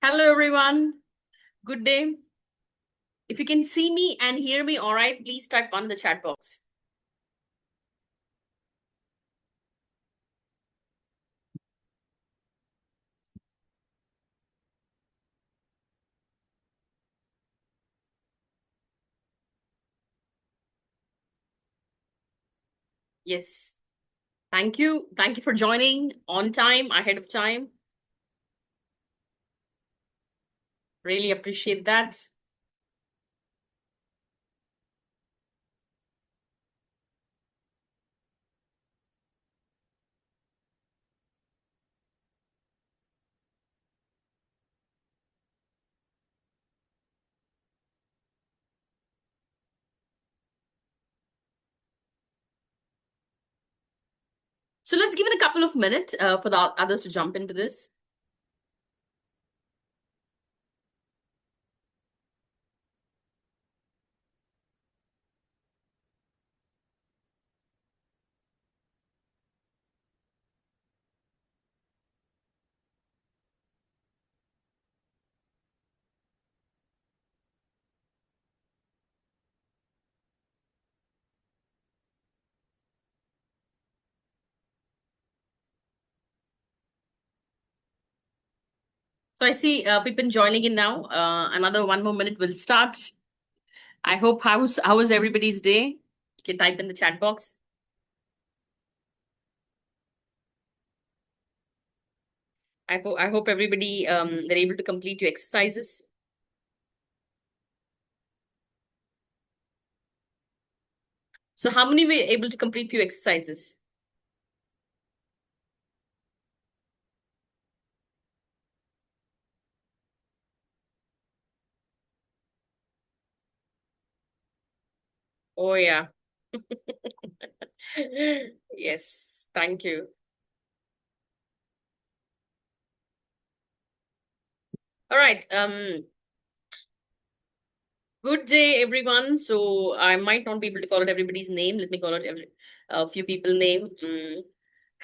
Hello, everyone. Good day. If you can see me and hear me all right, please type on the chat box. Yes. Thank you. Thank you for joining on time, ahead of time. Really appreciate that. So let's give it a couple of minutes for the others to jump into this. So I see people joining in now. Another one more minute will start. I hope how was everybody's day? You can type in the chat box. I hope everybody they're able to complete your exercises. So how many were able to complete few exercises? Oh yeah. Yes, thank you. All right. Good day, everyone. So I might not be able to call out everybody's name. Let me call out a few people name.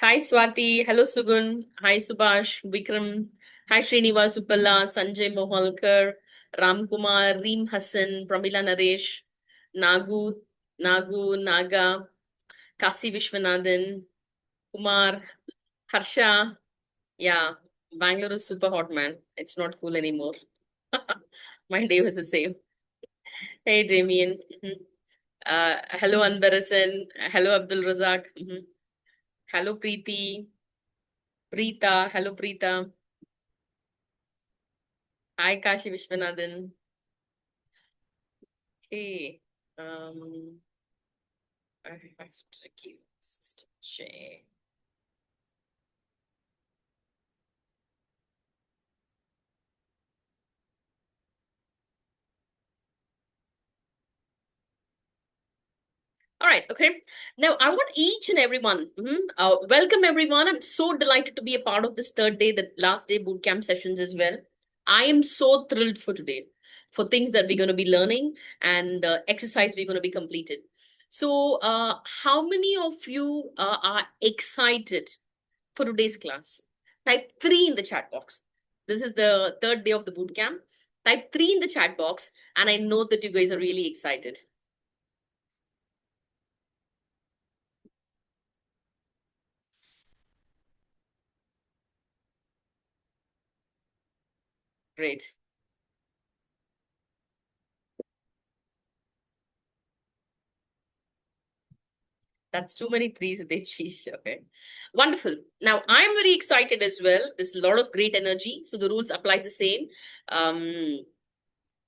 Hi, Swati. Hello, Sugun. Hi, Subhash, Vikram. Hi, Srinivas Uppala, Sanjay Mohalkar, Ram Kumar, Reem Hassan, Pramila Naresh, Nagu, Naga, Kasi Vishwanathan, Kumar, Harsha. Yeah, Bangalore is super hot, man. It's not cool anymore. My day was the same. Hey, Damien. Hello, Anbarasan. Hello, Abdul Razak. Hello, Preeti. Preeta. Hello, Preeta. Hi, Kashi Vishwanathan. Hey, I have to give Sister J. All right, okay. Now I want each and everyone, welcome everyone. I'm so delighted to be a part of this third day, the last day bootcamp sessions as well. I am so thrilled for today, for things that we're going to be learning and exercise we're going to be completed. So, how many of you are excited for today's class? Type 3 in the chat box. This is the third day of the bootcamp. Type 3 in the chat box, and I know that you guys are really excited. Great. That's too many threes, Devshish. Okay. Wonderful. Now, I'm very excited as well. There's a lot of great energy. So the rules applies the same. Um,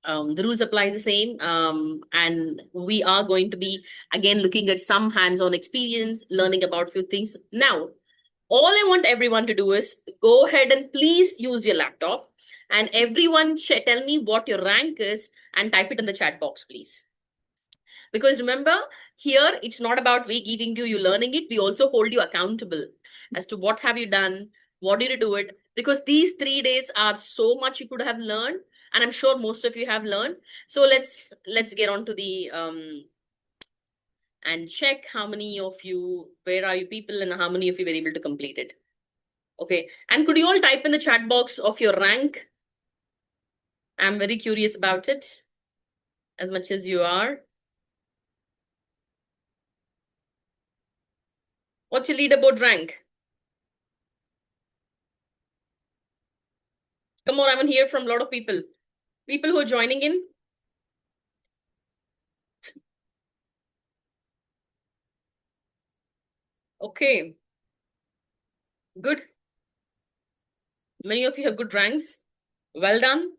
the rules applies the same. And we are going to be, again, looking at some hands-on experience, learning about a few things. Now, all I want everyone to do is go ahead and please use your laptop. And everyone tell me what your rank is and type it in the chat box, please. Because remember, here it's not about we giving you learning it. We also hold you accountable as to what have you done, what did you do it. Because these 3 days are so much you could have learned, and I'm sure most of you have learned. So let's get on to the and check how many of you, where are you people, and how many of you were able to complete it. Okay, and could you all type in the chat box of your rank? I'm very curious about it as much as you are. What's your leaderboard rank? Come on, I want to hear from a lot of people. People who are joining in. Okay, good. Many of you have good ranks. Well done.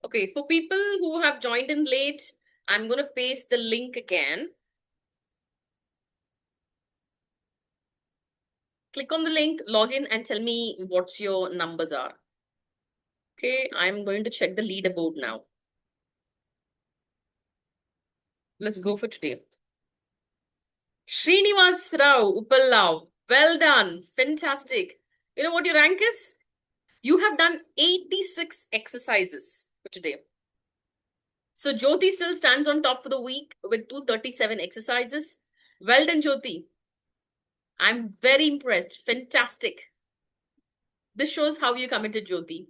Okay, for people who have joined in late, I'm going to paste the link again. Click on the link, log in, and tell me what your numbers are. Okay, I'm going to check the leaderboard now. Let's go for today. Srinivas Rao Uppallav. Well done. Fantastic. You know what your rank is? You have done 86 exercises for today. So Jyoti still stands on top for the week with 237 exercises. Well done, Jyoti. I'm very impressed. Fantastic. This shows how you committed, Jyoti.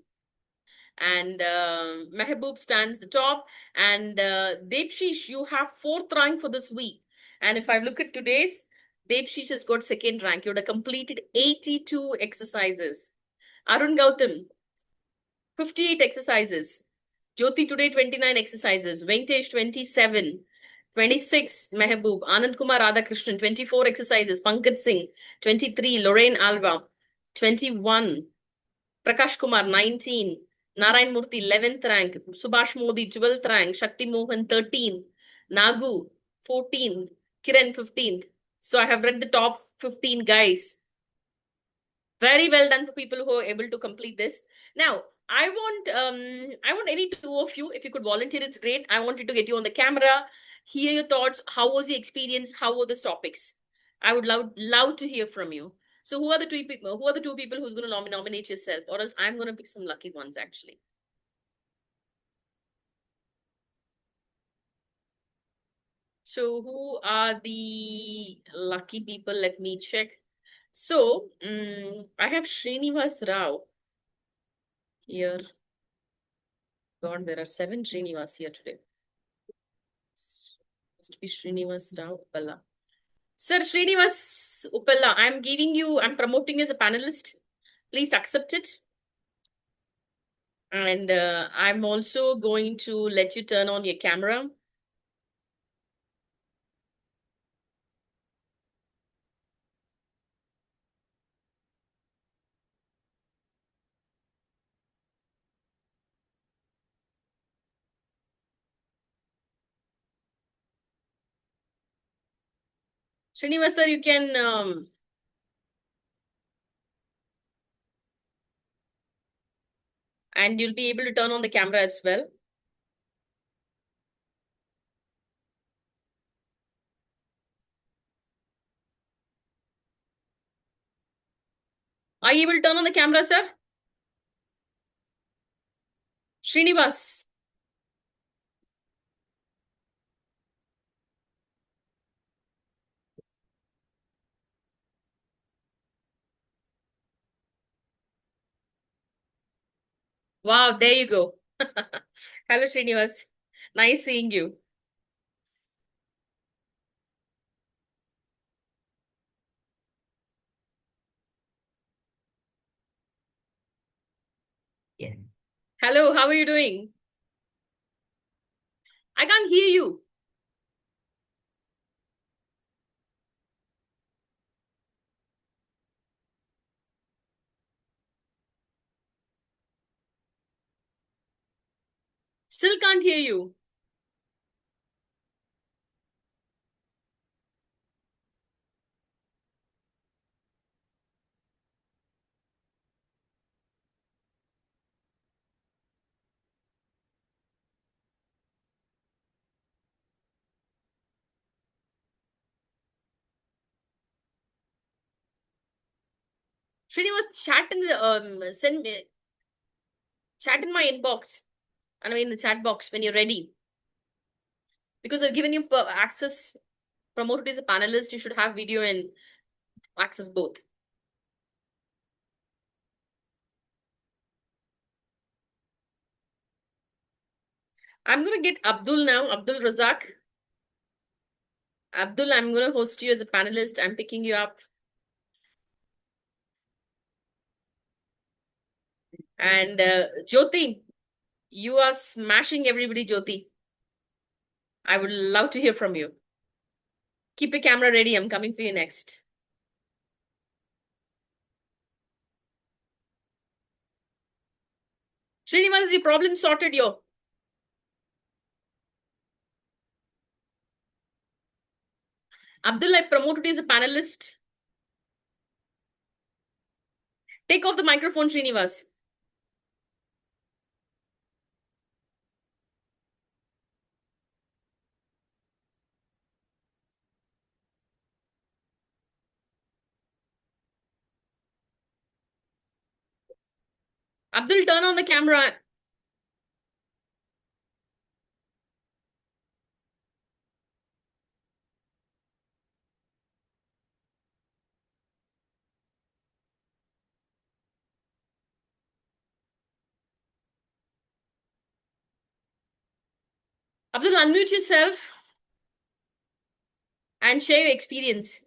And Mehboob stands the top. And Debshish, you have fourth rank for this week. And if I look at today's, Debshish has got second rank. You would have completed 82 exercises. Arun Gautam, 58 exercises. Jyoti today, 29 exercises. Venkatesh, 27. 26, Mehboob. Anand Kumar Radhakrishnan, 24 exercises. Pankaj Singh, 23. Lorraine Alva, 21. Prakash Kumar, 19. Narayan Murthy, 11th rank. Subhash Modi, 12th rank. Shakti Mohan, 13th. Nagu, 14th. Kiran, 15th. So I have read the top 15 guys. Very well done for people who are able to complete this. Now, I want any two of you, if you could volunteer, it's great. I wanted to get you on the camera, hear your thoughts. How was the experience? How were the topics? I would love to hear from you. So who are the two people? Who are the two people who's going to nominate yourself? Or else I'm going to pick some lucky ones actually. So who are the lucky people? Let me check. So I have Srinivas Rao here. God, there are 7 Srinivas here today. Must be Srinivas Rao Uppala. Sir Srinivas Uppala, I'm promoting you as a panelist. Please accept it. And I'm also going to let you turn on your camera. Srinivas sir, you can and you'll be able to turn on the camera as well. Are you able to turn on the camera, sir? Srinivas. Wow, there you go. Hello, Srinivas. Nice seeing you. Yeah. Hello, how are you doing? I can't hear you. Still can't hear you. Srinivas, chat in the send me chat in my inbox. I mean, in the chat box when you're ready. Because I've given you access, promoted as a panelist, you should have video and access both. I'm going to get Abdul now, Abdul Razak. Abdul, I'm going to host you as a panelist. I'm picking you up. And Jyoti, you are smashing everybody, Jyoti. I would love to hear from you. Keep your camera ready. I'm coming for you next. Srinivas, your problem sorted, yo. Abdul, I promoted you as a panelist. Take off the microphone, Srinivas. Abdul, turn on the camera. Abdul, unmute yourself and share your experience.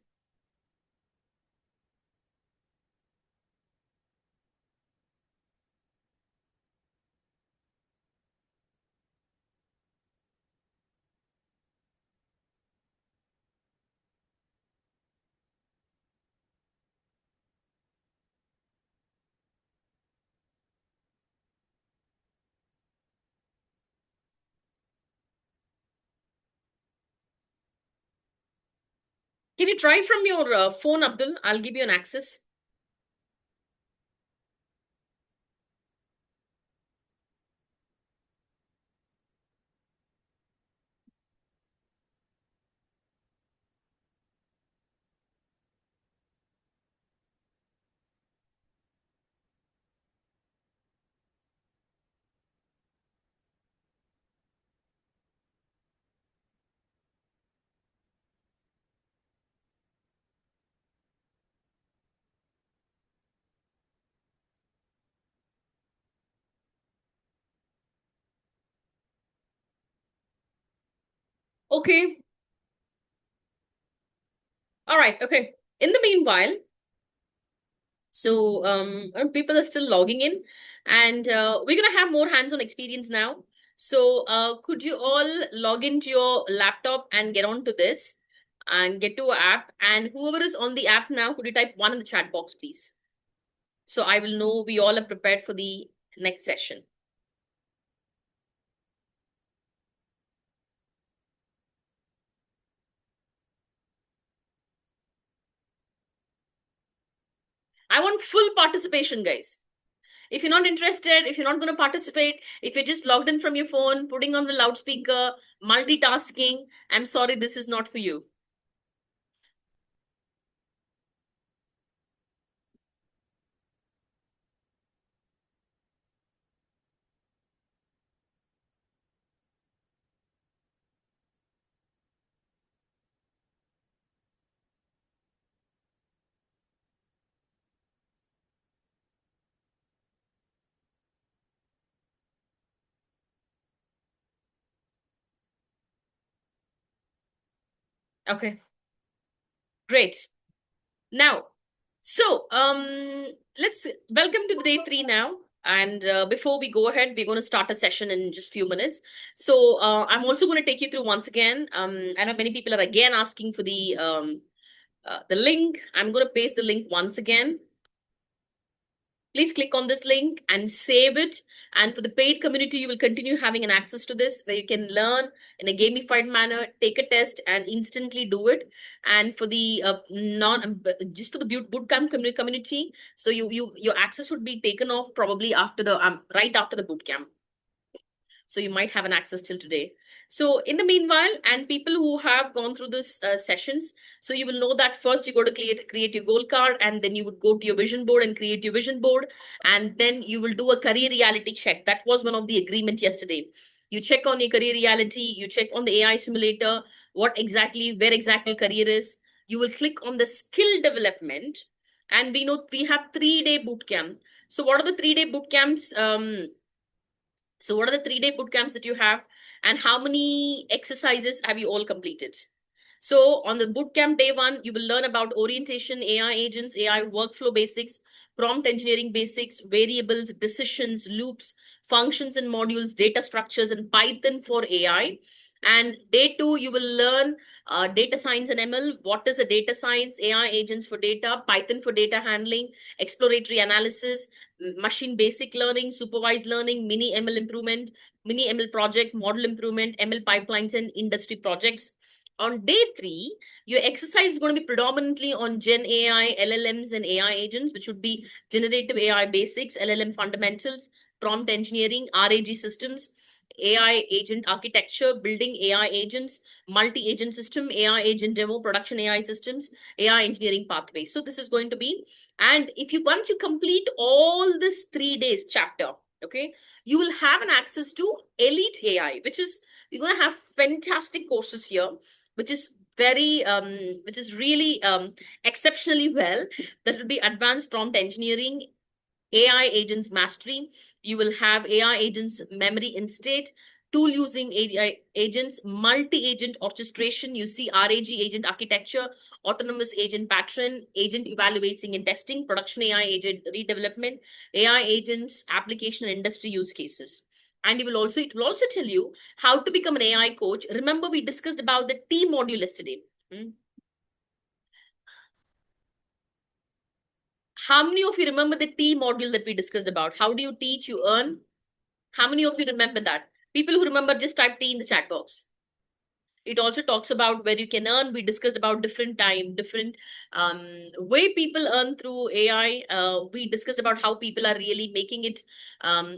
Can you try from your phone, Abdul? I'll give you an access. Okay. All right. Okay. In the meanwhile, so people are still logging in, and we're gonna have more hands-on experience now. So could you all log into your laptop and get onto this and get to our app? And whoever is on the app now, could you type one in the chat box, please? So I will know we all are prepared for the next session. I want full participation, guys. If you're not interested, if you're not going to participate, if you're just logged in from your phone, putting on the loudspeaker, multitasking, I'm sorry, this is not for you. Okay, great. Now, so let's welcome to the day 3 now. And before we go ahead, we're going to start a session in just a few minutes. So I'm also going to take you through once again. I know many people are again asking for the link. I'm going to paste the link once again. Please click on this link and save it. And for the paid community, you will continue having an access to this where you can learn in a gamified manner, take a test and instantly do it. And for the just for the bootcamp community, so your access would be taken off probably after the right after the bootcamp. So you might have an access till today. So in the meanwhile, and people who have gone through this sessions, so you will know that first you go to create your goal card, and then you would go to your vision board and create your vision board, and then you will do a career reality check. That was one of the agreement yesterday. You check on your career reality, you check on the AI simulator, where exactly your career is. You will click on the skill development, and we know we have 3-day boot camp. So what are the 3-day boot camps? So what are the 3-day bootcamps that you have, and how many exercises have you all completed? So on the bootcamp day 1, you will learn about orientation, AI agents, AI workflow basics, prompt engineering basics, variables, decisions, loops, functions and modules, data structures, and Python for AI. And day 2, you will learn data science and ML. What is a data science? AI agents for data, Python for data handling, exploratory analysis, machine basic learning, supervised learning, mini ML improvement, mini ML project, model improvement, ML pipelines, and industry projects. On day 3, your exercise is going to be predominantly on Gen AI, LLMs, and AI agents, which would be generative AI basics, LLM fundamentals, prompt engineering, RAG systems, AI agent architecture, building AI agents, multi-agent system, AI agent demo, production AI systems, AI engineering pathways. So this is going to be, and if you once you complete all this 3 days chapter, okay, you will have an access to Elite AI, which is, you're going to have fantastic courses here, which is very which is really exceptionally well. That will be advanced prompt engineering, AI agents mastery. You will have AI agents memory in state, tool using AI agents, multi-agent orchestration. You see RAG agent architecture, autonomous agent pattern, agent evaluating and testing, production AI agent redevelopment, AI agents, application and industry use cases. And you will also, it will also tell you how to become an AI coach. Remember, we discussed about the T module yesterday. How many of you remember the T module that we discussed about? How do you teach, you earn? How many of you remember that? People who remember, just type T in the chat box. It also talks about where you can earn. We discussed about different way people earn through AI. We discussed about how people are really making it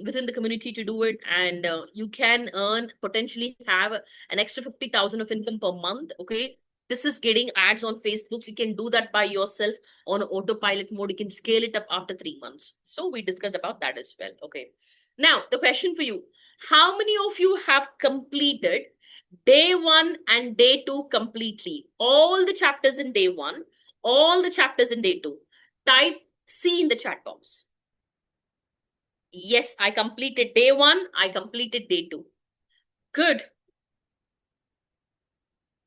within the community to do it, and you can earn, potentially have an extra 50,000 of income per month. Okay, this is getting ads on Facebook. So you can do that by yourself on autopilot mode. You can scale it up after 3 months. So we discussed about that as well. Okay, now the question for you: how many of you have completed day 1 and day 2 completely? All the chapters in day 1, all the chapters in day 2. Type C in the chat box. Yes, I completed day 1, I completed day 2. Good.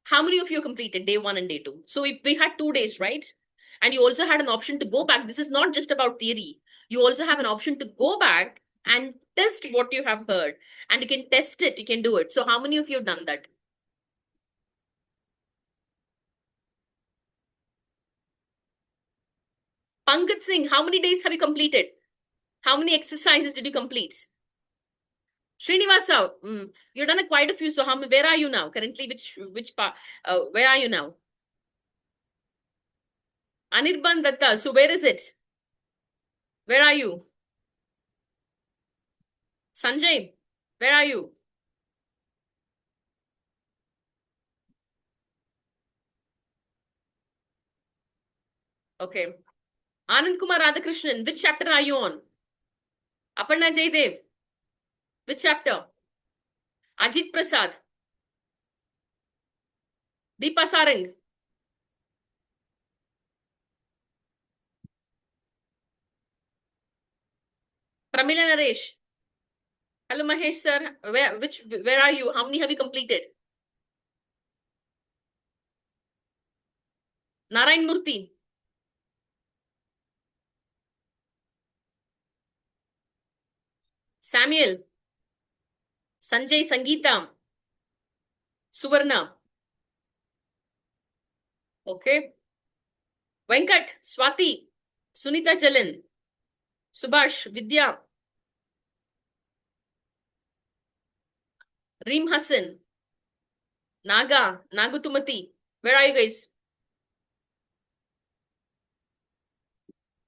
How many of you completed day 1 and day 2? So if we had 2 days, right? And you also had an option to go back. This is not just about theory. You also have an option to go back and test what you have heard. And you can test it, you can do it. So how many of you have done that? Pankaj Singh, how many days have you completed? How many exercises did you complete? Srinivasa, you've done quite a few. So where are you now? Currently, which part? Where are you now? Anirban Datta. So where is it? Where are you? Sanjay, where are you? Okay. Anand Kumar Radhakrishnan, which chapter are you on? Aparna Jaydev, which chapter? Ajit Prasad, Deepa Sarang, Pramila Naresh. Hello Mahesh sir. Where are you? How many have you completed? Narayan Murthy, Samuel, Sanjay, Sangeeta, Suvarna. Okay. Venkat, Swati, Sunita Jalan, Subhash, Vidya, Reem Hassan, Naga, Nagutumati. Where are you guys?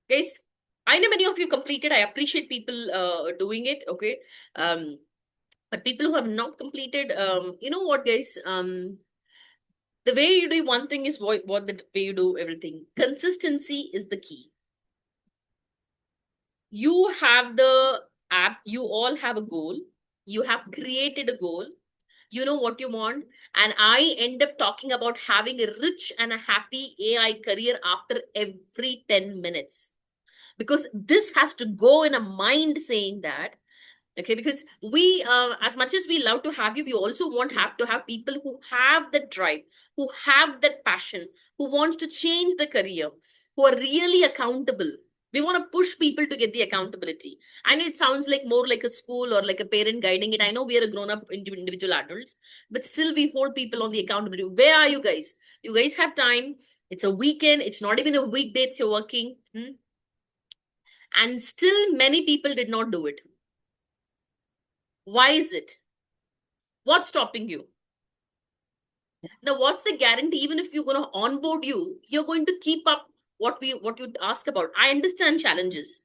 Guys, I know many of you completed. I appreciate people doing it. Okay. But people who have not completed, you know what, guys? The way you do one thing is what the way you do everything. Consistency is the key. You have the app, you all have a goal. You have created a goal. You know what you want. And I end up talking about having a rich and a happy AI career after every 10 minutes. Because this has to go in a mind saying that Okay, because we, as much as we love to have you, we also have to have people who have the drive, who have that passion, who wants to change the career, who are really accountable. We want to push people to get the accountability. I know it sounds like more like a school or like a parent guiding it. I know we are a grown-up individual adults, but still we hold people on the accountability. Where are you guys? You guys have time. It's a weekend. It's not even a weekday. You're working. And still many people did not do it. Why is it? What's stopping you? Now, what's the guarantee? Even if you're going to onboard you, you're going to keep up what you ask about. I understand challenges,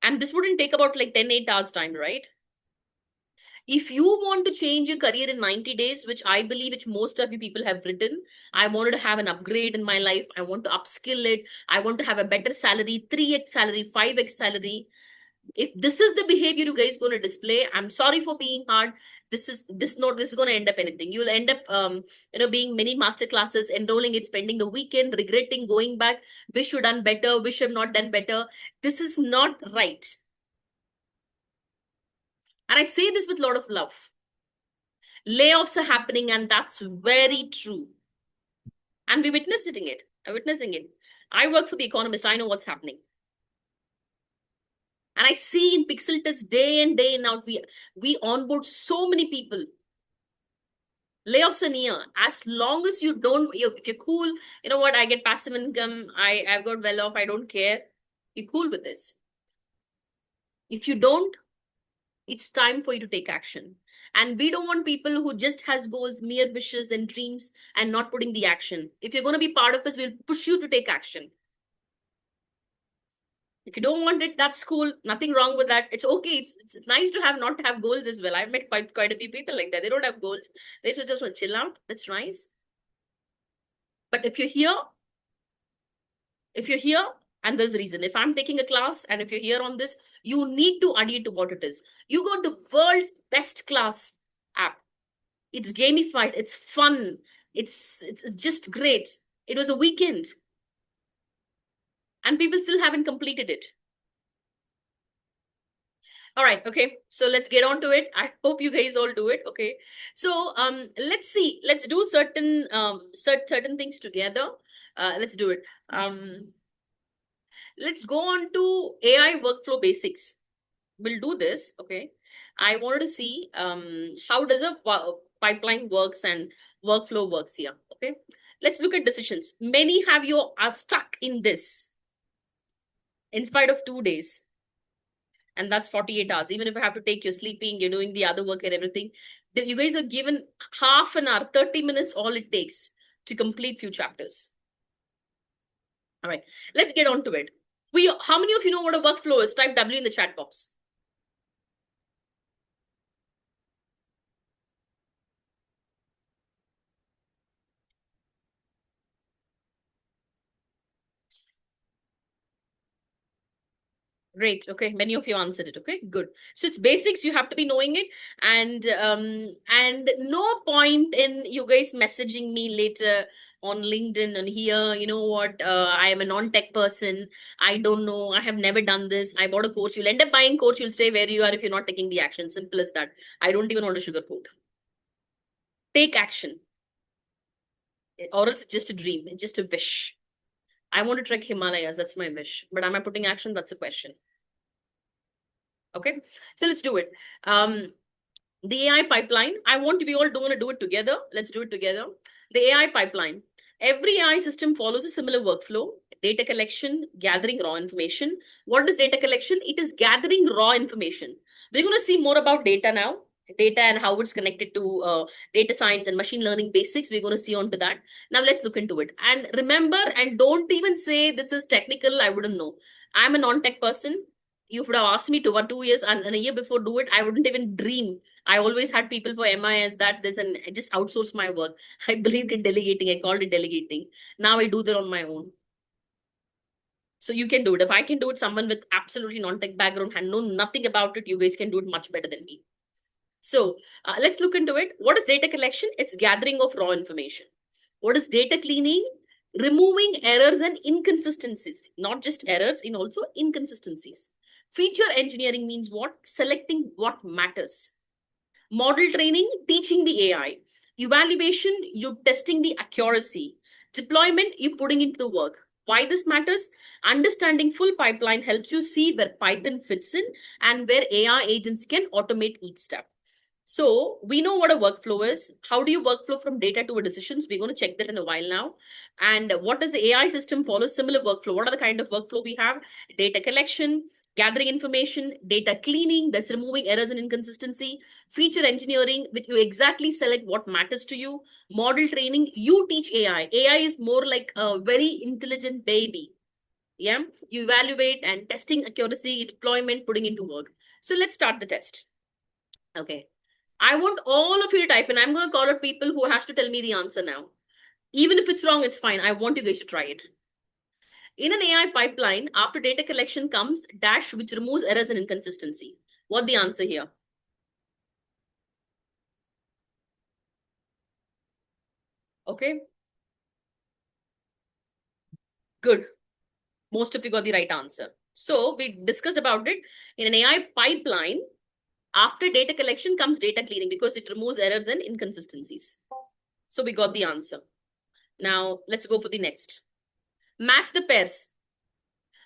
and this wouldn't take about like 8 hours time, right? If you want to change your career in 90 days, which I believe, which most of you people have written, I wanted to have an upgrade in my life. I want to upskill it. I want to have a better salary, 3x salary, 5x salary. If this is the behavior you guys going to display, I'm sorry for being hard. This is going to end up anything. You'll end up being many master classes, enrolling it, spending the weekend, regretting, going back, wish you done better, wish you have not done better. This is not right. And I say this with a lot of love. Layoffs are happening, and that's very true. And we're witnessing it. I'm witnessing it. I work for The Economist. I know what's happening. And I see in Pixeltests day in, day in out, we onboard so many people. Layoffs are near. As long as you don't, if you're cool, you know what, I get passive income, I've got well off, I don't care. You're cool with this. If you don't, it's time for you to take action. And we don't want people who just has goals, mere wishes and dreams and not putting the action. If you're going to be part of us, we'll push you to take action. If you don't want it, that's cool. Nothing wrong with that. It's okay. It's nice to have not to have goals as well. I've met quite a few people like that. They don't have goals. They should just chill out. That's nice. But if you're here, and there's a reason. If I'm taking a class and if you're here on this, you need to adhere to what it is. You got the world's best class app. It's gamified. It's fun. It's just great. It was a weekend. And people still haven't completed it. All right, okay. So let's get on to it. I hope you guys all do it. Okay. So let's see. Let's do certain things together. Let's do it. Let's go on to AI workflow basics. We'll do this. Okay. I wanted to see how does a pipeline works and workflow works here. Okay. Let's look at decisions. Many have you are stuck in this in spite of 2 days. And that's 48 hours. Even if you have to take your sleeping, you're doing the other work and everything, you guys are given half an hour, 30 minutes, all it takes to complete few chapters. All right, let's get on to it. How many of you know what a workflow is? Type W in the chat box. Great. Okay. Many of you answered it. Okay. Good. So it's basics. You have to be knowing it. And no point in you guys messaging me later on LinkedIn and here, you know what, I am a non-tech person. I don't know. I have never done this. I bought a course. You'll end up buying course. You'll stay where you are if you're not taking the action. Simple as that. I don't even want to sugarcoat. Take action. Or else it's just a dream. It's just a wish. I want to trek Himalayas. That's my wish. But am I putting action? That's a question. Okay, so let's do it. The AI pipeline, I want to be all want to do it together. Let's do it together. The AI pipeline. Every AI system follows a similar workflow. Data collection, gathering raw information. What is data collection? It is gathering raw information. We're going to see more about data now. Data and how it's connected to data science and machine learning basics. We're going to see on to that. Now let's look into it. And remember, and don't even say this is technical. I wouldn't know. I'm a non-tech person. You would have asked me to 2 years and a year before do it. I wouldn't even dream. I always had people for MIS that this and I just outsourced my work. I believed in delegating. I called it delegating. Now I do that on my own. So you can do it. If I can do it, someone with absolutely non-tech background and know nothing about it, you guys can do it much better than me. So let's look into it. What is data collection? It's gathering of raw information. What is data cleaning? Removing errors and inconsistencies. Not just errors, in also inconsistencies. Feature engineering means what? Selecting what matters. Model training, teaching the AI. Evaluation, you're testing the accuracy. Deployment, you're putting into the work. Why this matters? Understanding full pipeline helps you see where Python fits in and where AI agents can automate each step. So we know what a workflow is. How do you workflow from data to a decisions? We're going to check that in a while now. And what does the AI system follow? Similar workflow. What are the kind of workflow we have? Data collection, gathering information, data cleaning, that's removing errors and inconsistency, feature engineering, which you exactly select what matters to you, model training, you teach AI. AI is more like a very intelligent baby. Yeah, you evaluate and testing accuracy, deployment, putting into work. So let's start the test. Okay. I want all of you to type in. I'm going to call out people who has to tell me the answer now. Even if it's wrong, it's fine. I want you guys to try it. In an AI pipeline, after data collection comes dash, which removes errors and inconsistency. What the answer here? Okay, good. Most of you got the right answer. So we discussed about it. In an AI pipeline, after data collection comes data cleaning because it removes errors and inconsistencies. So we got the answer. Now let's go for the next. Match the pairs.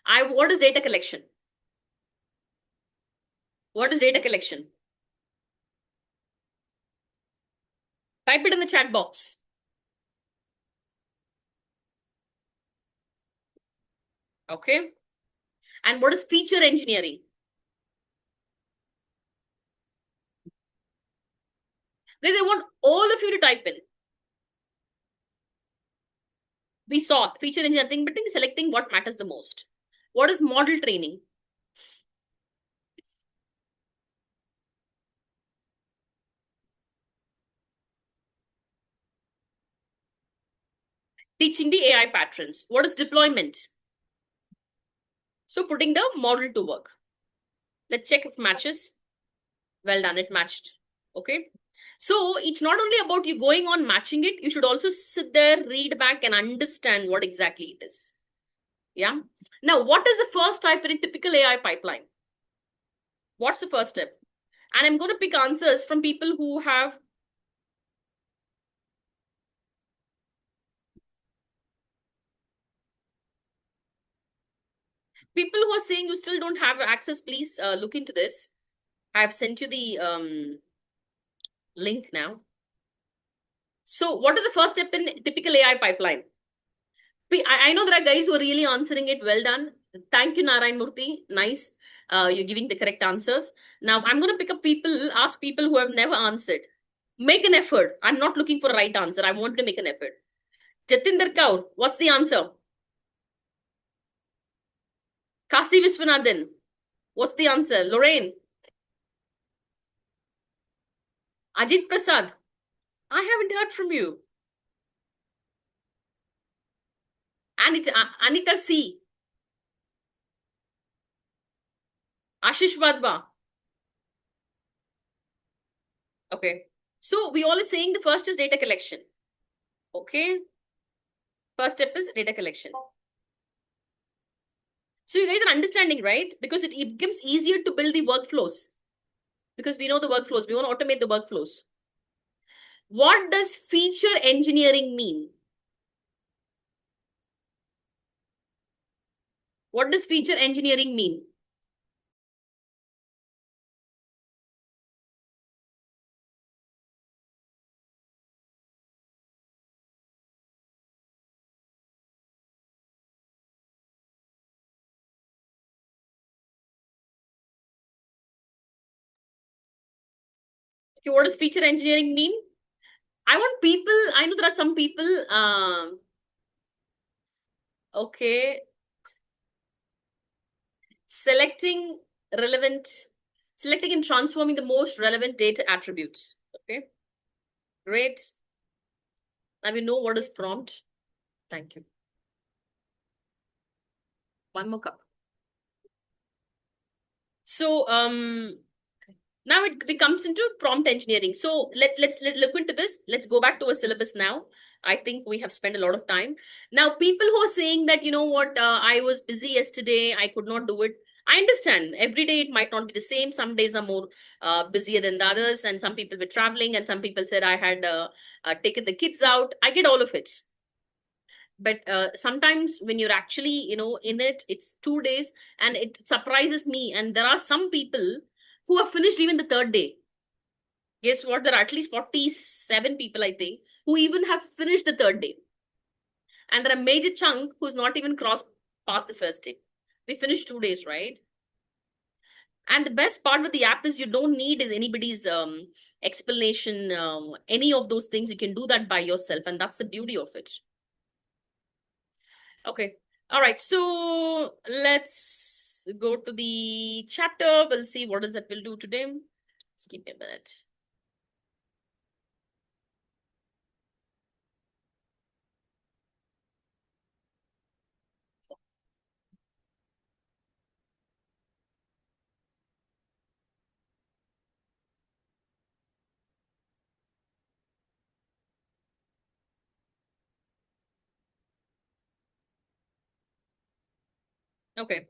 What is data collection? What is data collection? Type it in the chat box. Okay. And what is feature engineering? Guys, I want all of you to type in. We saw feature engineering, but selecting what matters the most. What is model training? Teaching the AI patterns. What is deployment? So putting the model to work. Let's check if matches. Well done, it matched. Okay. So it's not only about you going on matching it, you should also sit there, read back, and understand what exactly it is. Yeah. Now, what is the first type in a typical AI pipeline? What's the first step? And I'm going to pick answers from people who have people who are saying you still don't have access. Please look into this. I have sent you the link now. So what is the first step in typical AI pipeline? I know there are guys who are really answering it. Well done. Thank you, Narayan Murthy. Nice. You're giving the correct answers. Now I'm going to pick up people, ask people who have never answered. Make an effort. I'm not looking for a right answer. I want to make an effort. Jatinder Kaur, what's the answer? Kasi Viswanathan, what's the answer? Lorraine, Ajit Prasad, I haven't heard from you. Anita C, Ashish Vadva. Okay. So we all are saying the first is data collection. Okay. First step is data collection. So you guys are understanding, right? Because it becomes easier to build the workflows. Because we know the workflows. We want to automate the workflows. What does feature engineering mean? What does feature engineering mean? Okay, what does feature engineering mean? I want people, I know there are some people, okay, selecting relevant, selecting and transforming the most relevant data attributes. Okay, great. Now we know what is prompt. Thank you. One more cup. So now it comes into prompt engineering. So let's look into this. Let's go back to a syllabus now. I think we have spent a lot of time. Now, people who are saying that, you know what, I was busy yesterday, I could not do it. I understand every day it might not be the same. Some days are more busier than the others, and some people were traveling, and some people said I had taken the kids out. I get all of it. But sometimes when you're actually, in it, it's 2 days, and it surprises me. And there are some people who have finished even the third day. Guess what? There are at least 47 people, I think, who even have finished the third day. And there are a major chunk who's not even crossed past the first day. We finished 2 days, right? And the best part with the app is you don't need is anybody's explanation, any of those things. You can do that by yourself, and that's the beauty of it. Okay. All right. So let's go to the chapter. We'll see what is that we'll do today. Just give me a minute. Okay.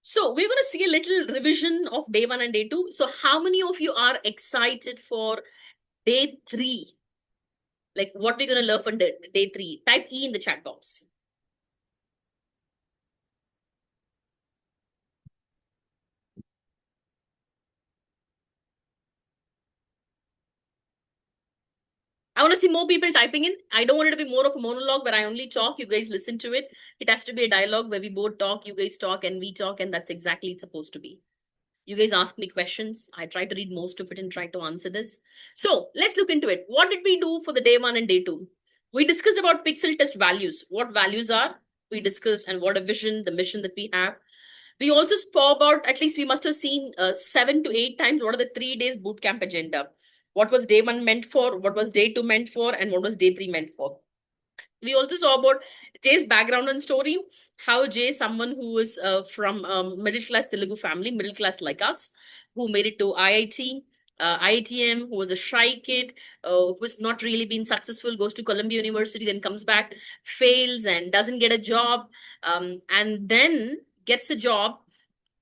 So we're going to see a little revision of day 1 and day 2. So how many of you are excited for day 3? Like what we're going to learn from day 3? Type E in the chat box. I want to see more people typing in. I don't want it to be more of a monologue where I only talk, you guys listen to it. It has to be a dialogue where we both talk, you guys talk, and we talk, and that's exactly it's supposed to be. You guys ask me questions. I try to read most of it and try to answer this. So let's look into it. What did we do for the day 1 and day 2? We discussed about pixel test values, what values are. We discussed and what a vision, the mission that we have. We also spoke about, at least we must have seen 7 to 8 times, what are the 3 days bootcamp agenda. What was day 1 meant for, what was day 2 meant for, and what was day 3 meant for. We also saw about Jay's background and story, how Jay, someone who is from middle class Telugu family, middle class like us, who made it to IIT, IITM, who was a shy kid, who's not really been successful, goes to Columbia University, then comes back, fails and doesn't get a job, and then gets a job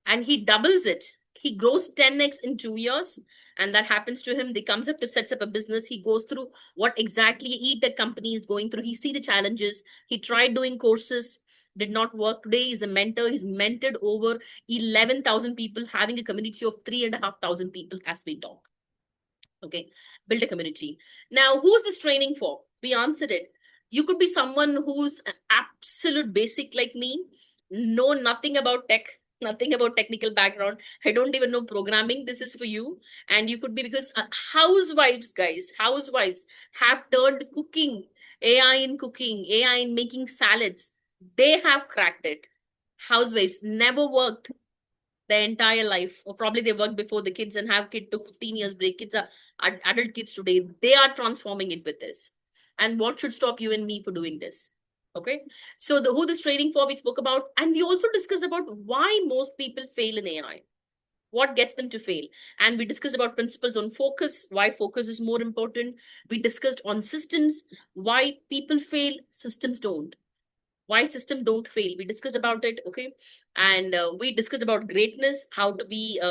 and he doubles it. He grows 10x in 2 years, and that happens to him. He comes up to sets up a business. He goes through what exactly each the company is going through. He see the challenges. He tried doing courses, did not work. Today he's a mentor. He's mentored over 11,000 people, having a community of 3,500 people as we talk. Okay, build a community. Now, who's this training for? We answered it. You could be someone who's an absolute basic like me, know nothing about tech, nothing about technical background. I don't even know programming. This is for you. And you could be because housewives, guys, housewives have turned cooking, AI in cooking, AI in making salads. They have cracked it. Housewives never worked their entire life, or probably they worked before the kids and have kid took 15 years break. Kids are adult kids today. They are transforming it with this. And what should stop you and me for doing this? Okay. So the who this training for we spoke about, and we also discussed about why most people fail in AI. What gets them to fail? And we discussed about principles on focus, why focus is more important. We discussed on systems, why people fail, systems don't, why system don't fail. We discussed about it. Okay. And we discussed about greatness, how to be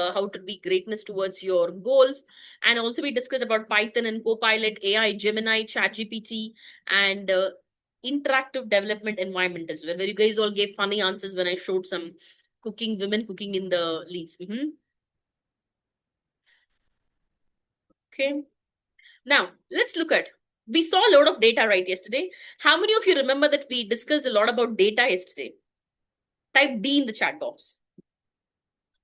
greatness towards your goals. And also we discussed about Python and Copilot, AI, Gemini, ChatGPT, and interactive development environment as well, where you guys all gave funny answers when I showed some cooking, women cooking in the leads. Okay. Now let's look at, we saw a lot of data right yesterday. How many of you remember that we discussed a lot about data yesterday? Type D in the chat box.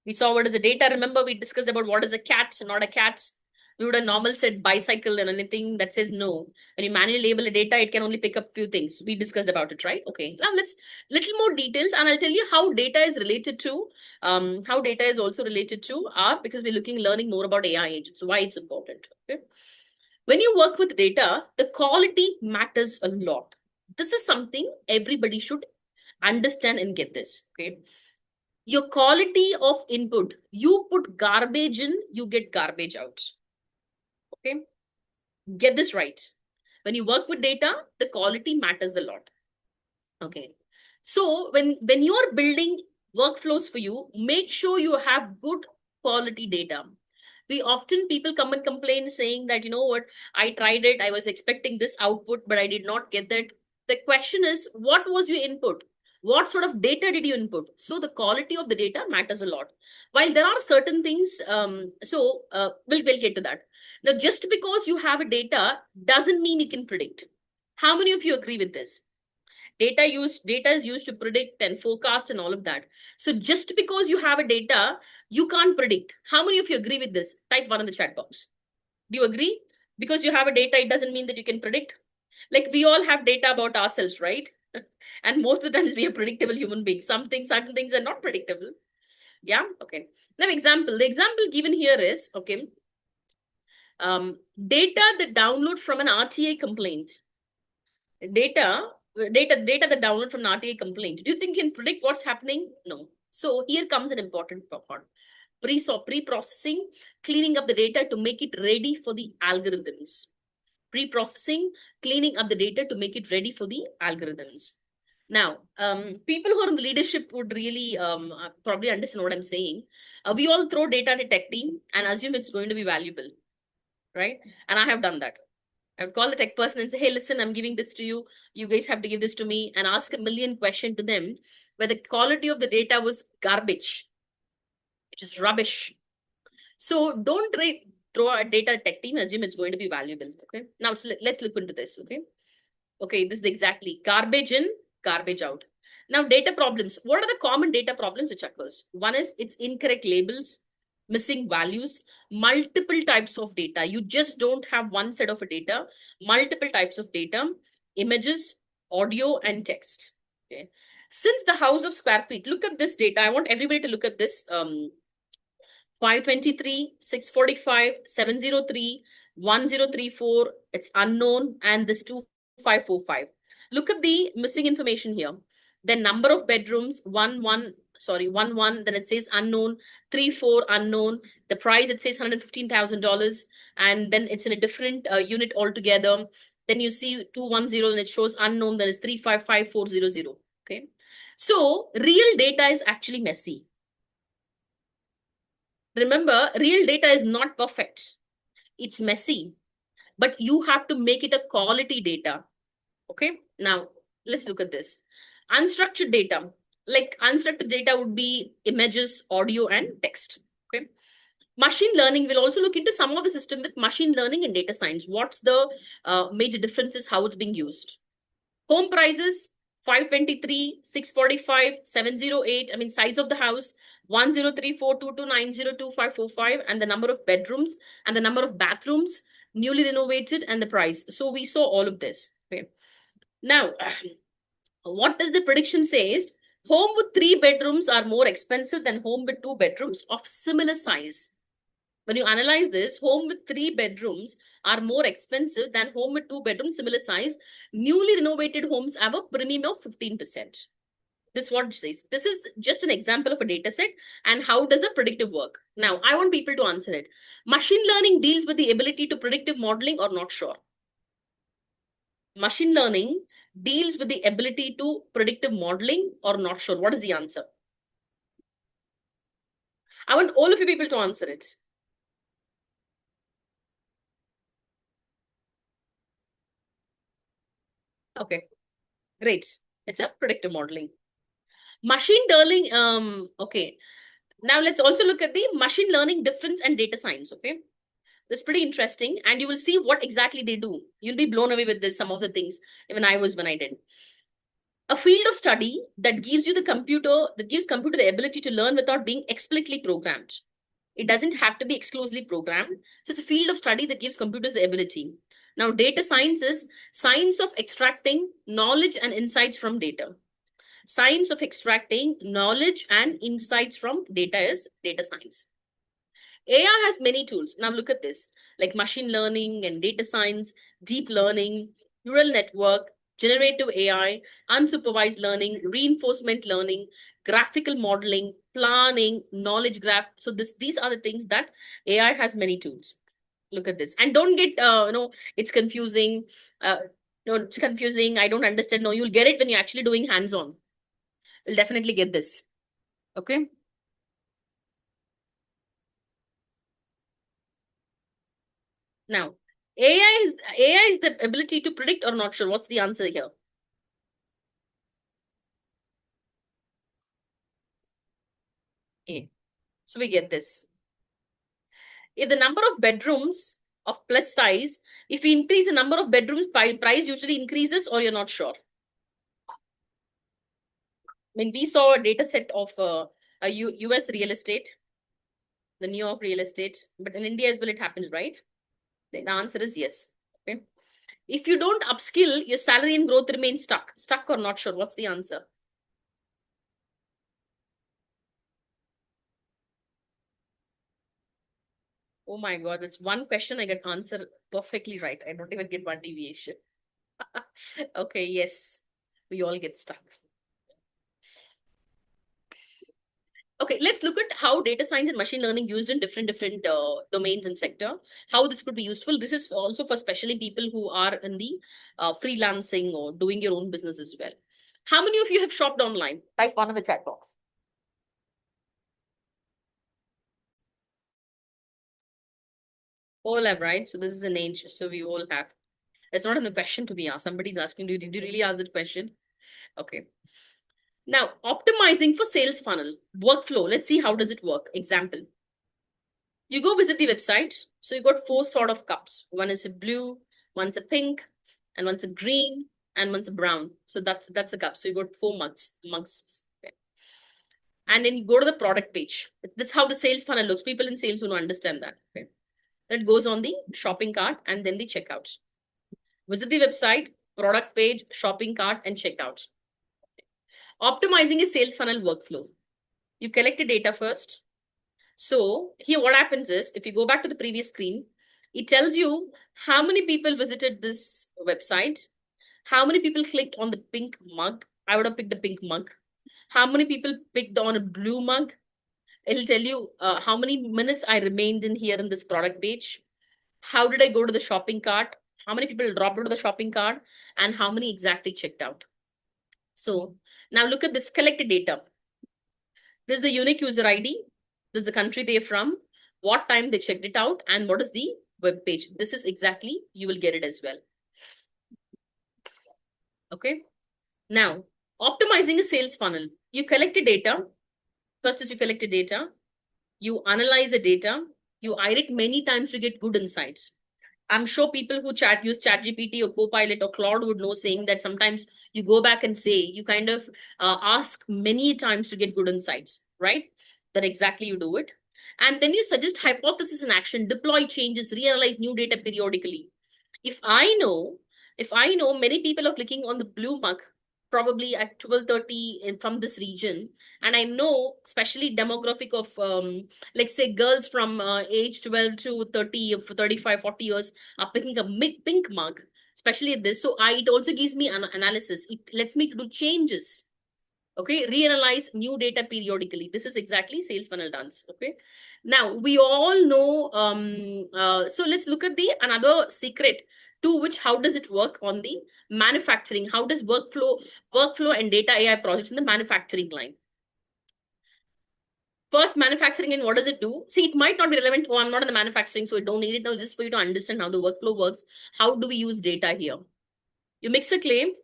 We saw what is the data. Remember, we discussed about what is a cat, not a cat. We would have normal said bicycle and anything that says no. When you manually label a data, it can only pick up few things. We discussed about it, right? Okay. Now let's little more details, and I'll tell you how data is related to how data is also related to R, because we're learning more about AI agents. Why it's important. Okay. When you work with data, the quality matters a lot. This is something everybody should understand and get this. Okay. Your quality of input, you put garbage in, you get garbage out. Okay. Get this right. When you work with data, the quality matters a lot. Okay. So when you're building workflows for you. Make sure you have good quality data. We often people come and complain saying that, you know what, I tried it, I was expecting this output, but I did not get that. The question is, what was your input? What sort of data did you input? So the quality of the data matters a lot. While there are certain things, we'll get to that. Now, just because you have a data doesn't mean you can predict. How many of you agree with this? Data is used to predict and forecast and all of that. So just because you have a data, you can't predict. How many of you agree with this? Type one in the chat box. Do you agree? Because you have a data, it doesn't mean that you can predict. Like, we all have data about ourselves, right? And most of the times we are predictable human beings. Certain things are not predictable. Yeah. Okay. Now, example. The example given here is, okay, data that download from an RTA complaint. Data that download from an RTA complaint. Do you think you can predict what's happening? No. So here comes an important part. Pre-processing, cleaning up the data to make it ready for the algorithms. Pre-processing, cleaning up the data to make it ready for the algorithms. Now, people who are in the leadership would really probably understand what I'm saying. We all throw data at a tech team and assume it's going to be valuable, right? And I have done that. I would call the tech person and say, hey, listen, I'm giving this to you. You guys have to give this to me, and ask a million questions to them where the quality of the data was garbage, which is rubbish. So don't throw a data tech team and assume it's going to be valuable. Okay. Now let's look into this. Okay. Okay. This is exactly garbage in, garbage out. Now, data problems. What are the common data problems which occurs? One is it's incorrect labels, missing values, multiple types of data. You just don't have one set of data, multiple types of data, images, audio, and text. Okay. Since the house of square feet, look at this data. I want everybody to look at this. 523, 645, 703, 1034, it's unknown, and this 2545. Look at the missing information here. The number of bedrooms, 1, then it says unknown, 3, 4, unknown. The price, it says $115,000, and then it's in a different unit altogether. Then you see 210, and it shows unknown, then it's 355,400. Okay. So real data is actually messy. Remember, real data is not perfect. It's messy, but you have to make it a quality data. Okay. Now, let's look at this. Unstructured data. Like, unstructured data would be images, audio, and text. Okay. Machine learning will also look into some of the system with machine learning and data science. What's the major differences, how it's being used. Home prices, 523, 645, 708. I mean, size of the house, 103422902545, and the number of bedrooms and the number of bathrooms, newly renovated, and the price. So we saw all of this. Okay. Now, what does the prediction says? Home with 3 bedrooms are more expensive than home with 2 bedrooms of similar size. When you analyze this, home with 3 bedrooms are more expensive than home with 2 bedrooms, similar size. Newly renovated homes have a premium of 15%. This is what it says. This is just an example of a data set and how does a predictive work. Now, I want people to answer it. Machine learning deals with the ability to predictive modeling or not sure? Machine learning deals with the ability to predictive modeling or not sure? What is the answer? I want all of you people to answer it. Okay, great. It's a predictive modeling. Machine learning, okay. Now let's also look at the machine learning difference and data science, okay? That's pretty interesting. And you will see what exactly they do. You'll be blown away with this, some of the things, even I was when I did. A field of study that gives computer the ability to learn without being explicitly programmed. It doesn't have to be exclusively programmed. So it's a field of study that gives computers the ability. Now, data science is science of extracting knowledge and insights from data. Science of extracting knowledge and insights from data is data science. AI has many tools. Now look at this, like machine learning and data science, deep learning, neural network, generative AI, unsupervised learning, reinforcement learning, graphical modeling, planning, knowledge graph. So these are the things that AI has many tools. Look at this. And don't get, it's confusing. No, it's confusing. I don't understand. No, you'll get it when you're actually doing hands-on. You'll definitely get this. Okay. Now, AI is the ability to predict or not sure. What's the answer here? A. So we get this. If the number of bedrooms of plus size, if we increase the number of bedrooms, price usually increases, or you're not sure. I mean, we saw a data set of US real estate, the New York real estate, but in India as well, it happens, right? The answer is yes. Okay. If you don't upskill, your salary and growth remains stuck. Stuck or not sure. What's the answer? Oh my God, this one question I get answer perfectly right. I don't even get one deviation. Okay, yes, we all get stuck. Okay, let's look at how data science and machine learning used in different domains and sector. How this could be useful. This is also for especially people who are in the freelancing or doing your own business as well. How many of you have shopped online? Type one in the chat box. All have, right? So this is an age. So we all have. It's not a question to be asked. Somebody's asking, did you really ask that question? Okay. Now, optimizing for sales funnel workflow. Let's see how does it work. Example. You go visit the website. So you got four sort of cups. One is a blue, one's a pink, and one's a green, and one's a brown. So that's a cup. So you got four mugs. Okay. And then you go to the product page. That's how the sales funnel looks. People in sales will understand that. Okay. Then it goes on the shopping cart and then the checkout. Visit the website, product page, shopping cart, and checkout. Optimizing a sales funnel workflow. You collect the data first. So here what happens is, if you go back to the previous screen, it tells you how many people visited this website, how many people clicked on the pink mug. I would have picked the pink mug. How many people picked on a blue mug. It'll tell you how many minutes I remained in here in this product page. How did I go to the shopping cart? How many people dropped into the shopping cart? And how many exactly checked out? So now look at this collected data. This is the unique user ID. This is the country they're from, what time they checked it out, and what is the web page. This is exactly, you will get it as well. Okay. Now, optimizing a sales funnel. You collect the data. First is you collect the data. You analyze the data. You iterate many times to get good insights. I'm sure people who use ChatGPT or Copilot or Claude would know, saying that sometimes you go back and say, you kind of ask many times to get good insights, right? That exactly you do it. And then you suggest hypothesis in action, deploy changes, reanalyze new data periodically. If I know, if I know many people are clicking on the blue mug probably at 12:30 from this region, and I know especially demographic of like say girls from age 12 to 30 or 35 40 years are picking a pink mug, especially at this. So it also gives me an analysis. It lets me to do changes. Okay, reanalyze new data periodically. This is exactly sales funnel dance. Okay, now we all know. So let's look at the another secret to which how does it work on the manufacturing? How does workflow and data AI projects in the manufacturing line? First, manufacturing and what does it do? See, it might not be relevant. Oh, I'm not in the manufacturing, so I don't need it now. Just for you to understand how the workflow works. How do we use data here? You mix a clay,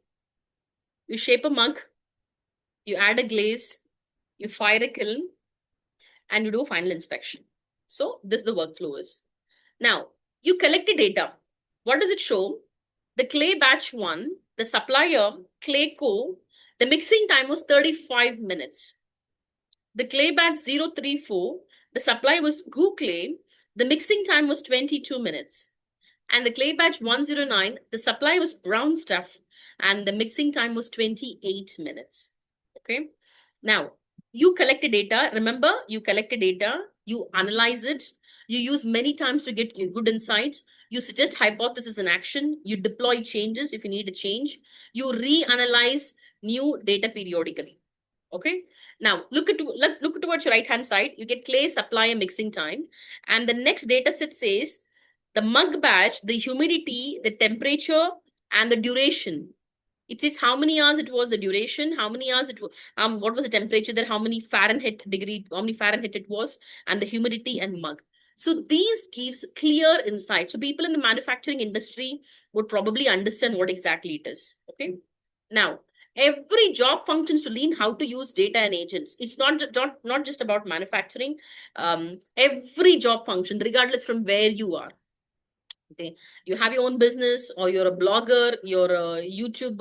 you shape a mug, you add a glaze, you fire a kiln, and you do final inspection. So this the workflow is. Now, you collect the data. What does it show? The clay batch 1, the supplier, Clay Co., the mixing time was 35 minutes. The clay batch 034, the supply was Goo Clay, the mixing time was 22 minutes. And the clay batch 109, the supply was brown stuff, and the mixing time was 28 minutes. Okay. Now, you collect the data. Remember, you collect the data, you analyze it, you use many times to get good insights. You suggest hypothesis in action. You deploy changes if you need a change. You reanalyze new data periodically. Okay. Now, look towards your right hand side. You get clay supply and mixing time. And the next data set says the mug batch, the humidity, the temperature, and the duration. It says how many hours it was, the duration, how many hours it was, what was the temperature there, how many Fahrenheit degree, how many Fahrenheit it was, and the humidity and mug. So these gives clear insight. So people in the manufacturing industry would probably understand what exactly it is. Okay. Now, every job functions to learn how to use data and agents. It's not just about manufacturing. Every job function, regardless from where you are. Okay, you have your own business, or you're a blogger, you're a YouTube,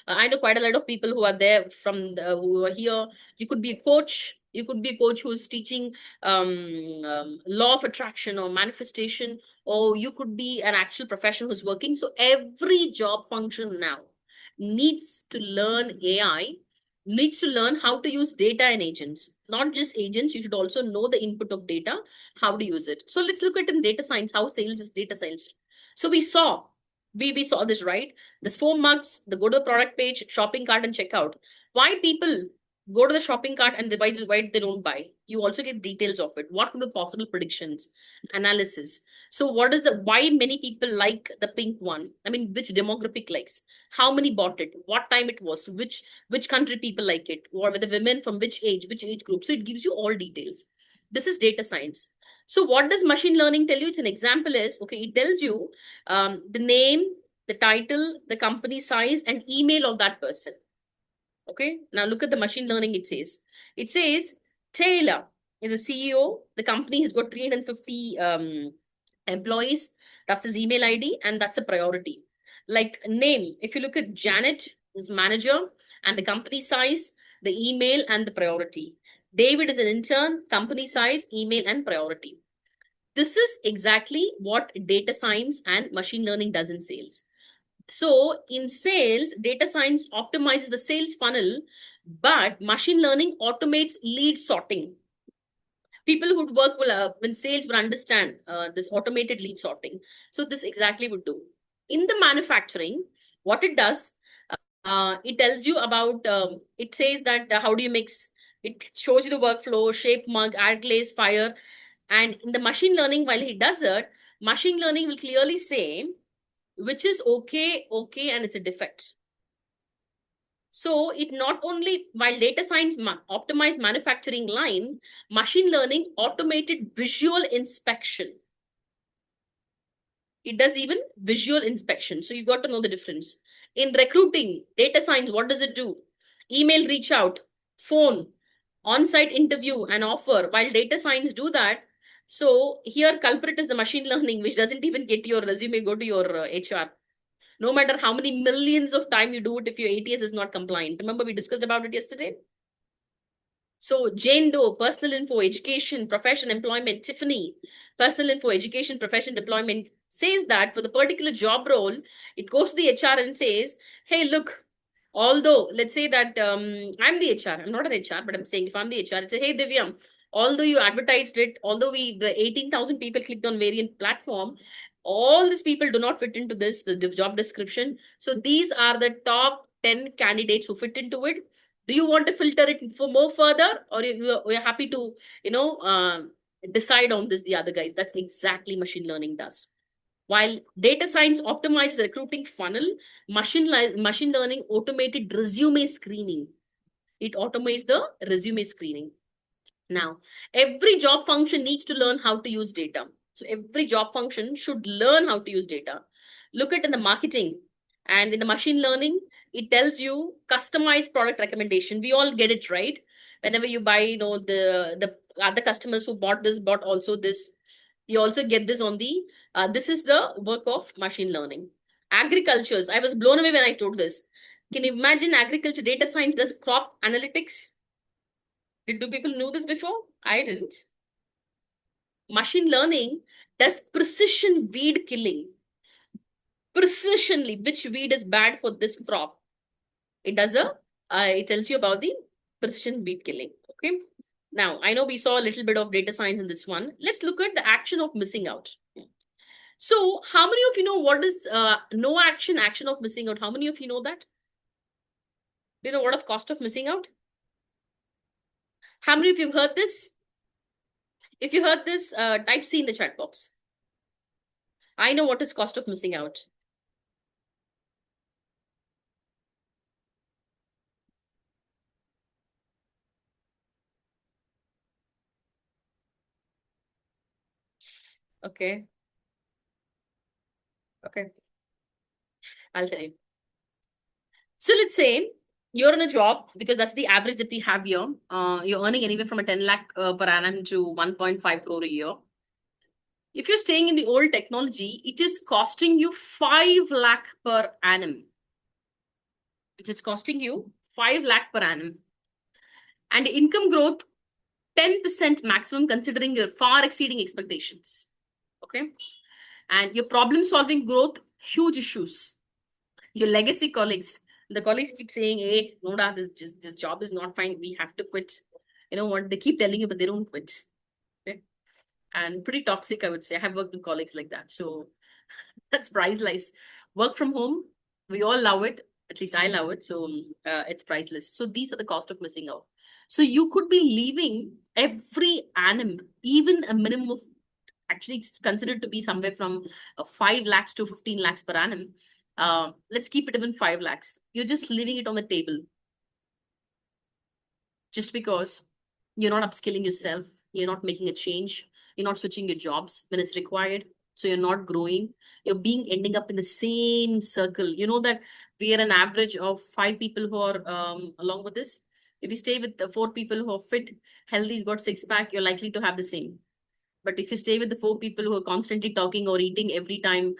I know quite a lot of people who are there who are here. You could be a coach. You could be a coach who's teaching law of attraction or manifestation, or you could be an actual professional who's working. So every job function now needs to learn AI, needs to learn how to use data and agents. Not just agents, you should also know the input of data, how to use it. So let's look at in data science, how sales is data science. So we saw this, right? There's 4 mugs, the go to the product page, shopping cart, and checkout. Why people go to the shopping cart and why they don't buy? You also get details of it. What could be possible predictions, analysis. So what is the why many people like the pink one? I mean, which demographic likes? How many bought it? What time it was? Which country people like it? Or whether women from which age group? So it gives you all details. This is data science. So what does machine learning tell you? It's an example is, okay, it tells you the name, the title, the company size, and email of that person. Okay, now look at the machine learning. It says Taylor is a CEO. The company has got 350 employees. That's his email ID, and that's a priority. Like name, if you look at Janet, is manager, and the company size, the email, and the priority. David is an intern, company size, email, and priority. This is exactly what data science and machine learning does in sales. So in sales, data science optimizes the sales funnel, but machine learning automates lead sorting. People who work will in sales will understand this automated lead sorting. So this exactly would do. In the manufacturing, what it does, it tells you about, it says that how do you mix, it shows you the workflow, shape mug, add glaze, fire. And in the machine learning, while he does it, machine learning will clearly say which is okay, and it's a defect. So it not only, while data science optimized manufacturing line, machine learning automated visual inspection. It does even visual inspection. So you got to know the difference. In recruiting, data science, what does it do? Email reach out, phone, on-site interview, and offer. While data science do that, so here culprit is the machine learning, which doesn't even get your resume, go to your HR. No matter how many millions of time you do it, if your ATS is not compliant. Remember, we discussed about it yesterday. So Jane Doe, personal info, education, profession, employment. Tiffany, personal info, education, profession, deployment, says that for the particular job role, it goes to the HR and says, hey, look, although let's say that I'm the HR, I'm not an HR, but I'm saying if I'm the HR, it's say, hey, Divya, although you advertised it, although the 18,000 people clicked on variant platform, all these people do not fit into the job description. So these are the top 10 candidates who fit into it. Do you want to filter it for more further, or you're happy to decide on this the other guys? That's exactly machine learning does. While data science optimizes the recruiting funnel, machine learning automated resume screening. It automates the resume screening. Now, every job function needs to learn how to use data. So every job function should learn how to use data. Look at in the marketing and in the machine learning, it tells you customized product recommendation. We all get it, right? Whenever you buy, the other customers who bought this, bought also this. You also get this on the, this is the work of machine learning. Agricultures, I was blown away when I told this. Can you imagine agriculture data science does crop analytics? Do people know this before? I didn't. Machine learning does precision weed killing. Precisionally, which weed is bad for this crop? It does it tells you about the precision weed killing. Okay. Now, I know we saw a little bit of data science in this one. Let's look at the action of missing out. So, how many of you know what is no action, action of missing out? How many of you know that? Do you know what of cost of missing out? How many of you have heard this? If you heard this, type C in the chat box. I know what is cost of missing out. Okay. Okay. I'll tell you. So let's say you're in a job because that's the average that we have here. You're earning anywhere from a 10 lakh per annum to 1.5 crore a year. If you're staying in the old technology, it is costing you 5 lakh per annum. It is costing you 5 lakh per annum. And income growth, 10% maximum, considering you're far exceeding expectations. Okay. And your problem solving growth, huge issues. Your legacy colleagues, the colleagues keep saying, hey, no, this job is not fine. We have to quit. You know what? They keep telling you, but they don't quit. Okay. And pretty toxic, I would say. I have worked with colleagues like that. So that's priceless. Work from home, we all love it. At least I love it. So it's priceless. So these are the cost of missing out. So you could be leaving every annum, even a minimum of, actually it's considered to be somewhere from 5 lakhs to 15 lakhs per annum. Let's keep it even 5 lakhs. You're just leaving it on the table just because you're not upskilling yourself, you're not making a change, you're not switching your jobs when it's required. So you're not growing, you're being ending up in the same circle. You know that we are an average of 5 people who are along with this. If you stay with the 4 people who are fit, healthy, got six pack, you're likely to have the same. But if you stay with the 4 people who are constantly talking or eating every time,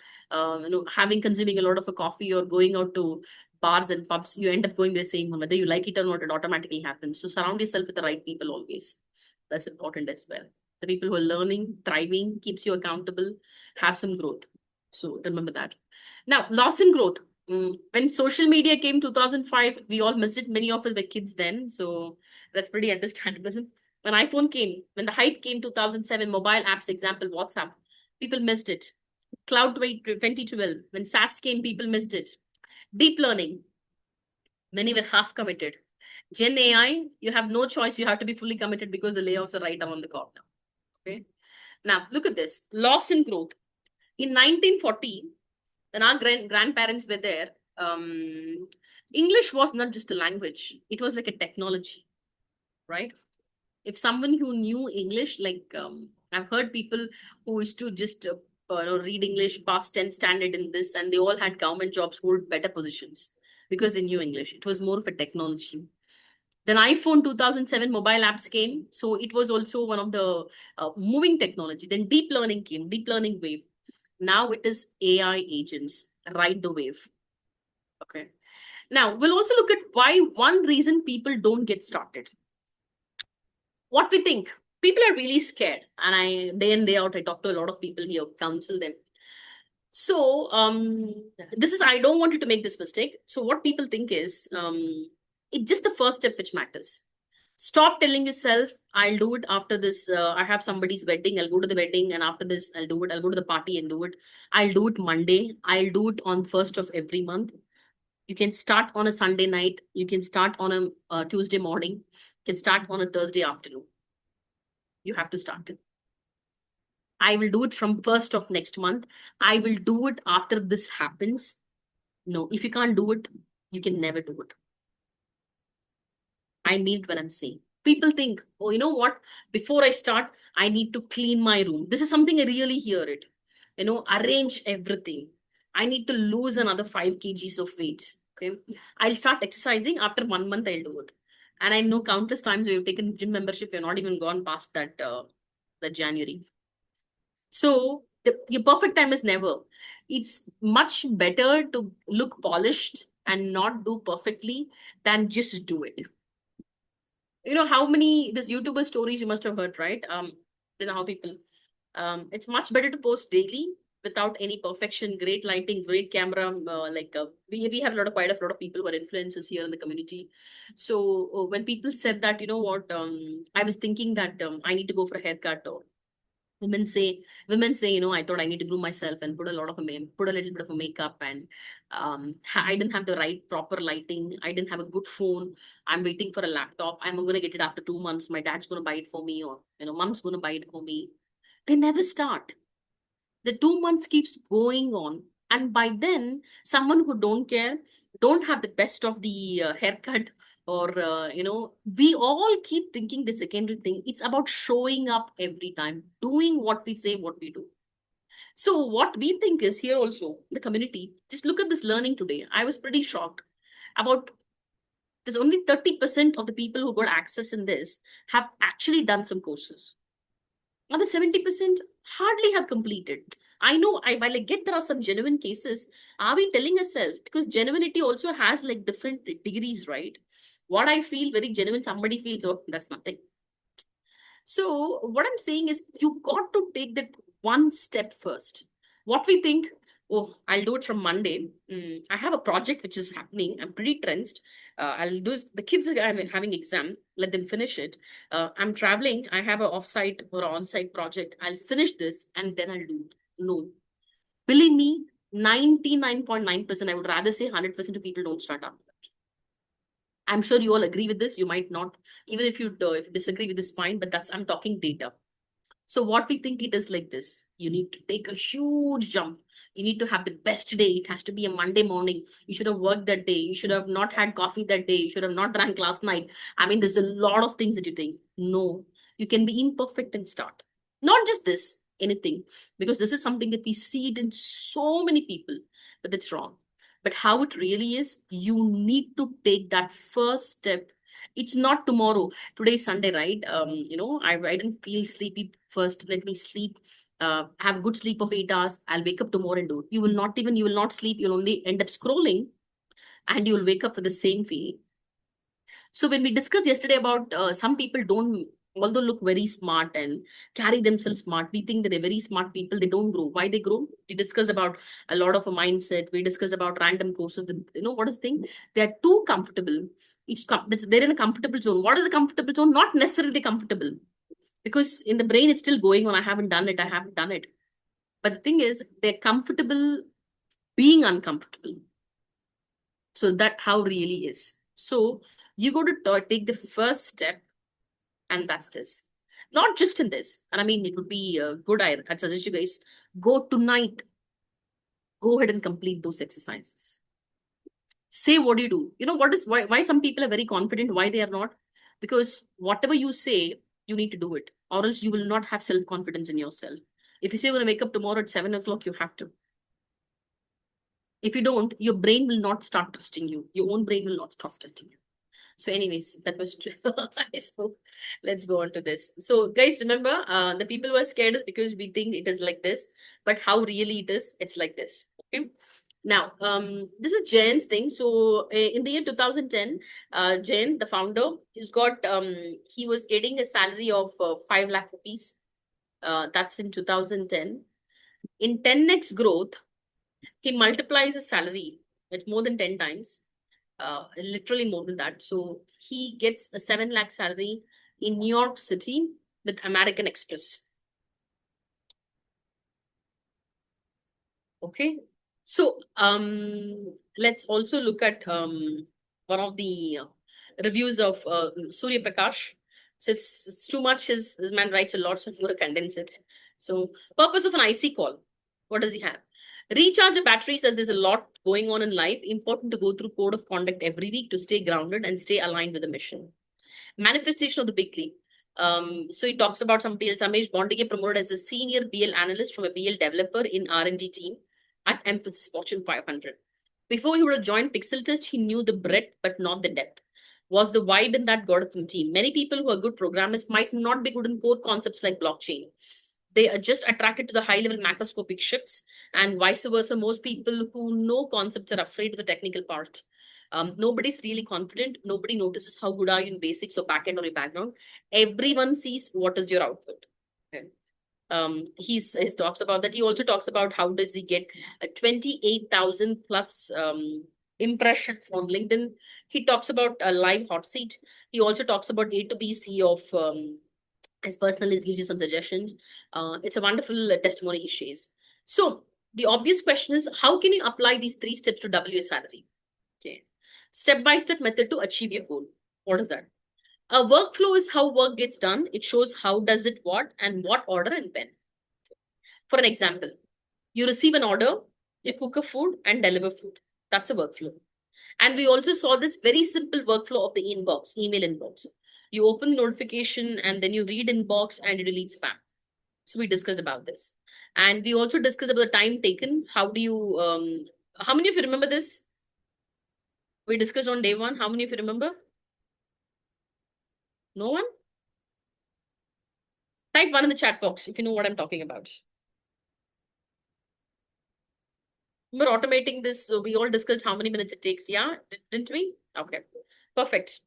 having consuming a lot of a coffee or going out to bars and pubs, you end up going the same one. Whether you like it or not, it automatically happens. So surround yourself with the right people always. That's important as well. The people who are learning, thriving, keeps you accountable, have some growth. So remember that. Now, loss in growth. When social media came 2005, we all missed it. Many of us were kids then. So that's pretty understandable. When iPhone came, when the hype came 2007, mobile apps, example, WhatsApp, people missed it. Cloud 2012, when SaaS came, people missed it. Deep learning, many were half committed. Gen AI, you have no choice. You have to be fully committed because the layoffs are right around the corner. Okay. Now, look at this loss in growth. In 1940, when our grandparents were there, English was not just a language, it was like a technology, right? If someone who knew English, like I've heard people who used to just read English, pass 10th standard in this, and they all had government jobs, hold better positions because they knew English. It was more of a technology. Then iPhone 2007 mobile apps came, so it was also one of the moving technology. Then deep learning came, deep learning wave. Now it is AI agents, ride the wave. Okay. Now we'll also look at why one reason people don't get started. What we think, people are really scared, and I day in day out I talk to a lot of people here, counsel them. So this is, I don't want you to make this mistake. So what people think is it's just the first step which matters. Stop telling yourself, I'll do it after this, I have somebody's wedding, I'll go to the wedding, and after this I'll do it, I'll go to the party and do it, I'll do it Monday, I'll do it on first of every month. You can start on a Sunday night, you can start on a Tuesday morning, you can start on a Thursday afternoon. You have to start it. I will do it from first of next month. I will do it after this happens. No, if you can't do it, you can never do it. I mean what I'm saying. People think, oh, you know what? Before I start, I need to clean my room. This is something I really hear it. Arrange everything. I need to lose another 5 kgs of weight. Okay. I'll start exercising after 1 month, I'll do it. And I know countless times we've taken gym membership, we're not even gone past that January. So your perfect time is never. It's much better to look polished and not do perfectly than just do it. You know how many this YouTuber stories you must have heard, right? You know how people. It's much better to post daily without any perfection, great lighting, great camera. We have quite a lot of people who are influencers here in the community. So when people said that, you know what, I was thinking that I need to go for a haircut, or women say I thought I need to groom myself and put a lot of put a little bit of a makeup, and I didn't have the right proper lighting, I didn't have a good phone, I'm waiting for a laptop, I'm going to get it after 2 months, my dad's going to buy it for me, or mom's going to buy it for me. They never start. The 2 months keeps going on, and by then someone who don't care, don't have the best of the haircut, or we all keep thinking the secondary thing. It's about showing up every time, doing what we say, what we do. So what we think is here also, the community, just look at this learning today. I was pretty shocked about there's only 30% of the people who got access in this have actually done some courses. Other 70% hardly have completed. I know while I get there are some genuine cases, are we telling ourselves? Because genuinity also has like different degrees, right? What I feel very genuine, somebody feels, oh, that's nothing. So what I'm saying is you got to take that one step first. What we think, oh, I'll do it from Monday. I have a project which is happening. I'm pretty tensed. I'll do the kids are having exam. Let them finish it. I'm traveling. I have an offsite or on-site project. I'll finish this and then I'll do it. No, believe me, 99.9%. I would rather say 100% of people don't start up. I'm sure you all agree with this. You might not, even if you disagree with this, fine. But I'm talking data. So what we think it is like this. You need to take a huge jump. You need to have the best day. It has to be a Monday morning. You should have worked that day. You should have not had coffee that day. You should have not drank last night. I mean, there's a lot of things that you think. No, you can be imperfect and start. Not just this, anything. Because this is something that we see it in so many people, but that's wrong. But how it really is, you need to take that first step. It's not tomorrow. Today is Sunday, right? I didn't feel sleepy first. Let me sleep. Have a good sleep of 8 hours. I'll wake up tomorrow and do it. You will not sleep. You'll only end up scrolling and you will wake up with the same feeling. So when we discussed yesterday about some people don't, although look very smart and carry themselves smart, we think that they're very smart people. They don't grow. Why they grow? We discussed about a lot of a mindset. We discussed about random courses. What is the thing? They're too comfortable. They're in a comfortable zone. What is a comfortable zone? Not necessarily comfortable, because in the brain it's still going on. I haven't done it. I haven't done it. But the thing is, they're comfortable being uncomfortable. So that how really is. So you go to take the first step, and that's this. Not just in this. And I mean, it would be good. I'd suggest you guys go tonight. Go ahead and complete those exercises. Say what you do. You know what is why some people are very confident, why they are not? Because whatever you say, you need to do it, or else you will not have self-confidence in yourself. If you say you're gonna wake up tomorrow at 7 o'clock, you have to. If you don't, your brain will not start trusting you. Your own brain will not start trusting you. So, anyways, that was true. So, let's go on to this. So, guys, remember, the people who are scared is because we think it is like this, but how really it is, it's like this. Okay. Now, this is Jain's thing. So, in the year 2010, Jain, the founder, he was getting a salary of 5 lakh rupees. That's in 2010. In 10x growth, he multiplies his salary with more than 10 times, literally more than that. So he gets a 7 lakh salary in New York City with American Express. Okay. So let's also look at one of the reviews of Surya Prakash. So it's too much. His man writes a lot, so I'm going to condense it. So purpose of an IC call. What does he have? Recharge the batteries as there's a lot going on in life. Important to go through code of conduct every week to stay grounded and stay aligned with the mission. Manifestation of the big leap. So he talks about some BL Ramesh Bondi get promoted as a senior BL analyst from a BL developer in R&D team at Emphasis Fortune 500. Before he would have joined Pixeltest, he knew the breadth but not the depth. Was the vibe in that got from team. Many people who are good programmers might not be good in core concepts like blockchain. They are just attracted to the high level macroscopic shifts, and vice versa. Most people who know concepts are afraid of the technical part. Nobody's really confident. Nobody notices how good are you in basics or backend or your background. Everyone sees what is your output. Okay. He talks about that. He also talks about how does he get 28,000 plus impressions on LinkedIn. He talks about a live hot seat. He also talks about A to B C of his personal list, gives you some suggestions. It's a wonderful testimony he shares. So the obvious question is, how can you apply these 3 steps to double your salary? Okay. Step-by-step method to achieve your goal. What is that? A workflow is how work gets done. It shows how does it what and what order and when. For an example, you receive an order, you cook a food and deliver food. That's a workflow. And we also saw this very simple workflow of the inbox, email inbox. You open notification and then you read inbox and you delete spam. So we discussed about this. And we also discussed about the time taken. How do you, how many of you remember this? We discussed on day one. How many of you remember? No one? Type one in the chat box if you know what I'm talking about. Remember automating this? So we all discussed how many minutes it takes. Yeah, didn't we? Okay, perfect.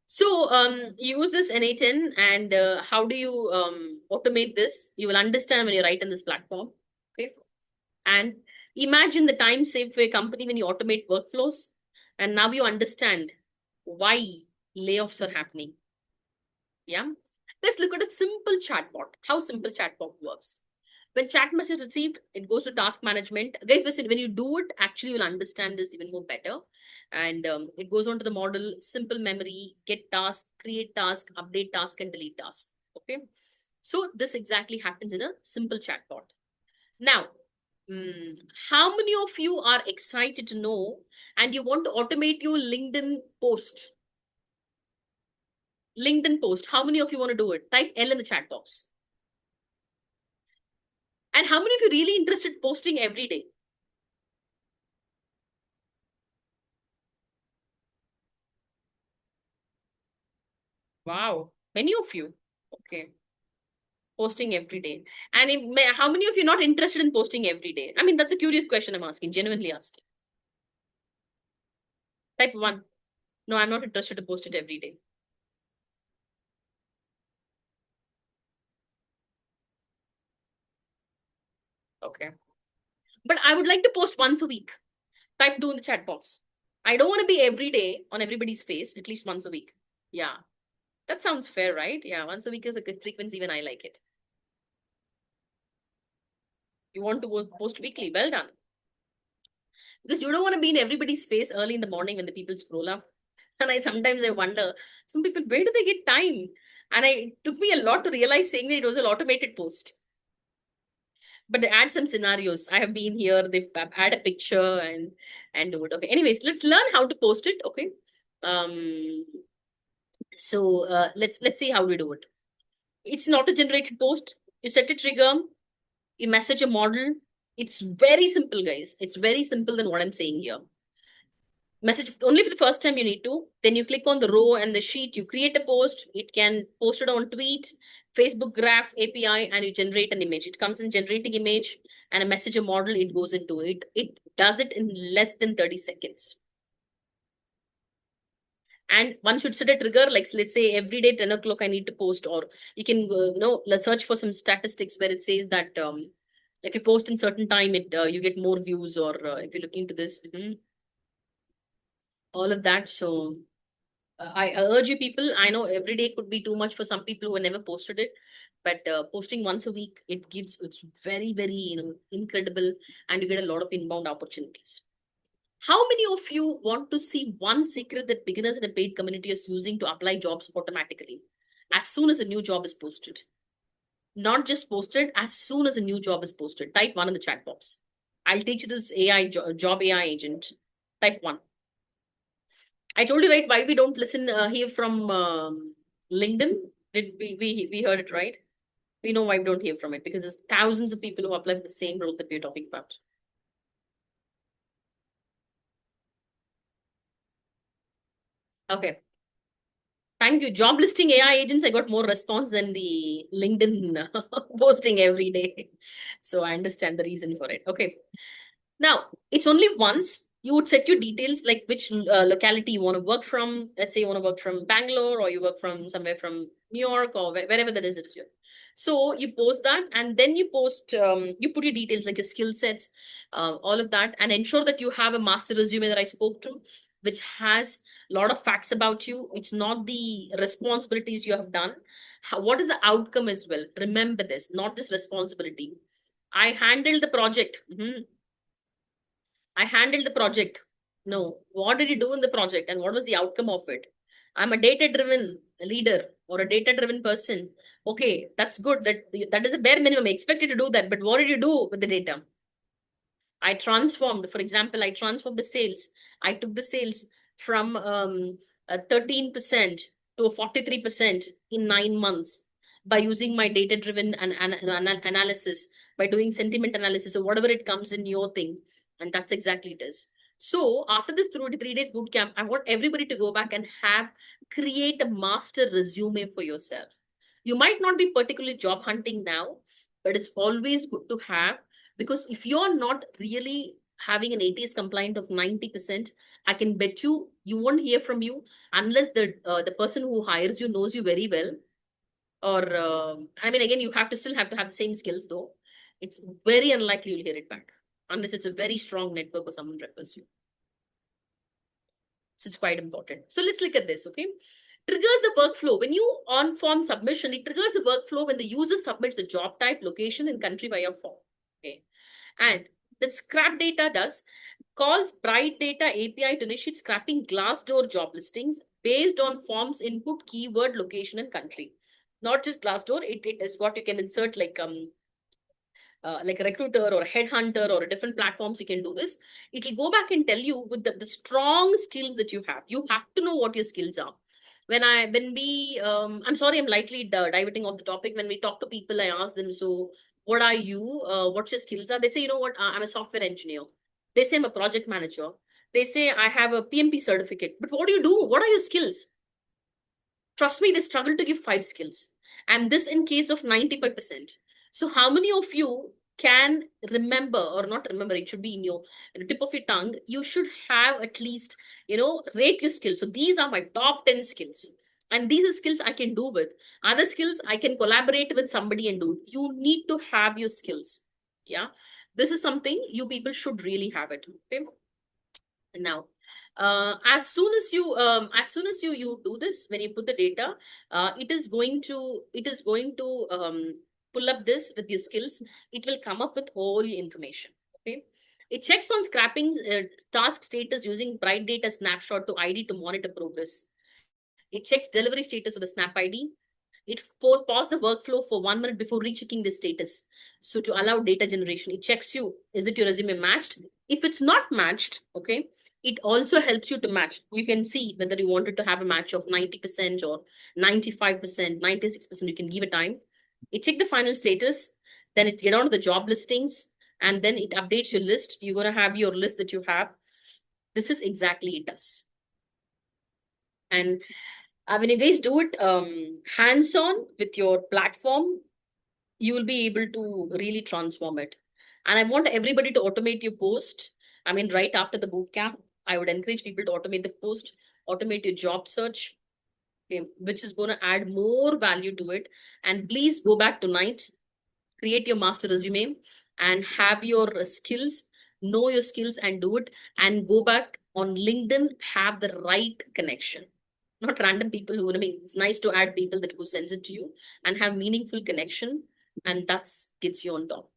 So use this N8N and how do you automate this? You will understand when you write in this platform. Okay. And imagine the time saved for a company when you automate workflows. And now you understand why layoffs are happening. Yeah. Let's look at a simple chatbot. How simple chatbot works. When chat message received, it goes to task management. Guys, listen, when you do it, actually you'll understand this even more better. And it goes on to the model, simple memory, get task, create task, update task, and delete task. Okay. So this exactly happens in a simple chatbot. Now, how many of you are excited to know and you want to automate your LinkedIn post? LinkedIn post. How many of you want to do it? Type L in the chat box. And how many of you really interested posting every day? Wow, many of you. Okay, posting every day. And how many of you not interested in posting every day? I mean, that's a curious question I'm asking, genuinely asking. Type one. No, I'm not interested to post it every day. Okay. But I would like to post once a week. Type two in the chat box. I don't want to be every day on everybody's face, at least once a week. Yeah. That sounds fair, right? Yeah, once a week is a good frequency when I like it. You want to post weekly? Well done. Because you don't want to be in everybody's face early in the morning when the people scroll up. And I wonder, some people, where do they get time? And it took me a lot to realize saying that it was an automated post. But they add some scenarios. I have been here, they add a picture and do it. Okay. Anyways, let's learn how to post it. Okay. Um so let's see how we do it. It's an auto-generated post. You set a trigger, you message a model. It's very simple, guys. It's very simple than what I'm saying here. Message only for the first time you need to. Then you click on the row and the sheet. You create a post. It can post it on tweet, Facebook graph API, and you generate an image. It comes in generating image and a messenger model. It goes into it. It does it in less than 30 seconds. And one should set a trigger, like let's say every day 10 o'clock I need to post, or you can search for some statistics where it says that if you post in certain time, it you get more views, or if you look into this, all of that. So I urge you people. I know every day could be too much for some people who never posted it, but posting once a week, it's very very incredible, and you get a lot of inbound opportunities. How many of you want to see one secret that beginners in a paid community is using to apply jobs automatically as soon as a new job is posted? Not just posted, as soon as a new job is posted. Type one in the chat box. I'll teach you this job AI agent. Type one. I told you, right, why we don't listen hear from LinkedIn. Did we heard it, right? We know why we don't hear from it, because there's thousands of people who apply for the same role that we're talking about. Okay. Thank you. Job listing AI agents, I got more response than the LinkedIn posting every day. So I understand the reason for it. Okay. Now, it's only once you would set your details, like which locality you want to work from. Let's say you want to work from Bangalore, or you work from somewhere from New York, or wherever that is. So you post that, and then you post, you put your details like your skill sets, all of that, and ensure that you have a master resume that I spoke to, which has a lot of facts about you. It's not the responsibilities you have done. What is the outcome as well? Remember this, not just responsibility. I handled the project. I handled the project. No, what did you do in the project and what was the outcome of it? I'm a data driven leader or a data driven person. Okay, that's good. That is a bare minimum. I expect you to do that. But what did you do with the data? I transformed, for example, I transformed the sales. I took the sales from 13% to 43% in 9 months. by using my data-driven analysis, by doing sentiment analysis or whatever it comes in your thing. And that's exactly it is. So after this 3 days boot camp, I want everybody to go back and create a master resume for yourself. You might not be particularly job hunting now, but it's always good to have, because if you're not really having an ATS compliant of 90%, I can bet you won't hear from you unless the person who hires you knows you very well. Or I mean, again, you still have to have the same skills though. It's very unlikely you'll hear it back unless it's a very strong network or someone refers you. So it's quite important. So let's look at this, okay? Triggers the workflow. When you on form submission, it triggers the workflow when the user submits the job type, location, and country via form. Okay. And the scrap data calls Bright Data API to initiate scrapping Glassdoor job listings based on forms input, keyword, location, and country. Not just Glassdoor, it is what you can insert like a recruiter or a headhunter or a different platforms. You can do this. It will go back and tell you with the strong skills that you have. You have to know what your skills are. I'm sorry, I'm lightly diverting off the topic. When we talk to people, I ask them, so what are you? What's your skills are? They say, you know what, I'm a software engineer. They say I'm a project manager. They say I have a PMP certificate. But what do you do? What are your skills? Trust me, they struggle to give 5 skills. And this in case of 95%. So how many of you can remember, or not remember, it should be in your tip of your tongue. You should have at least, rate your skills. So these are my top 10 skills. And these are skills I can do with. Other skills I can collaborate with somebody and do. You need to have your skills. Yeah. This is something you people should really have it. Okay. Now, as soon as you do this, when you put the data, it is going to pull up this with your skills. It will come up with all your information. Okay. It checks on scrapping task status using Bright Data snapshot to ID to monitor progress. It checks delivery status with the snap ID. It pause the workflow for 1 minute before rechecking the status. So to allow data generation, it checks you, is it your resume matched? If it's not matched, okay, it also helps you to match. You can see whether you wanted to have a match of 90% or 95%, 96%, you can give a time. It check the final status, then it get on to the job listings, and then it updates your list. You're going to have your list that you have. This is exactly it does. And when you guys do it hands-on with your platform, you will be able to really transform it. And I want everybody to automate your post. I mean, right after the boot camp, I would encourage people to automate the post, automate your job search, okay, which is going to add more value to it. And please go back tonight, create your master resume and have your skills, know your skills and do it. And go back on LinkedIn, have the right connection. Not random people who, I mean, it's nice to add people that who sends it to you and have meaningful connection. And that gets you on top.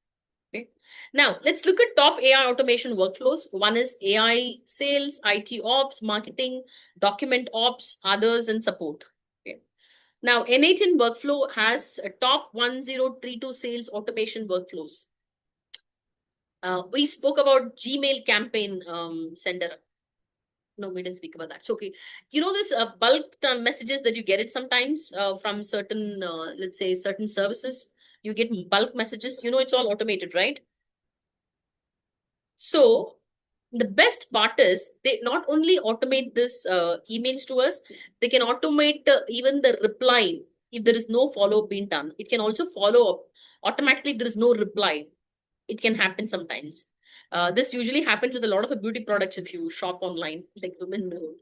Okay. Now let's look at top AI automation workflows. One is AI sales, IT ops, marketing, document ops, others, and support. Okay. Now N18 workflow has a top 1032 sales automation workflows. We spoke about Gmail campaign sender. No, we didn't speak about that. So, okay. You know, this bulk messages that you get it sometimes from certain, let's say, certain services. You get bulk messages. You know, it's all automated, right? So, the best part is they not only automate this emails to us, they can automate even the reply if there is no follow-up being done. It can also follow up automatically if there is no reply. It can happen sometimes. This usually happens with a lot of beauty products if you shop online, like women know.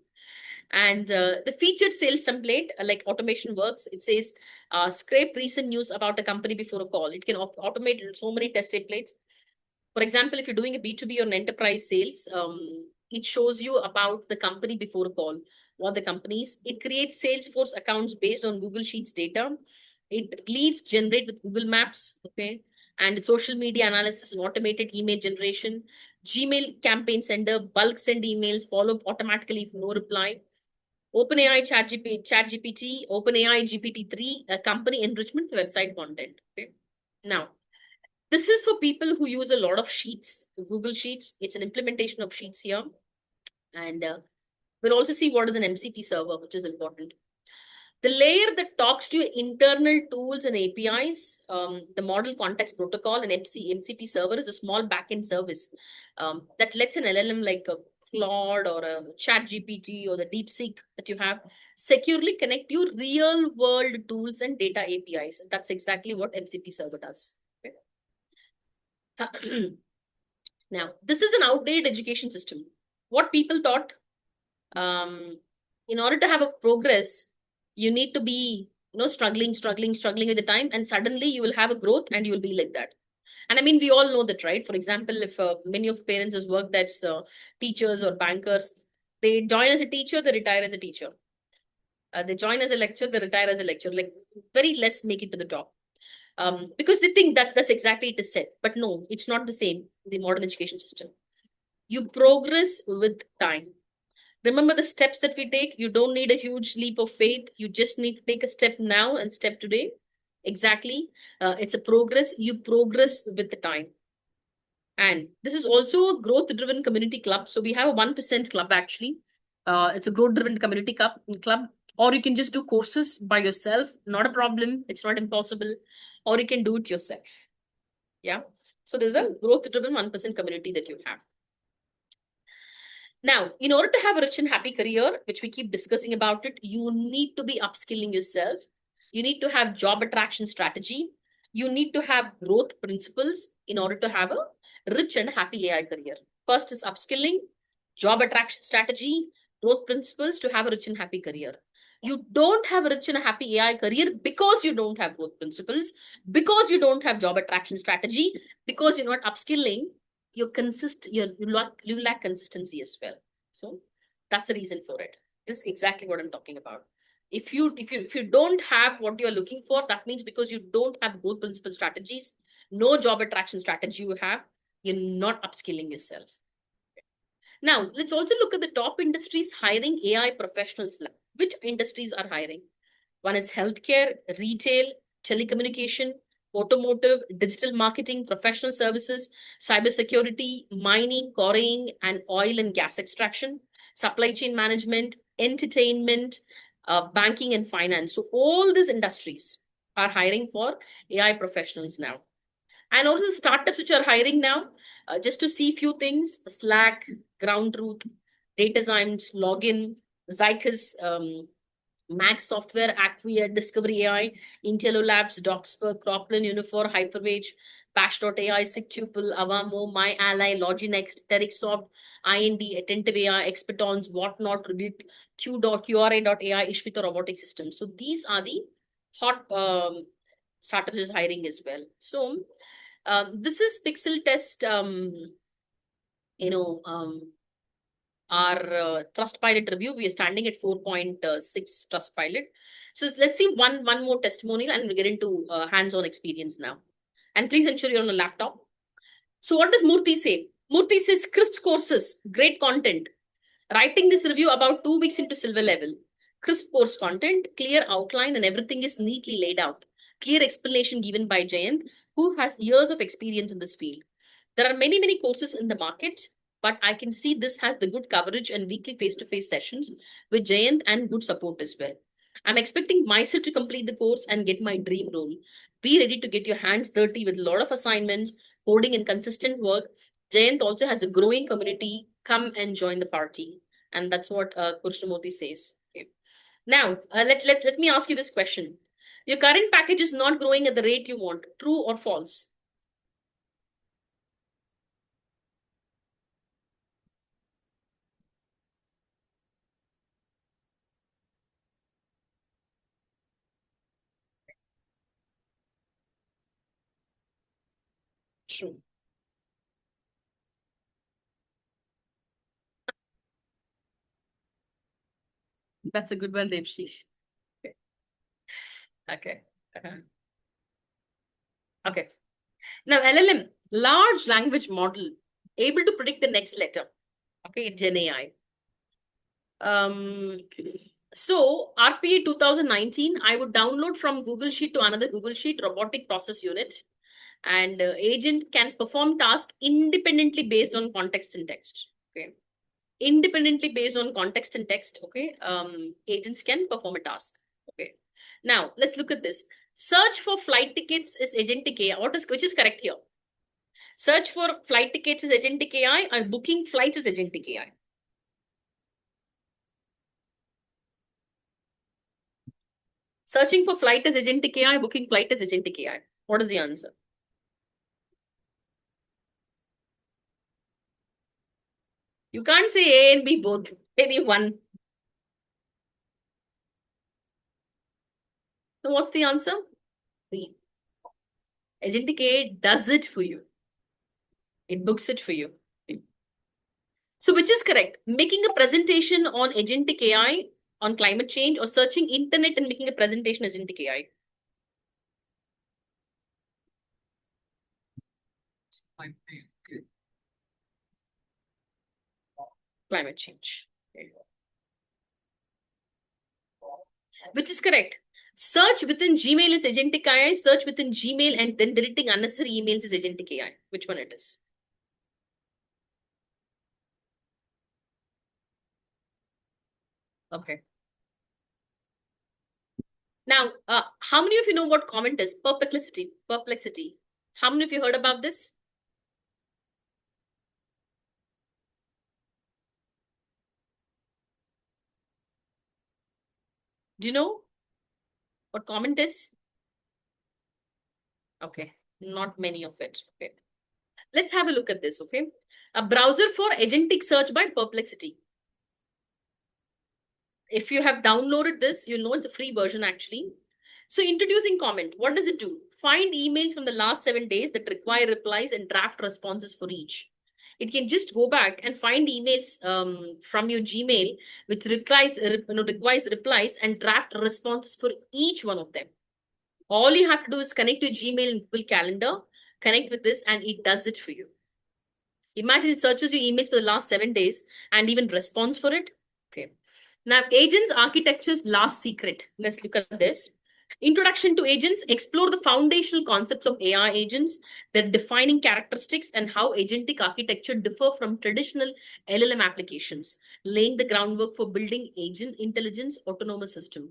And the featured sales template, like automation works, it says scrape recent news about a company before a call. It can automate so many test templates. For example, if you're doing a B2B or an enterprise sales, it shows you about the company before a call, what the company is. It creates Salesforce accounts based on Google Sheets data. It leads generate with Google Maps, okay? And social media analysis and automated email generation. Gmail campaign sender, bulk send emails, follow up automatically if no reply. OpenAI ChatGPT, OpenAI GPT-3, company enrichment for website content. Okay. Now, this is for people who use a lot of Sheets, Google Sheets. It's an implementation of Sheets here. And we'll also see what is an MCP server, which is important. The layer that talks to your internal tools and APIs, the model context protocol and MCP server is a small backend service that lets an LLM like a Claude or a Chat GPT or the DeepSeek that you have securely connect your real world tools and data APIs. That's exactly what MCP server does. Okay. Now, this is an outdated education system. What people thought, um, in order to have a progress, you need to be, struggling with the time, and suddenly you will have a growth and you will be like that. And I mean, we all know that, right? For example, if many of parents has worked as teachers or bankers, they join as a teacher, they retire as a teacher. They join as a lecturer, they retire as a lecturer. Like very less make it to the top. Because they think that's exactly it is said. But no, it's not the same in the modern education system. You progress with time. Remember the steps that we take. You don't need a huge leap of faith. You just need to take a step now and step today. Exactly. It's a progress. You progress with the time. And this is also a growth driven community club. So we have a 1% club actually. It's a growth driven community club. Or you can just do courses by yourself. Not a problem. It's not impossible. Or you can do it yourself. Yeah. So there's a growth driven 1% community that you have. Now, in order to have a rich and happy career, which we keep discussing about it, you need to be upskilling yourself. You need to have job attraction strategy. You need to have growth principles in order to have a rich and happy AI career. First is upskilling, job attraction strategy, growth principles to have a rich and happy career. You don't have a rich and happy AI career because you don't have growth principles, because you don't have job attraction strategy, because you're not upskilling, you lack consistency as well. So that's the reason for it. This is exactly what I'm talking about. If you don't have what you're looking for, that means because you don't have growth principle strategies, no job attraction strategy you have, you're not upskilling yourself. Now, let's also look at the top industries hiring AI professionals. Which industries are hiring? One is healthcare, retail, telecommunication, automotive, digital marketing, professional services, cybersecurity, mining, quarrying, and oil and gas extraction, supply chain management, entertainment, banking, and finance. So all these industries are hiring for AI professionals now. And also the startups which are hiring now, just to see few things: Slack, Ground Truth, Data Science, Login, Zycus, Mac Software, Acquia, Discovery AI, Intello Labs, Doxper, Croplan, Unifor, Hyperwage, Bash.ai, SigTuple, Avamo, MyAlly, Loginext, Terixsoft, IND, Attentive AI, Expetons, Whatnot, Rebuke, QRA.ai, Ishmita Robotic Systems. So these are the hot startups is hiring as well. So this is Pixeltest, you know, our Trustpilot review. We are standing at 4.6 Trustpilot. So let's see one more testimonial and we'll get into hands-on experience now. And please ensure you're on a laptop. So what does Murthy say? Murthy says crisp courses, great content. Writing this review about 2 weeks into silver level. Crisp course content, clear outline, and everything is neatly laid out. Clear explanation given by Jayant, who has years of experience in this field. There are many courses in the market, but I can see this has the good coverage and weekly face-to-face sessions with Jayant and good support as well. I'm expecting myself to complete the course and get my dream role. Be ready to get your hands dirty with a lot of assignments, coding, and consistent work. Jayant also has a growing community. Come and join the party. And that's what Krishnamurthy says. Okay. Now, let me ask you this question. Your current package is not growing at the rate you want. True or false? True. That's a good one, Devshish. Okay. Okay. Okay. Now, LLM, large language model, able to predict the next letter. Okay, Gen AI. So RPA 2019, I would download from Google Sheet to another Google Sheet robotic process unit, and agent can perform task independently based on context and text. Okay, independently based on context and text. Okay, agents can perform a task. Okay. Now let's look at this. Search for flight tickets is agentic AI. Which is correct here? Search for flight tickets is agentic AI, or booking flights is agentic AI? Searching for flight is agentic AI, booking flight is agentic AI. What is the answer? You can't say A and B both. Any one. So what's the answer? B. Agentic AI does it for you. It books it for you. So which is correct? Making a presentation on agentic AI on climate change, or searching internet and making a presentation agentic AI? Climate change. Okay. Which is correct? Search within Gmail is agentic AI. Search within Gmail and then deleting unnecessary emails is agentic AI. Which one it is? Okay. Now, how many of you know what comment is? Perplexity. Perplexity. How many of you heard about this? Do you know what comment is? Okay. Not many of it. Okay. Let's have a look at this. Okay. A browser for agentic search by Perplexity. If you have downloaded this, you'll know it's a free version actually. So introducing comment, what does it do? Find emails from the last 7 days that require replies and draft responses for each. It can just go back and find emails from your Gmail which requires replies and draft responses for each one of them. All you have to do is connect your Gmail and Google Calendar, connect with this, and it does it for you. Imagine it searches your emails for the last 7 days and even responds for it. Okay. Now, agents architecture's last secret. Let's look at this. Introduction to agents, explore the foundational concepts of AI agents, their defining characteristics, and how agentic architecture differ from traditional LLM applications, laying the groundwork for building agent intelligence autonomous system.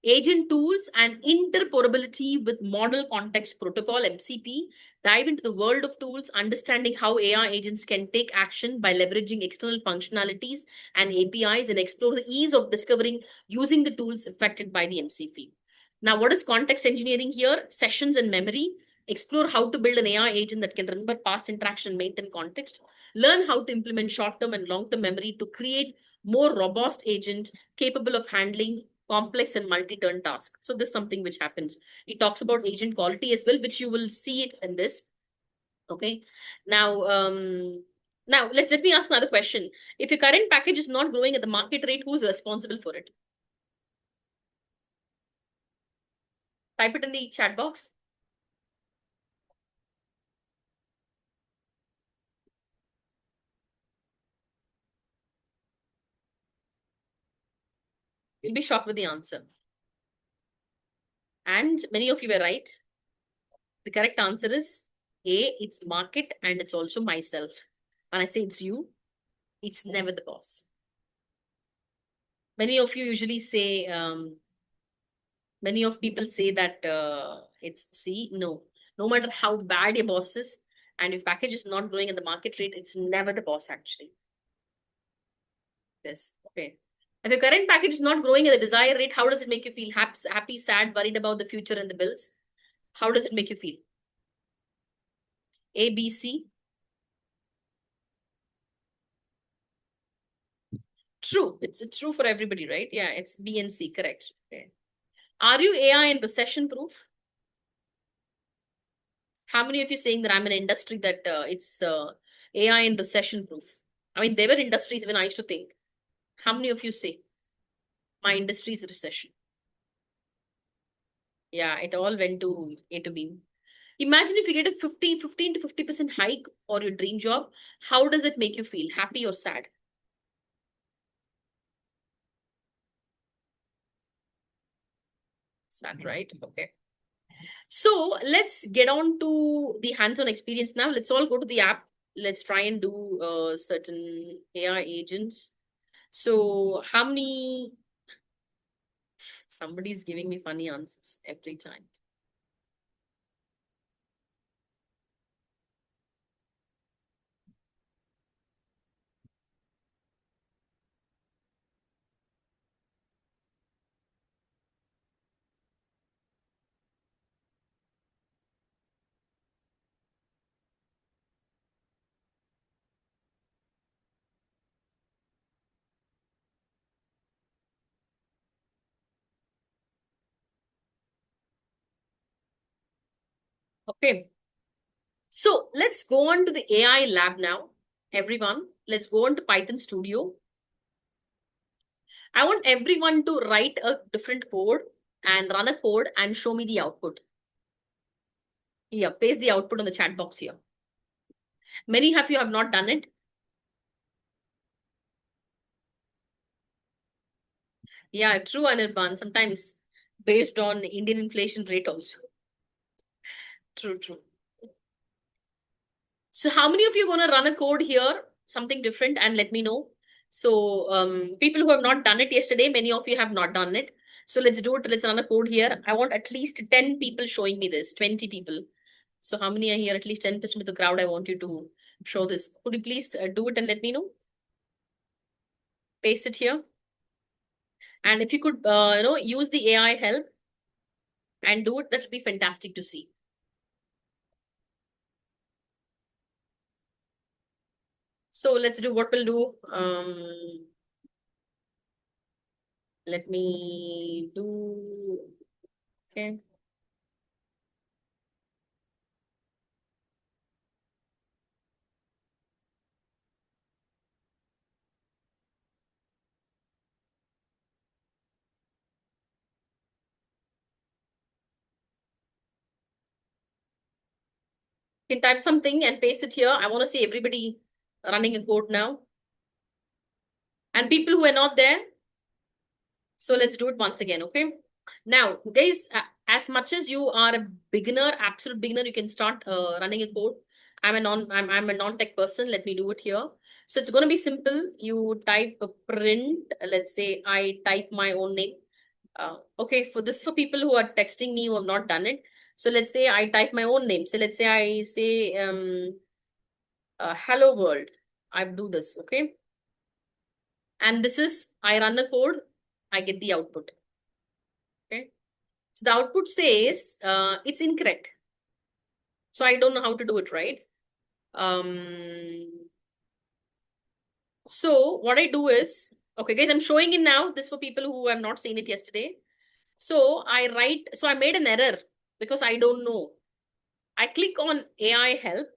Agent tools and interoperability with Model Context Protocol (MCP). Dive into the world of tools, understanding how AI agents can take action by leveraging external functionalities and APIs, and explore the ease of discovering using the tools affected by the MCP. Now, what is context engineering here? Sessions and memory. Explore how to build an AI agent that can remember past interaction and maintain context. Learn how to implement short-term and long-term memory to create more robust agent capable of handling complex and multi-turn tasks. So this is something which happens. It talks about agent quality as well, which you will see it in this. Okay. Now, let me ask another question. If your current package is not growing at the market rate, who's responsible for it? Type it in the chat box. You'll be shocked with the answer. And many of you were right. The correct answer is A, it's market, and it's also myself. When I say it's you, it's never the boss. Many of you usually say, many of people say that it's C. No, no matter how bad your boss is, and if package is not growing at the market rate, it's never the boss actually. Yes. Okay. If your current package is not growing at the desired rate, how does it make you feel? Happy, sad, worried about the future and the bills? How does it make you feel? A, B, C. True. It's true for everybody, right? Yeah, it's B and C. Correct. Okay. Are you AI and recession proof? How many of you saying that I'm in an industry that it's AI and recession proof? I mean, there were industries when I used to think. How many of you say my industry is a recession? Yeah, it all went to A to B. Imagine if you get a 15 to 50% hike or your dream job. How does it make you feel? Happy or sad? Sad, right? Okay. So let's get on to the hands-on experience now. Let's all go to the app. Let's try and do certain AI agents. So how many Somebody's giving me funny answers every time. Okay. So let's go on to the AI lab now. Everyone, let's go on to Python Studio. I want everyone to write a different code and run a code and show me the output. Here, paste the output on the chat box here. Many of you have not done it. Yeah, true, Anirban. Sometimes based on Indian inflation rate also. True, true. So how many of you are going to run a code here, something different, and let me know? So people who have not done it yesterday, many of you have not done it. So let's do it. Let's run a code here. I want at least 10 people showing me this, 20 people. So how many are here? At least 10% of the crowd, I want you to show this. Could you please do it and let me know? Paste it here. And if you could, use the AI help and do it, that would be fantastic to see. So let's do what we'll do. Let me do, okay. You can type something and paste it here. I want to see everybody running a code now. And people who are not there, so let's do it once again, okay? Now, guys, as much as you are a beginner, absolute beginner, you can start running a code. I'm a non-tech person. Let me do it here. So it's going to be simple. You type a print. Let's say I type my own name. Okay, for people who are texting me who have not done it. So let's say I type my own name. So let's say I say hello world. I do this, okay? And this is, I run a code, I get the output, okay? So the output says it's incorrect. So I don't know how to do it, right? So what I do is, okay, guys, I'm showing it now. This for people who have not seen it yesterday. So I made an error because I don't know. I click on AI help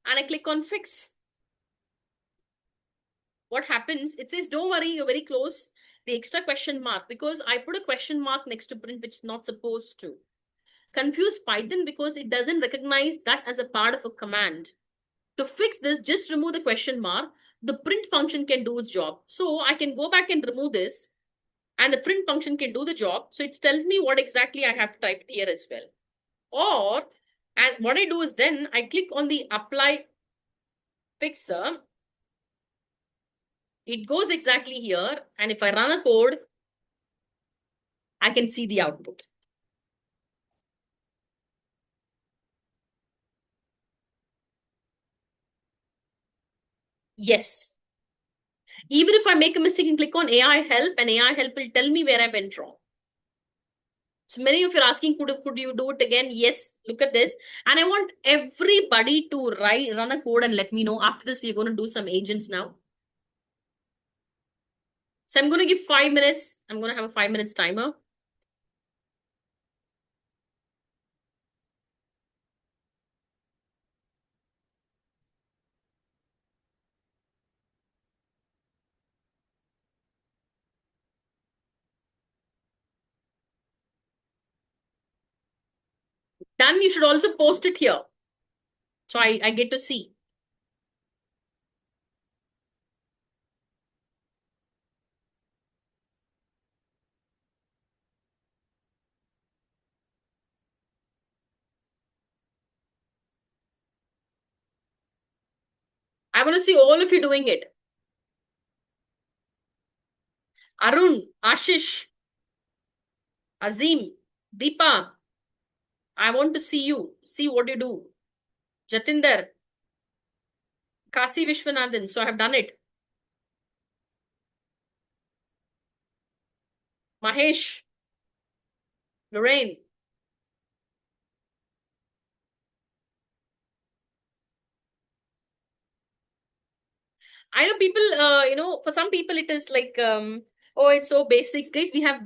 and I click on fix. What happens? It says, don't worry, you're very close. The extra question mark, because I put a question mark next to print, which is not supposed to. Confuse Python because it doesn't recognize that as a part of a command. To fix this, just remove the question mark. The print function can do its job. So I can go back and remove this and the print function can do the job. So it tells me what exactly I have to type here as well. And what I do is then I click on the apply fixer. It goes exactly here. And if I run a code, I can see the output. Yes. Even if I make a mistake and click on AI help, and AI help will tell me where I went wrong. So many of you are asking, could you do it again? Yes, look at this. And I want everybody to run a code and let me know. After this, we're going to do some agents now. So I'm going to give 5 minutes. I'm going to have a 5 minutes timer. Done. You should also post it here. So I get to see. I want to see all of you doing it. Arun, Ashish, Azim, Deepa, I want to see you. See what you do. Jatinder, Kasi Vishwanathan. So I have done it. Mahesh, Lorraine. I know people, for some people it is like, oh, it's so basics. Guys, we have,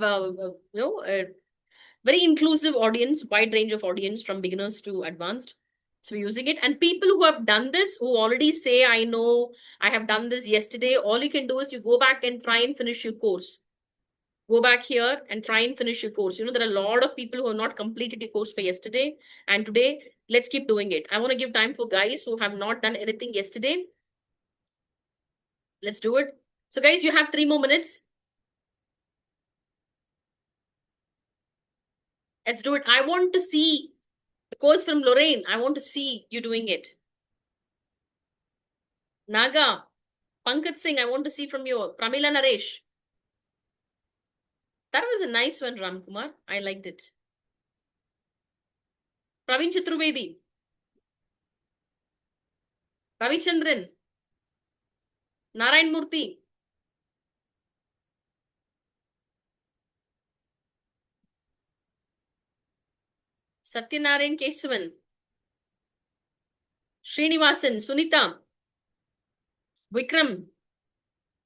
very inclusive audience, wide range of audience from beginners to advanced. So we're using it. And people who have done this, who already say, I know, I have done this yesterday, all you can do is you go back and try and finish your course. Go back here and try and finish your course. There are a lot of people who have not completed your course for yesterday and today. Let's keep doing it. I want to give time for guys who have not done anything yesterday. Let's do it. So guys, you have 3 more minutes. Let's do it. I want to see the course from Lorraine. I want to see you doing it. Naga, Pankaj Singh, I want to see from you. Pramila Naresh. That was a nice one, Ramkumar. I liked it. Praveen Chaturvedi. Ravi Chandran. Narayan Murthy. Satyanarayan Kesavan. Srinivasan. Sunita. Vikram.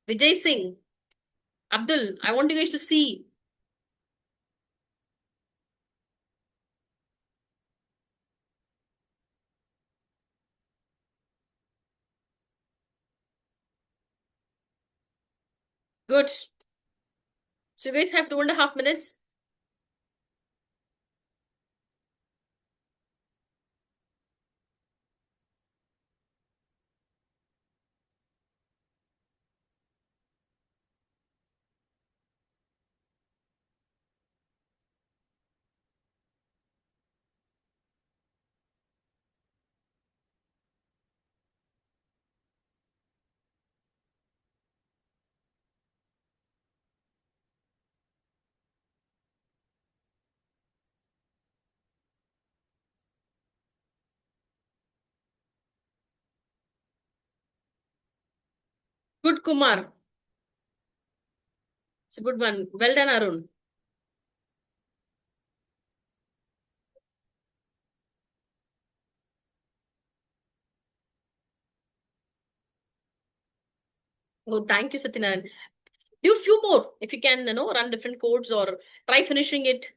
Vijay Singh. Abdul. I want you guys to see. Good. So you guys have 2.5 minutes. Good, Kumar. It's a good one. Well done, Arun. Oh, thank you, Satyanarayan. Do a few more if you can, run different codes or try finishing it.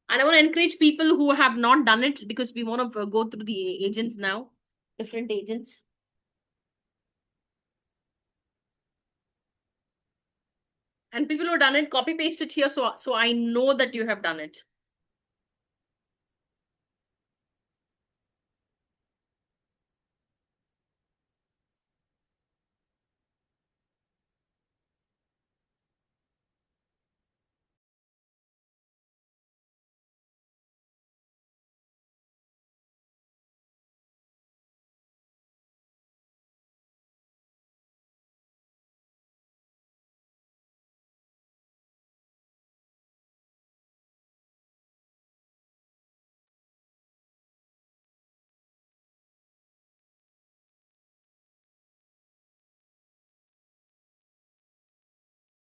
And I want to encourage people who have not done it because we want to go through the agents now, different agents. And people who have done it, copy paste it here so I know that you have done it.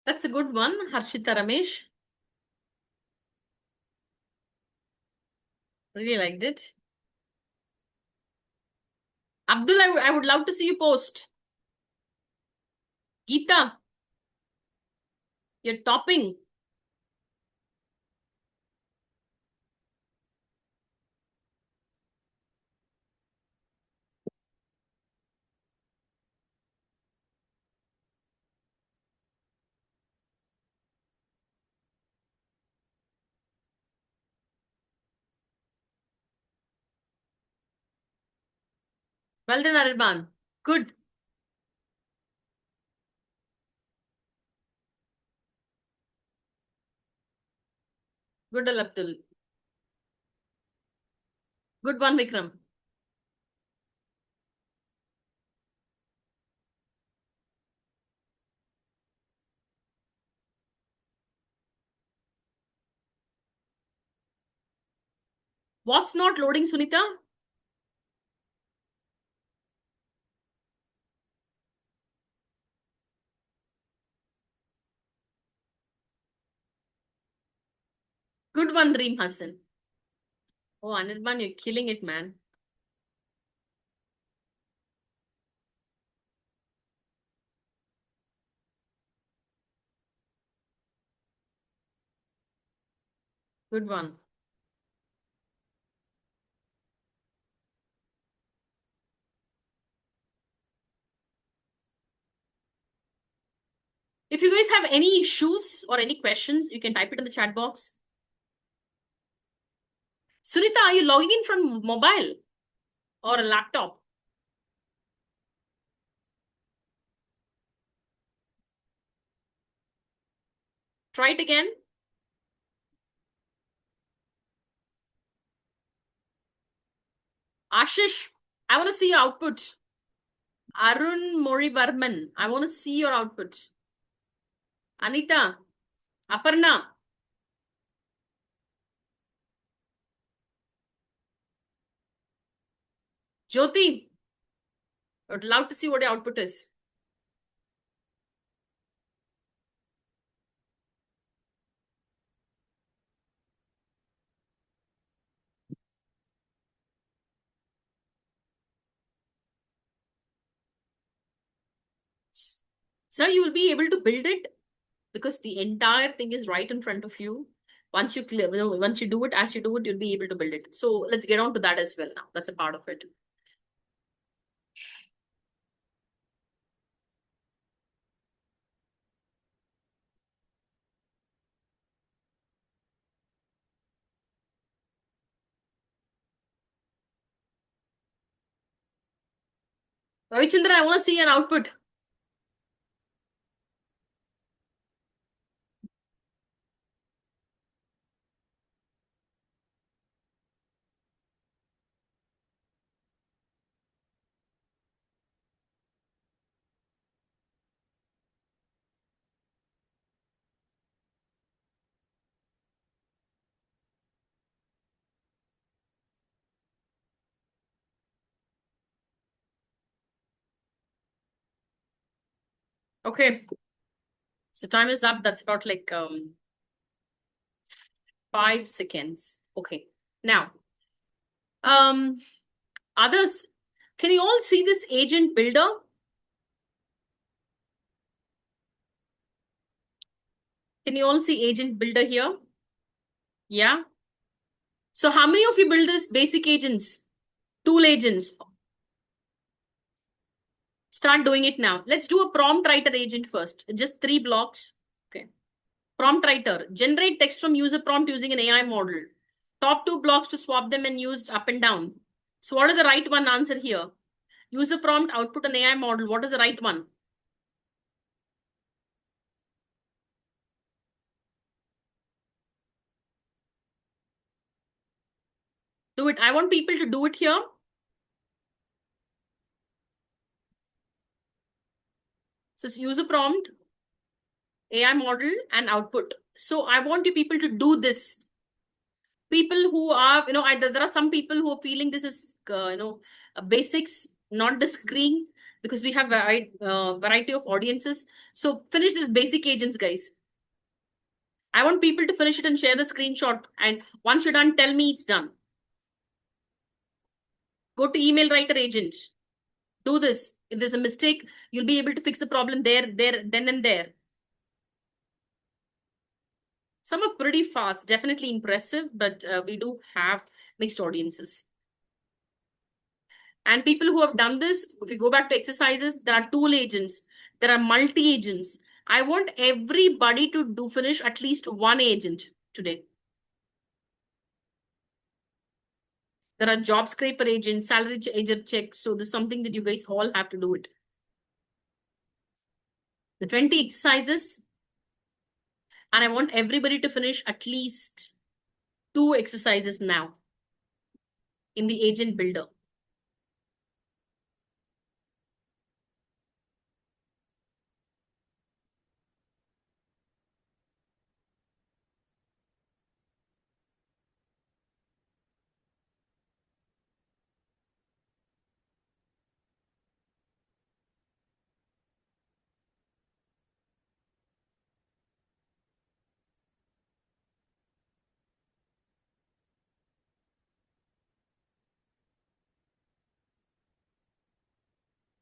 That's a good one, Harshita Ramesh. Really liked it. Abdul, I would love to see you post. Geeta, you're topping. Well done, Anirban. Good. Good, Abdul. Good one, Vikram. What's not loading, Sunita? Good one, Dream Hassan. Oh, Anirban, you're killing it, man. Good one. If you guys have any issues or any questions, you can type it in the chat box. Sunita, are you logging in from mobile or a laptop? Try it again. Ashish, I want to see your output. Arun Morivarman, I want to see your output. Anita, Aparna, Jyoti, I would love to see what your output is. So you will be able to build it because the entire thing is right in front of you. Once you clear, once you do it, as you do it, you'll be able to build it. So let's get on to that as well now. That's a part of it. Ravichandra, I want to see an output. Okay. So time is up. That's about like 5 seconds. Okay. Now, um, others, can you all see this agent builder? Can you all see agent builder here? Yeah. So how many of you build this basic agents, tool agents? Start doing it now. Let's do a prompt writer agent first. Just 3 blocks. Okay. Prompt writer. Generate text from user prompt using an AI model. Top 2 blocks to swap them and use up and down. So what is the right one answer here? User prompt, output an AI model. What is the right one? Do it. I want people to do it here. So it's user prompt, AI model, and output. So I want you people to do this. People who are, there are some people who are feeling this is, basics, not the screen, because we have variety of audiences. So finish this basic agents, guys. I want people to finish it and share the screenshot. And once you're done, tell me it's done. Go to email writer agent. Do this. If there's a mistake, you'll be able to fix the problem there, then and there. Some are pretty fast, definitely impressive, but we do have mixed audiences. And people who have done this, if you go back to exercises, there are tool agents, there are multi agents. I want everybody to do finish at least one agent today. There are job scraper agents, salary agent checks. So this is something that you guys all have to do it. The 20 exercises, and I want everybody to finish at least 2 exercises now in the agent builder.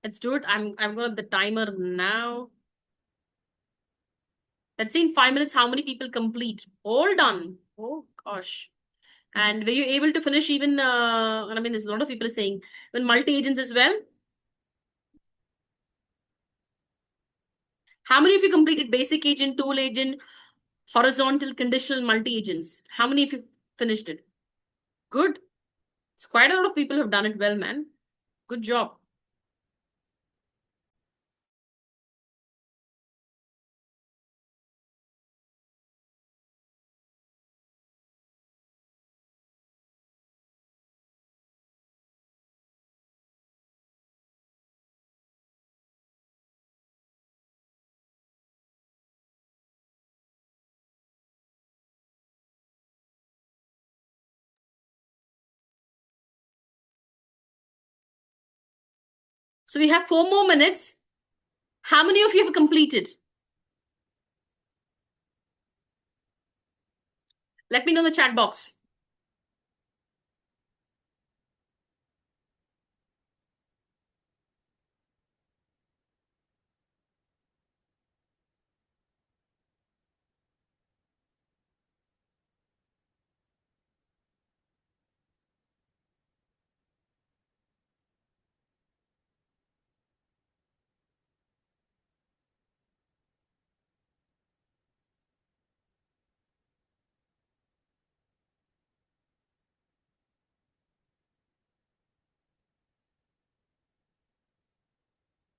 Let's do it. I'm got the timer now. Let's say in 5 minutes, how many people complete? All done. Oh gosh. And were you able to finish even, I mean, there's a lot of people saying, even multi-agents as well? How many of you completed basic agent, tool agent, horizontal, conditional, multi-agents? How many of you finished it? Good. It's quite a lot of people have done it well, man. Good job. So we have 4 more minutes. How many of you have completed? Let me know in the chat box.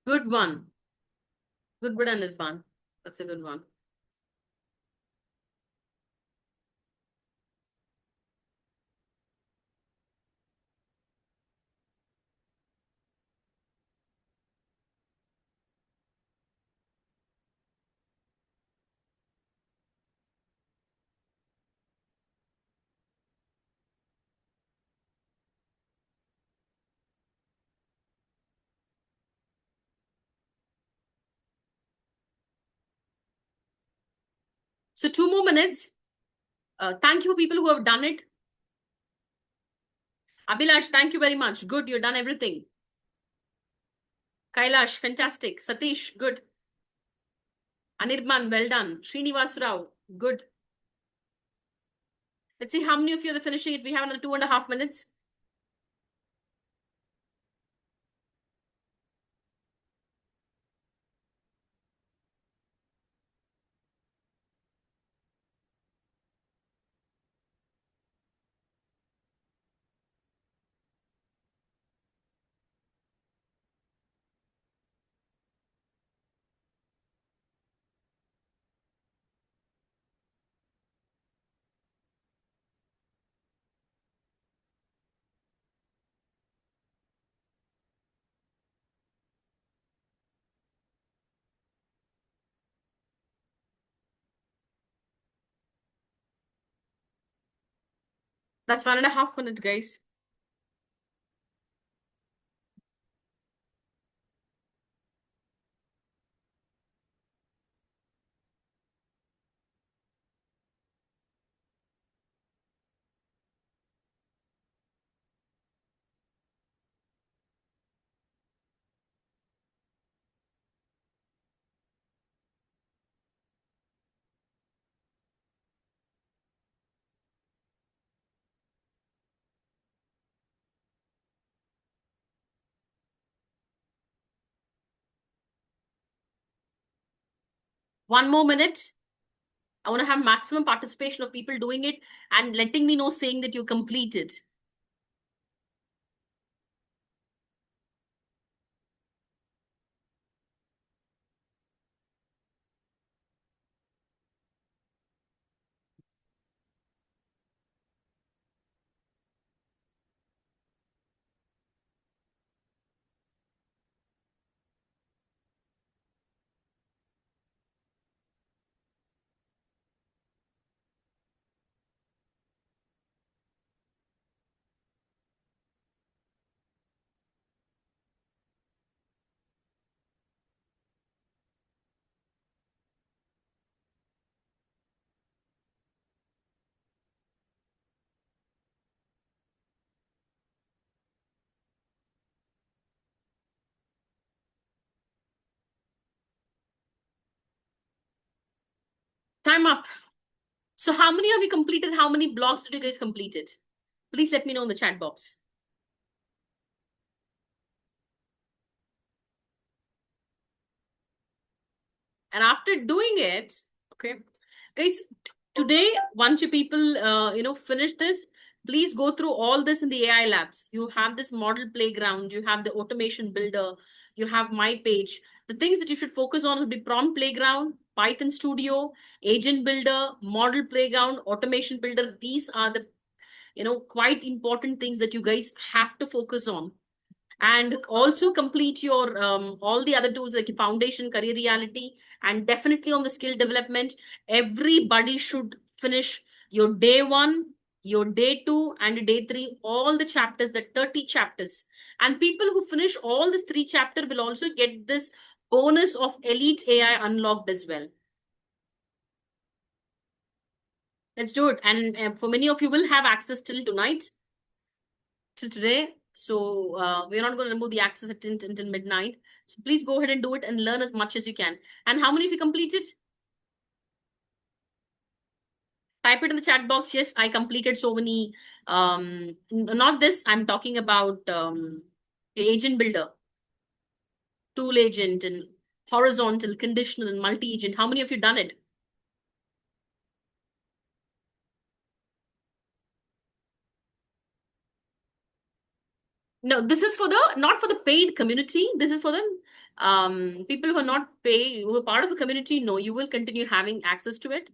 Good one. Good one, Irfan. That's a good one. So 2 more minutes. Thank you for people who have done it. Abhilash, thank you very much. Good, you've done everything. Kailash, fantastic. Satish, good. Anirban, well done. Srinivas Rao, good. Let's see how many of you are finishing it. We have another 2.5 minutes. That's 1.5 minutes, guys. One more minute. I want to have maximum participation of people doing it and letting me know saying that you completed. Time up. So how many have you completed? How many blocks did you guys completed? Please let me know in the chat box. And after doing it, okay, guys, today, once you people, finish this, please go through all this in the AI labs. You have this model playground, you have the automation builder, you have my page. The things that you should focus on will be prompt playground, Python Studio, agent builder, model playground, automation builder. These are the, quite important things that you guys have to focus on. And also complete your all the other tools like foundation, career reality, and definitely on the skill development. Everybody should finish your day one, your day two, and day three, all the chapters, the 30 chapters. And people who finish all these three chapter will also get this bonus of elite AI unlocked as well. Let's do it. And for many of you will have access till tonight, till today. So we're not going to remove the access until midnight. So please go ahead and do it and learn as much as you can. And how many of you completed? Type it in the chat box. Yes, I completed so many. Not this. I'm talking about agent builder, tool agent, and horizontal, conditional, and multi-agent. How many of you done it? No, this is for the not for the paid community. This is for the people who are not paid, who are part of a community. No, you will continue having access to it.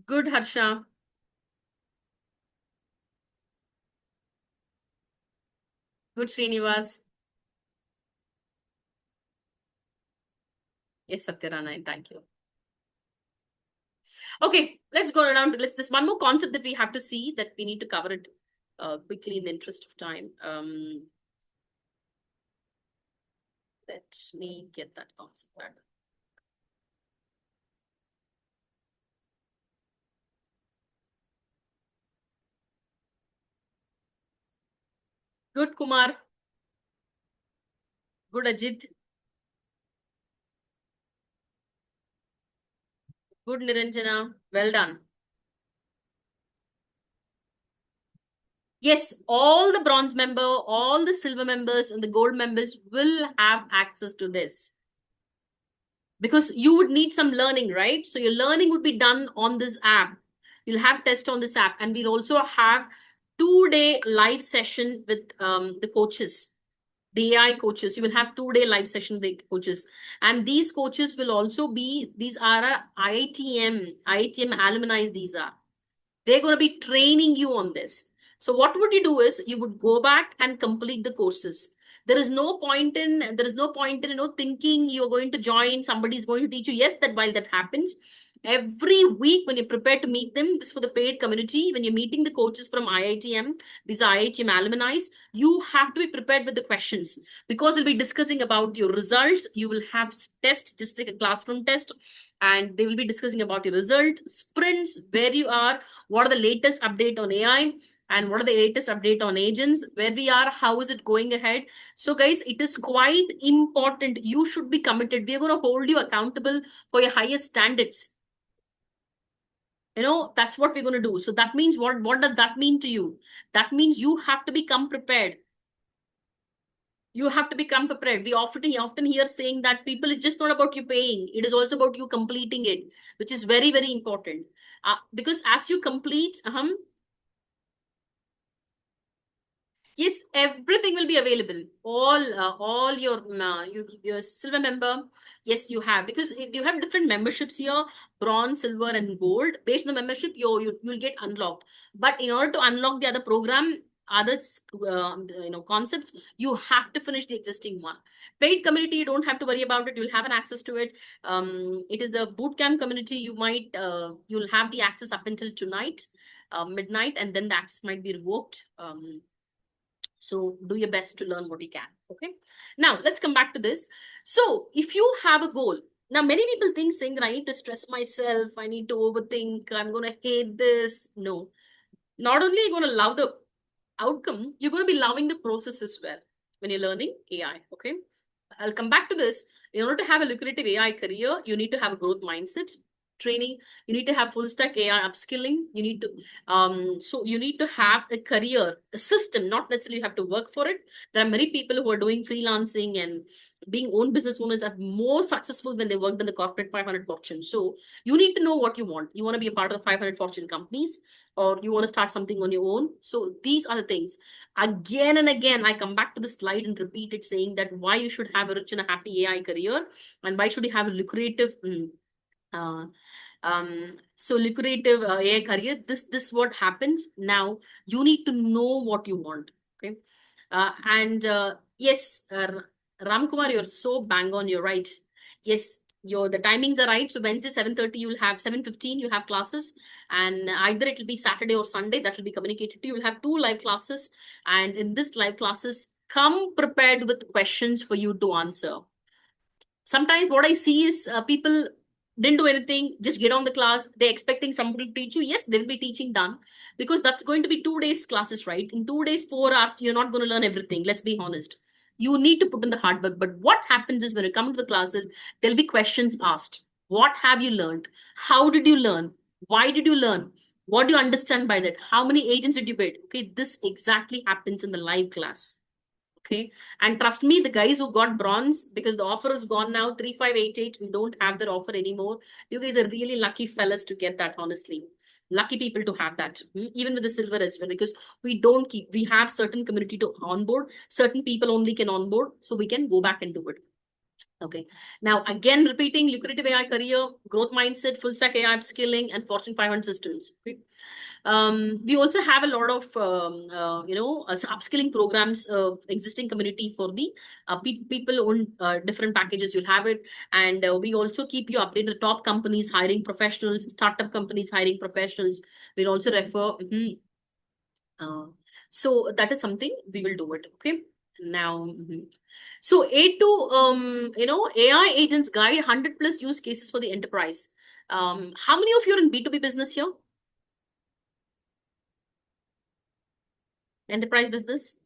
Good, Harsha. Good, Srinivas. Yes, Satyaranayana. Thank you. Okay, let's go around. Let's. There's one more concept that we have to see that we need to cover it quickly in the interest of time. Let me get that concept back. Good, Kumar. Good, Ajit. Good, Niranjana. Well done. Yes, all the bronze member, all the silver members, and the gold members will have access to this. Because you would need some learning, right? So your learning would be done on this app. You'll have test on this app, and we'll also have 2-day live session with the coaches, the AI coaches. You will have 2-day live session with the coaches, and these coaches will also be, these are IITM alumni. These are, they're going to be training you on this. So what would you do is you would go back and complete the courses. There is no point in thinking you're going to join, somebody's going to teach you. Yes, that while that happens, every week when you prepare to meet them, this is for the paid community, when you're meeting the coaches from IITM, these are IITM alumni, you have to be prepared with the questions, because we'll be discussing about your results. You will have tests just like a classroom test, and they will be discussing about your result, sprints, where you are, what are the latest update on AI, and what are the latest update on agents, where we are, how is it going ahead. So guys, it is quite important. You should be committed. We are going to hold you accountable for your highest standards. That's what we're going to do. So that means, what does that mean to you? That means you have to become prepared. You have to become prepared. We often hear saying that people, it's just not about you paying, it is also about you completing it, which is very, very important. Because as you complete, yes, everything will be available. All your silver member, yes, you have, because if you have different memberships here, bronze, silver, and gold. Based on the membership, you'll get unlocked. But in order to unlock the other program, other concepts, you have to finish the existing one. Paid community, you don't have to worry about it. You'll have an access to it. It is a bootcamp community. You'll have the access up until tonight, midnight, and then the access might be revoked. So do your best to learn what you can. Okay. Now let's come back to this. So if you have a goal, now many people think saying that I need to stress myself, I need to overthink, I'm going to hate this. No, not only are you going to love the outcome, you're going to be loving the process as well when you're learning AI. Okay. I'll come back to this. In order to have a lucrative AI career, you need to have a growth mindset training. You need to have full stack AI upskilling. You need to so you need to have a career, a system, not necessarily you have to work for it. There are many people who are doing freelancing and being own business owners are more successful when they worked in the corporate 500 fortune. So you need to know what you want. You want to be a part of the 500 fortune companies, or you want to start something on your own. So these are the things. Again and again, I come back to the slide and repeat it, saying that why you should have a rich and a happy AI career, and why should you have a lucrative uh, lucrative AI career. This what happens. Now you need to know what you want. Okay. And yes, Ramkumar, you're so bang on. You're right. Yes, your the timings are right. So Wednesday 7:30, you'll have 7:15. You have classes, and either it will be Saturday or Sunday. That will be communicated to you. You'll have two live classes, and in this live classes, come prepared with questions for you to answer. Sometimes what I see is people didn't do anything, just get on the class. They're expecting somebody to teach you. Yes, they will be teaching done, because that's going to be 2 days classes, right? In 2 days, 4 hours, you're not going to learn everything. Let's be honest. You need to put in the hard work. But what happens is when you come to the classes, there'll be questions asked. What have you learned? How did you learn? Why did you learn? What do you understand by that? How many agents did you build? Okay, this exactly happens in the live class. Okay. And trust me, the guys who got bronze, because the offer is gone now, 3588, we don't have that offer anymore. You guys are really lucky fellas to get that, honestly. Lucky people to have that, even with the silver as well, because we have certain community to onboard, certain people only can onboard, so we can go back and do it. Okay. Now, again, repeating lucrative AI career, growth mindset, full stack AI upskilling, and Fortune 500 systems. Okay. We also have a lot of upskilling programs of existing community for the people on different packages. You'll have it, and we also keep you updated. The top companies hiring professionals, startup companies hiring professionals. We'll also refer. So that is something we will do it. Okay. Now, so A2, AI agents guide 100 plus use cases for the enterprise. How many of you are in B2B business here? Enterprise business?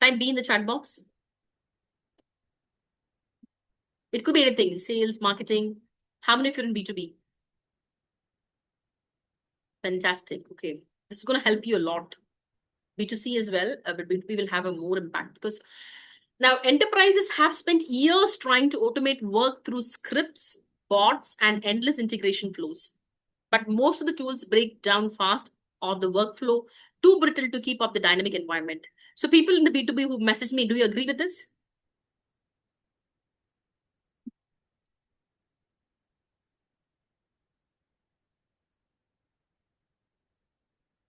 Type B in the chat box. It could be anything, sales, marketing. How many of you are in B2B? Fantastic. Okay. This is going to help you a lot. B2C as well, but B2B will have a more impact, because now enterprises have spent years trying to automate work through scripts, bots, and endless integration flows. But most of the tools break down fast, or the workflow too brittle to keep up the dynamic environment. So people in the B2B who message me, do you agree with this?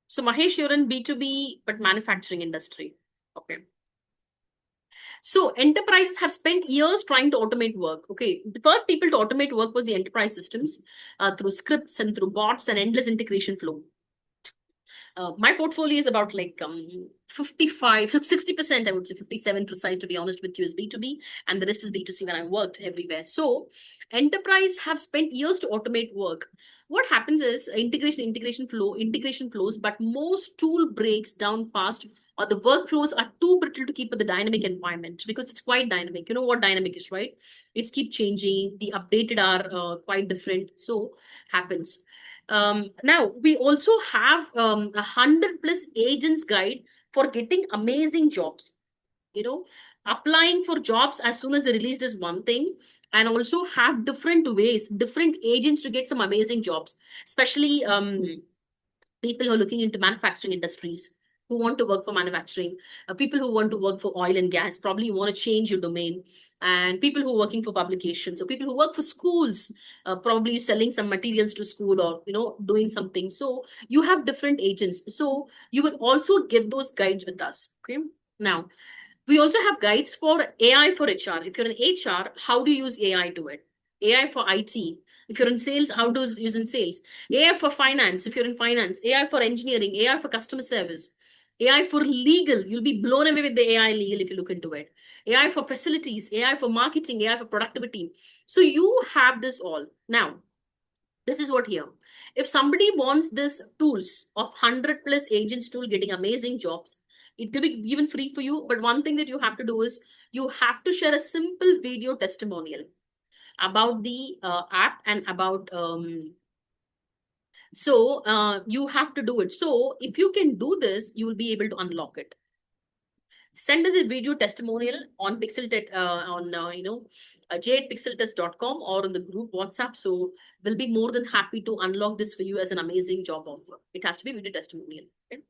So Mahesh, you're in B2B, but manufacturing industry. Okay. So enterprises have spent years trying to automate work. Okay. The first people to automate work was the enterprise systems through scripts and through bots and endless integration flow. My portfolio is about like 55, 60%, I would say 57 precise, to be honest with you, is B2B, and the rest is B2C when I worked everywhere. So enterprise have spent years to automate work. What happens is integration flows, but most tool breaks down fast, or the workflows are too brittle to keep with the dynamic environment, because it's quite dynamic. You know what dynamic is, right? It's keep changing. The updated are quite different. So happens. Now we also have 100 plus agents guide for getting amazing jobs. You know, applying for jobs as soon as they released is one thing, and also have different ways, different agents to get some amazing jobs, especially people who are looking into manufacturing industries, who want to work for manufacturing, people who want to work for oil and gas, probably you want to change your domain, and people who are working for publications, or people who work for schools, probably selling some materials to school, or doing something. So you have different agents. So you will also get those guides with us. Okay. Now we also have guides for AI for HR. If you're in HR, how do you use AI to it? AI for IT. If you're in sales, how to use in sales? AI for finance. If you're in finance, AI for engineering, AI for customer service, AI for legal. You'll be blown away with the AI legal if you look into it. AI for facilities, AI for marketing, AI for productivity. So you have this all. Now, this is what here. If somebody wants this tools of 100 plus agents tool getting amazing jobs, It will be given free for you. But one thing that you have to do is you have to share a simple video testimonial about the app and about you have to do it. So if you can do this, you will be able to unlock it. Send us a video testimonial on jadepixeltest.com or on the group WhatsApp. So we'll be more than happy to unlock this for you as an amazing job offer. It has to be video testimonial. Okay?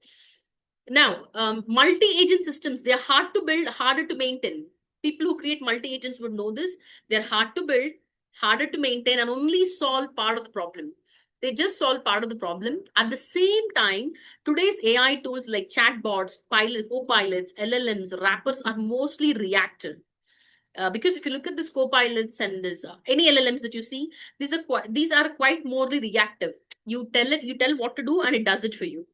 Now, multi-agent systems, they are hard to build, harder to maintain. People who create multi-agents would know this. They're hard to build, harder to maintain, and only solve part of the problem. They just solve part of the problem. At the same time, today's AI tools like chatbots, co-pilots, LLMs, wrappers are mostly reactive. Because if you look at this co-pilots and this any LLMs that you see, these are quite more reactive. You tell what to do, and it does it for you.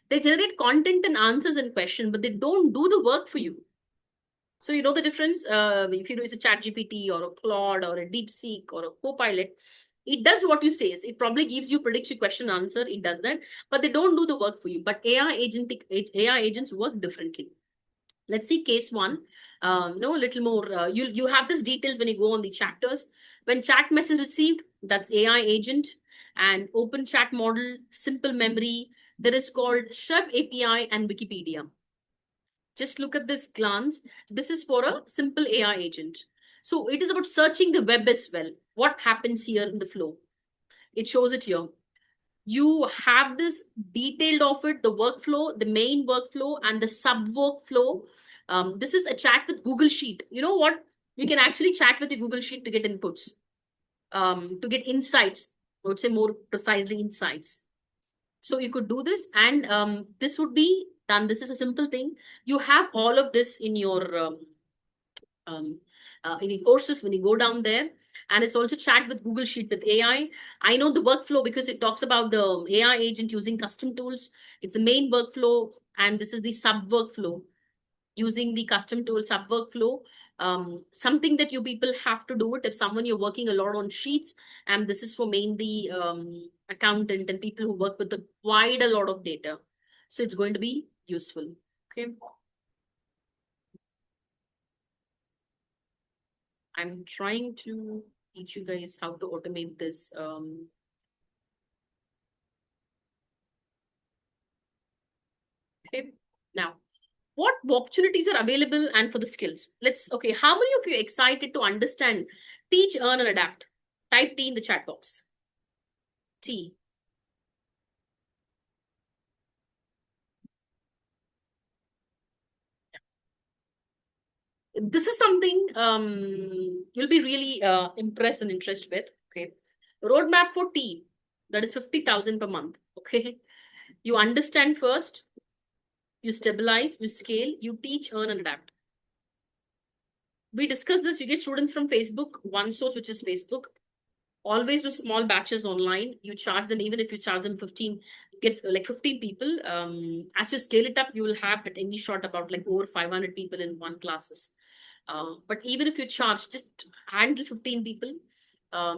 They generate content and answers and question, but they don't do the work for you. So you know the difference. If you use a Chat GPT or a Claude or a DeepSeek or a Copilot, it does what you say. It probably gives you predicts your question answer. It does that, but they don't do the work for you. But AI agents work differently. Let's see case one. No, a little more. You have this details when you go on the chapters. When chat message received, that's AI agent, and open chat model, simple memory. There is called Shub API and Wikipedia. Just look at this glance. This is for a simple AI agent. So it is about searching the web as well. What happens here in the flow? It shows it here. You have this detailed of it, the workflow, the main workflow, and the sub workflow. This is a chat with Google Sheet. You know what? You can actually chat with the Google Sheet to get inputs, to get insights. I would say more precisely insights. So you could do this, and this would be done. This is a simple thing. You have all of this um, in your courses when you go down there, and it's also chat with Google Sheet with AI. I know the workflow because it talks about the AI agent using custom tools. It's the main workflow, and this is the sub workflow using the custom tool sub workflow. Something that you people have to do it if someone you're working a lot on sheets, and this is for mainly accountant and people who work with quite a lot of data. So it's going to be useful. Okay. I'm trying to teach you guys how to automate this. Okay. Now, what opportunities are available and for the skills? Okay, how many of you are excited to understand, teach, earn, and adapt? Type T in the chat box. T. This is something you'll be really impressed and interested with. Okay. Roadmap for T, that is 50,000 per month. Okay. You understand first, you stabilize, you scale, you teach, earn, and adapt. We discussed this. You get students from Facebook, one source, which is Facebook. Always do small batches online. You charge them, even if you charge them 15, get like 15 people. As you scale it up, you will have at any shot about like over 500 people in one classes. But even if you charge, just handle 15 people.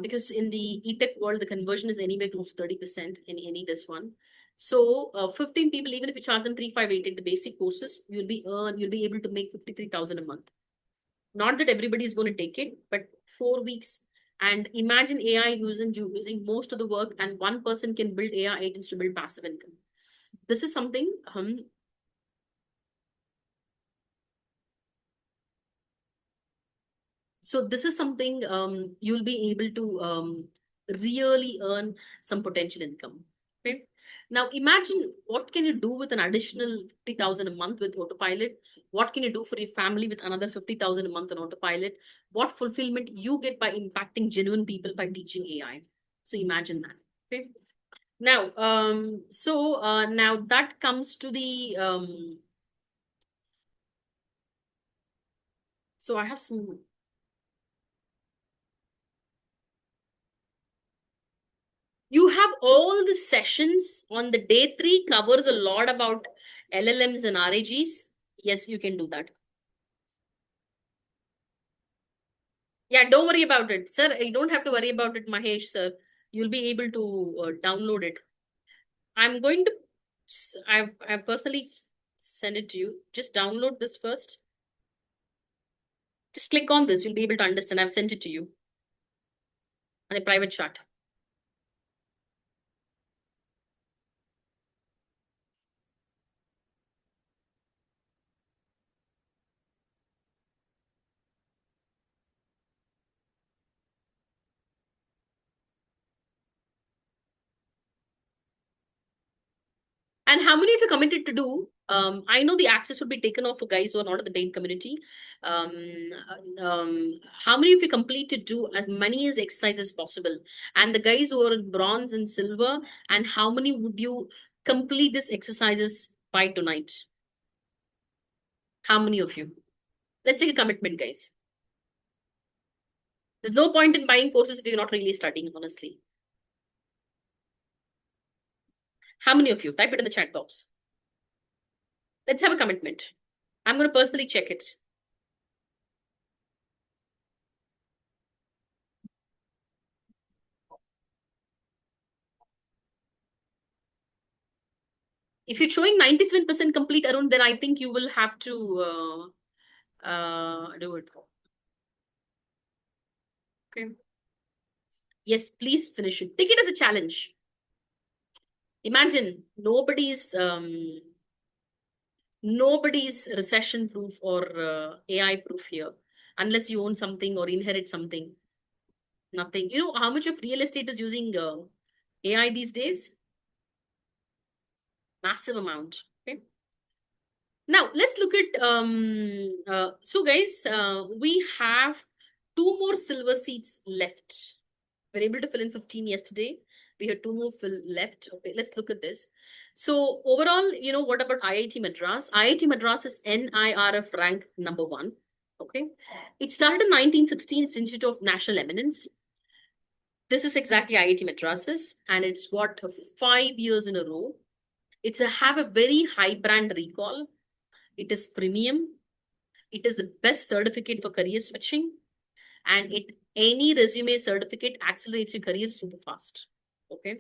Because in the e-tech world, the conversion is anywhere close to 30% in any this one. So 15 people, even if you charge them 358 the basic courses, you'll be able to make 53,000 a month. Not that everybody is going to take it, but 4 weeks. And imagine AI using most of the work, and one person can build AI agents to build passive income. This is something. So this is something you'll be able to really earn some potential income. Okay. Now imagine what can you do with an additional 50,000 a month with autopilot? What can you do for your family with another 50,000 a month on autopilot? What fulfillment you get by impacting genuine people by teaching AI? So imagine that. Okay. Now, now that comes to the so I have some. You have all the sessions on the day 3 covers a lot about LLMs and RAGs. Yes, you can do that. Yeah, don't worry about it, sir. You don't have to worry about it, Mahesh, sir. You'll be able to download it. I'm going to. I've personally. send it to you. Just download this first. Just click on this. You'll be able to understand. I've sent it to you on a private chat. And how many of you committed to do? I know the access would be taken off for guys who are not in the paid community. Um, how many of you complete to do as many as exercises as possible? And the guys who are in bronze and silver, and how many would you complete this exercises by tonight? How many of you? Let's take a commitment, guys. There's no point in buying courses if you're not really studying, honestly. How many of you? Type it in the chat box. Let's have a commitment. I'm going to personally check it. If you're showing 97% complete, Arun, then I think you will have to do it. Okay. Yes, please finish it. Take it as a challenge. Imagine nobody's recession proof or AI proof here, unless you own something or inherit something. Nothing. You know how much of real estate is using AI these days? Massive amount. Okay. Now let's look at so guys, we have two more silver seats left. We're able to fill in 15 yesterday. We had two more fill left. Okay, let's look at this. So overall, what about IIT Madras? IIT Madras is NIRF rank number 1. Okay. It started in 1916. It's Institute of National Eminence. This is exactly IIT Madras's, and it's got 5 years in a row. It's have a very high brand recall. It is premium. It is the best certificate for career switching, and any resume certificate accelerates your career super fast. Okay.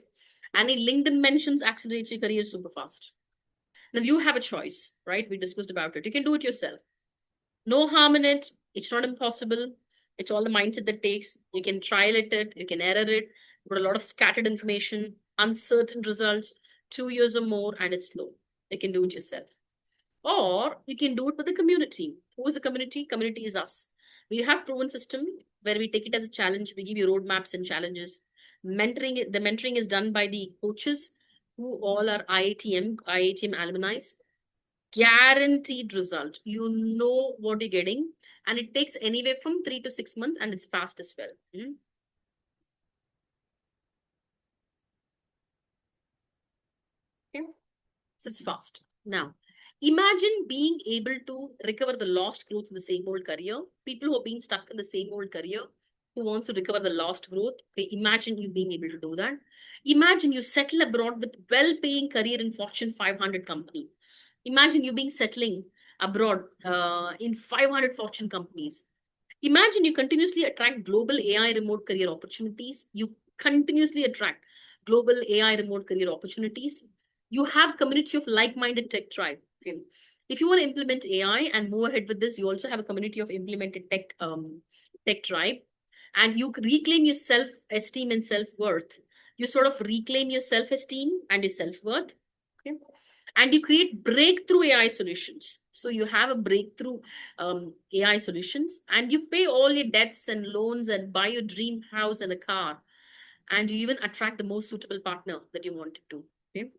Any LinkedIn mentions accelerates your career super fast. Now you have a choice, right? We discussed about it. You can do it yourself. No harm in it. It's not impossible. It's all the mindset that takes. You can trial it, you can error it, but a lot of scattered information, uncertain results, 2 years or more, and it's slow. You can do it yourself. Or you can do it with the community. Who is the community? Community is us. We have proven system where we take it as a challenge. We give you roadmaps and challenges. The mentoring is done by the coaches who all are IITM alumni. Guaranteed result. You know what you're getting, and it takes anywhere from 3 to 6 months, and it's fast as well. Okay, so it's fast. Now, imagine being able to recover the lost growth in the same old career. People who have been stuck in the same old career, who wants to recover the lost growth. Okay, imagine you being able to do that. Imagine you settle abroad with well-paying career in Fortune 500 company. Imagine you being settling abroad in 500 Fortune companies. Imagine you continuously attract global AI remote career opportunities. You continuously attract global AI remote career opportunities. You have community of like-minded tech tribe. Okay. If you want to implement AI and move ahead with this, you also have a community of implemented tech tribe, and you reclaim your self-esteem and self-worth. You sort of reclaim your self-esteem and your self-worth. Okay. And you create breakthrough AI solutions. So you have a breakthrough AI solutions, and you pay all your debts and loans and buy your dream house and a car, and you even attract the most suitable partner that you wanted to. Okay.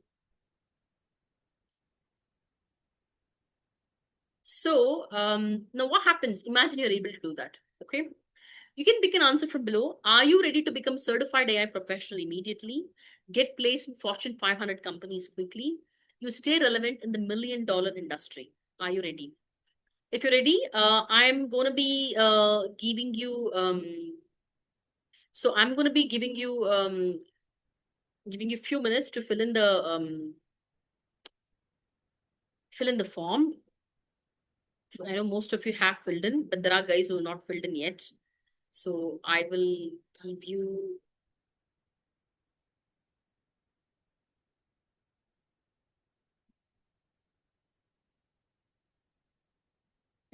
So now what happens? Imagine you're able to do that. Okay. You can pick an answer from below. Are you ready to become certified AI professional immediately? Get placed in Fortune 500 companies quickly. You stay relevant in the $1 million industry. Are you ready? If you're ready, I'm going to be giving you, so I'm going to be giving you a few minutes to fill in the form. I know most of you have filled in, but there are guys who are not filled in yet. So I will give you,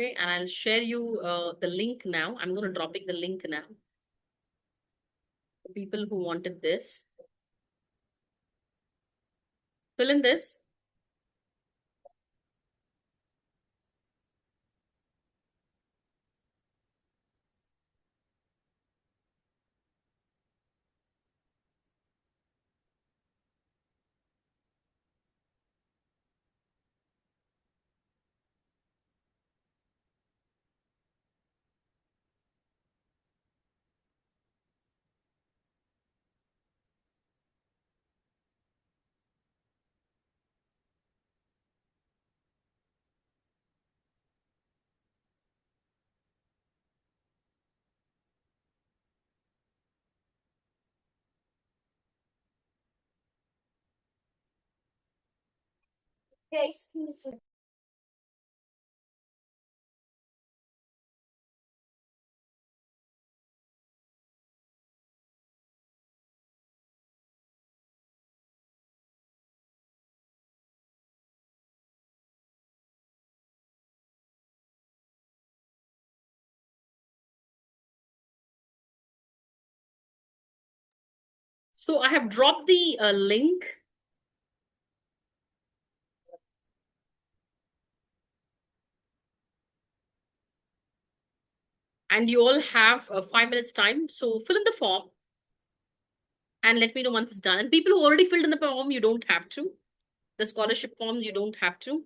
Okay, and I'll share you the link now. I'm going to dropping the link now for people who wanted this. Fill in this. Yes. So I have dropped the link. And you all have 5 minutes time. So fill in the form and let me know once it's done. And people who already filled in the form, you don't have to. The scholarship forms, you don't have to.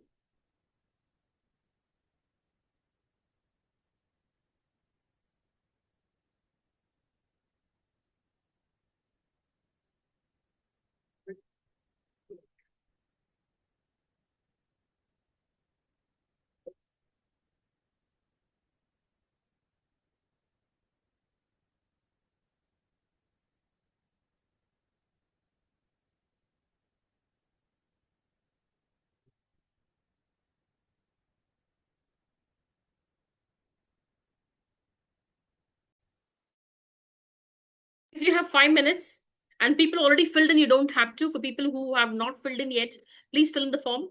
So you have 5 minutes and people already filled in, you don't have to. For people who have not filled in yet, please fill in the form.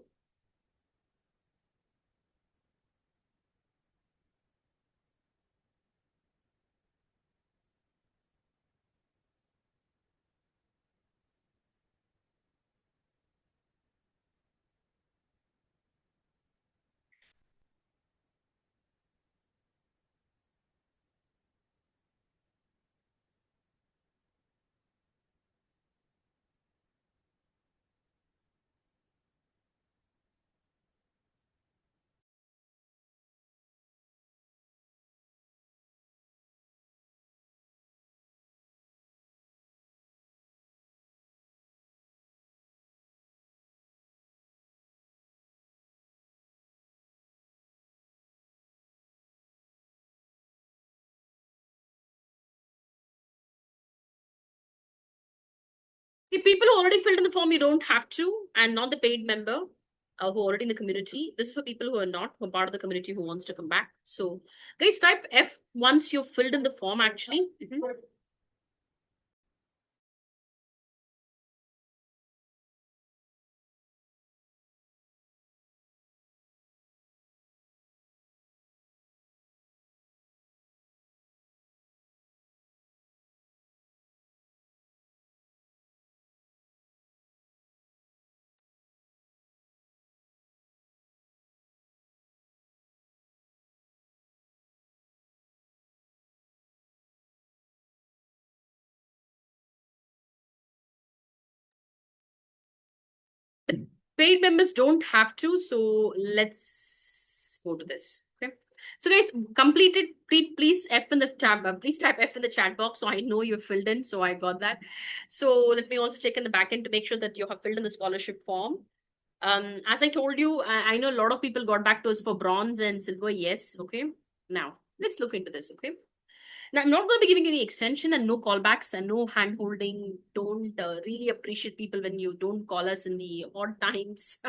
The people who already filled in the form, you don't have to, and not the paid member who are already in the community. This is for people who are not, who are part of the community who wants to come back. So guys, type F once you've filled in the form actually. The paid members don't have to, so let's go to this. Okay. So guys, completed. Please F in the tab. Please type F in the chat box so I know you've filled in. So I got that. So let me also check in the back end to make sure that you have filled in the scholarship form. As I told you, I know a lot of people got back to us for bronze and silver. Yes. Okay. Now let's look into this. Okay. Now, I'm not going to be giving any extension and no callbacks and no hand holding. Don't really appreciate people when you don't call us in the odd times.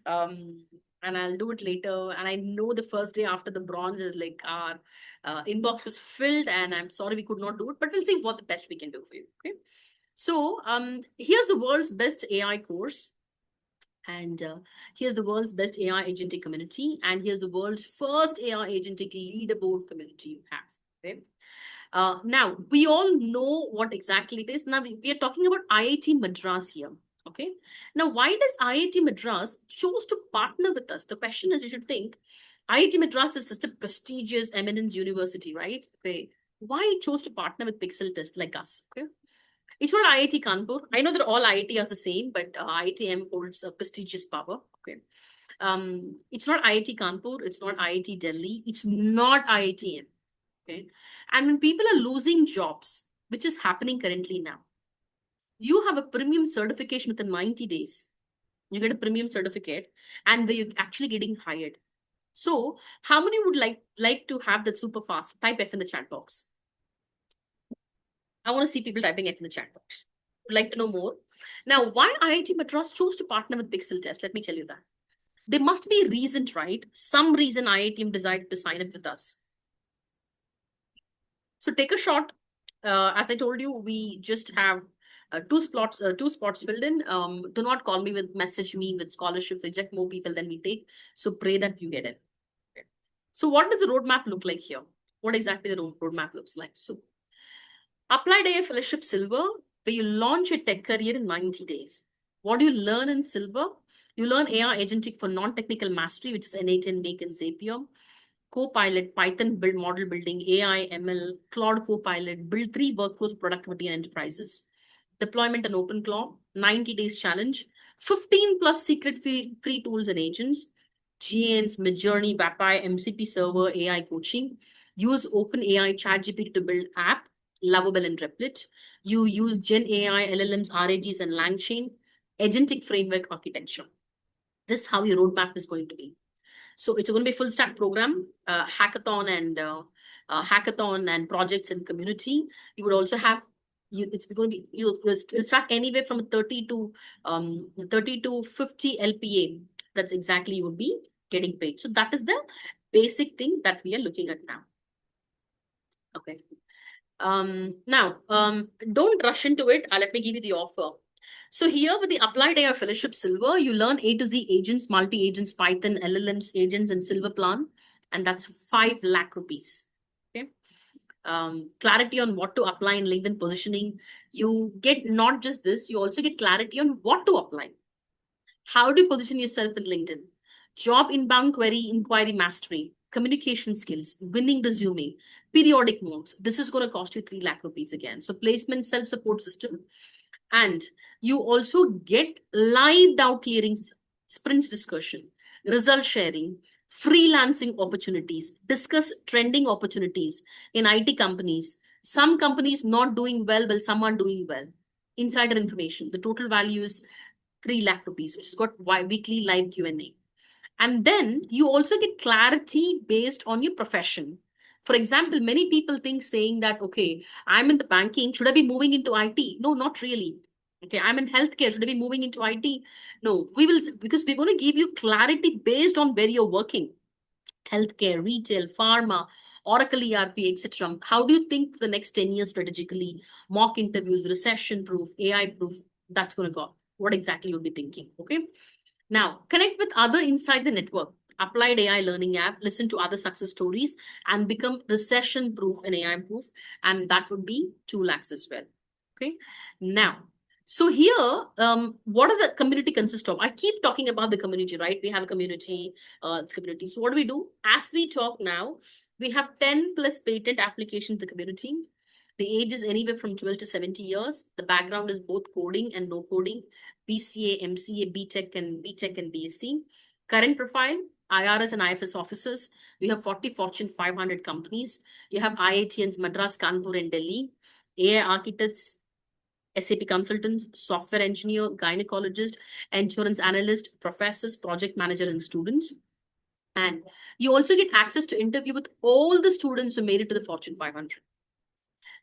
um, and I'll do it later. And I know the first day after the bronze is like our inbox was filled, and I'm sorry we could not do it, but we'll see what the best we can do for you. Okay. So here's the world's best AI course. And here's the world's best AI agentic community. And here's the world's first AI agentic leaderboard community you have. Okay. Now, we all know what exactly it is. Now, we are talking about IIT Madras here. Okay. Now, why does IIT Madras choose to partner with us? The question is, you should think, IIT Madras is such a prestigious eminence university, right? Okay. Why it chose to partner with Pixeltests like us? Okay. It's not IIT Kanpur. I know that all IIT are the same, but IITM holds a prestigious power. Okay. It's not IIT Kanpur. It's not IIT Delhi. It's not IITM. Okay. And when people are losing jobs, which is happening currently now, you have a premium certification within 90 days. You get a premium certificate and you're actually getting hired. So how many would like to have that super fast? Type F in the chat box. I want to see people typing F in the chat box. Would like to know more. Now, why IIT Madras chose to partner with Pixeltest? Let me tell you that. There must be a reason, right? Some reason IITM decided to sign up with us. So take a shot. As I told you, we just have two spots filled in. Do not call me with message me with scholarship. Reject more people than we take. So pray that you get it. Okay. So what does the roadmap look like here? What exactly the roadmap looks like? So Applied AI Fellowship Silver, where you launch a tech career in 90 days. What do you learn in Silver? You learn AI agentic for non-technical mastery, which is N8N, Make, and Zapier. Copilot, Python build model building, AI, ML, Claude Copilot, build 3 workflows, productivity, and enterprises. Deployment and OpenClaw, 90 days challenge, 15 plus secret free tools and agents, GNs, Midjourney, Vapai, MCP server, AI coaching. Use OpenAI ChatGPT to build app, Lovable and Replit. You use Gen AI, LLMs, RAGs, and LangChain, agentic framework architecture. This is how your roadmap is going to be. So it's going to be a full stack program, hackathon and projects and community. You would also have it's going to be you'll start anywhere from 30 to 50 LPA. That's exactly you would be getting paid. So that is the basic thing that we are looking at now. Okay. Now, don't rush into it. Let me give you the offer. So here with the Applied AI Fellowship Silver, you learn A to Z agents, multi-agents, Python, LLMs, agents, and Silver plan. And that's 5 lakh rupees. Okay. Clarity on what to apply in LinkedIn positioning. You get not just this, you also get clarity on what to apply. How do you position yourself in LinkedIn? Job inbound query, inquiry mastery, communication skills, winning resume, periodic mocks. This is going to cost you 3 lakh rupees again. So placement self-support system. And you also get live doubt clearing, sprints discussion, result sharing, freelancing opportunities, discuss trending opportunities in IT companies. Some companies not doing well, but some are doing well. Insider information. The total value is 3 lakh rupees, which is got weekly live Q&A. And then you also get clarity based on your profession. For example, many people think saying that, okay, I'm in the banking, should I be moving into IT? No, not really. Okay, I'm in healthcare, should I be moving into IT? No, we will, because we're going to give you clarity based on where you're working. Healthcare, retail, pharma, Oracle ERP, etc. How do you think the next 10 years strategically? Mock interviews, recession proof, AI proof, that's going to go. What exactly you'll be thinking, okay? Now, connect with other inside the network. Applied AI learning app, listen to other success stories, and become recession proof and AI proof. And that would be 2 lakhs as well. Okay. Now, so here, what does a community consist of? I keep talking about the community, right? We have a community, it's community. So what do? As we talk now, we have 10 plus patent applications in the community. The age is anywhere from 12 to 70 years. The background is both coding and no coding, BCA, MCA, BTech and BSc. Current profile, IRS and IFS officers. We have 40 Fortune 500 companies. You have IITs, Madras, Kanpur, and Delhi. AI architects, SAP consultants, software engineer, gynecologist, insurance analyst, professors, project manager, and students. And you also get access to interview with all the students who made it to the Fortune 500.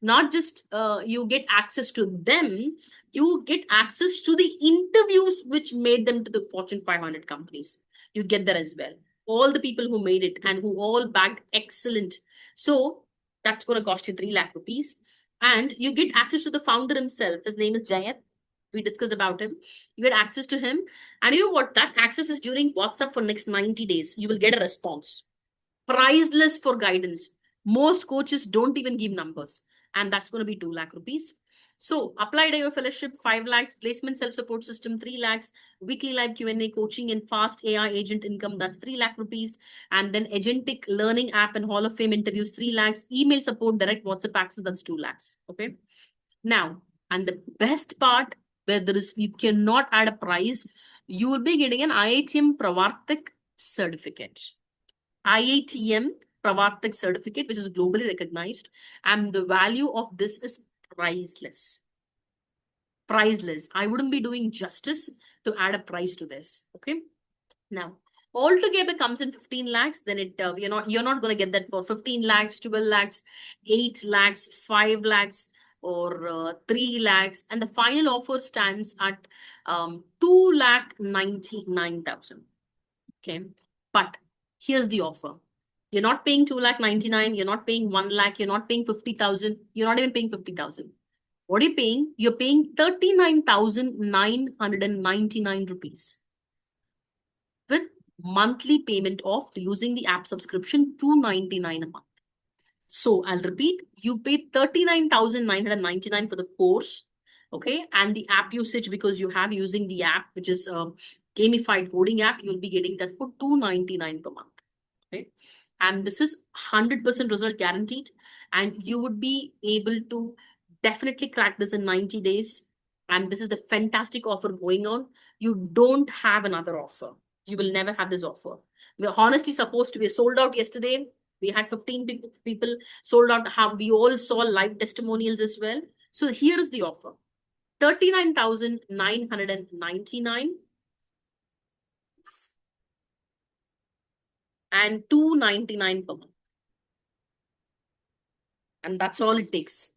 Not just you get access to them, you get access to the interviews which made them to the Fortune 500 companies. You get that as well. All the people who made it and who all bagged excellent. So that's going to cost you 3 lakh rupees. And you get access to the founder himself. His name is Jayat. We discussed about him. You get access to him. And you know what? That access is during WhatsApp for next 90 days. You will get a response. Priceless for guidance. Most coaches don't even give numbers. And that's going to be 2 lakh rupees. So applied IO fellowship, 5 lakhs, placement self-support system, 3 lakhs, weekly live Q&A coaching and fast AI agent income, that's 3 lakh rupees. And then agentic learning app and Hall of Fame interviews, 3 lakhs, email support, direct WhatsApp access, that's 2 lakhs. Okay. Now, and the best part where there is, you cannot add a price, you will be getting an IITM Pravartik certificate. IITM Pravartik certificate, which is globally recognized, and the value of this is priceless. Priceless. I wouldn't be doing justice to add a price to this. Okay. Now, altogether comes in 15 lakhs, then you're not going to get that for 15 lakhs, 12 lakhs, 8 lakhs, 5 lakhs, or 3 lakhs. And the final offer stands at 2 lakh 99,000. Okay. But here's the offer. You're not paying 2 lakh 99, you're not paying 1 lakh, you're not paying 50,000, you're not even paying 50,000. What are you paying? You're paying 39,999 rupees with monthly payment of using the app subscription 299 a month. So I'll repeat, you pay 39,999 for the course, okay, and the app usage because you have using the app, which is a gamified coding app, you'll be getting that for 299 per month. Okay. And this is 100% result guaranteed, and you would be able to definitely crack this in 90 days. And this is the fantastic offer going on. You don't have another offer. You will never have this offer. We're honestly supposed to be sold out yesterday. We had 15 people sold out. How we all saw live testimonials as well. So here is the offer: 39,999 and 299 per month. And that's all it takes.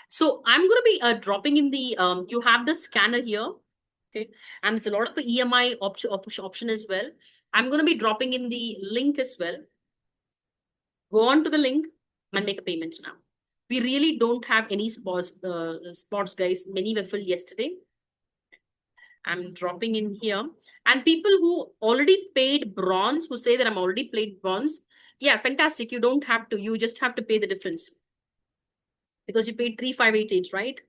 So I'm going to be dropping in the, you have the scanner here. Okay. And it's a lot of the EMI option as well. I'm going to be dropping in the link as well. Go on to the link and make a payment now. We really don't have any spots, guys. Many were filled yesterday. I'm dropping in here. And people who already paid bronze, who say that I'm already paid bronze, yeah, fantastic. You don't have to. You just have to pay the difference because you paid 3,588, right?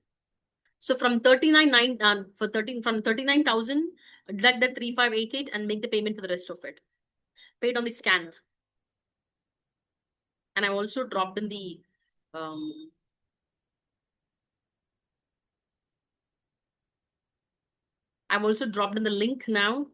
So from 39,900 for 13 from 39,000, deduct that 3,588 and make the payment for the rest of it. Paid on the scanner. And I also dropped in the I've also dropped in the link now.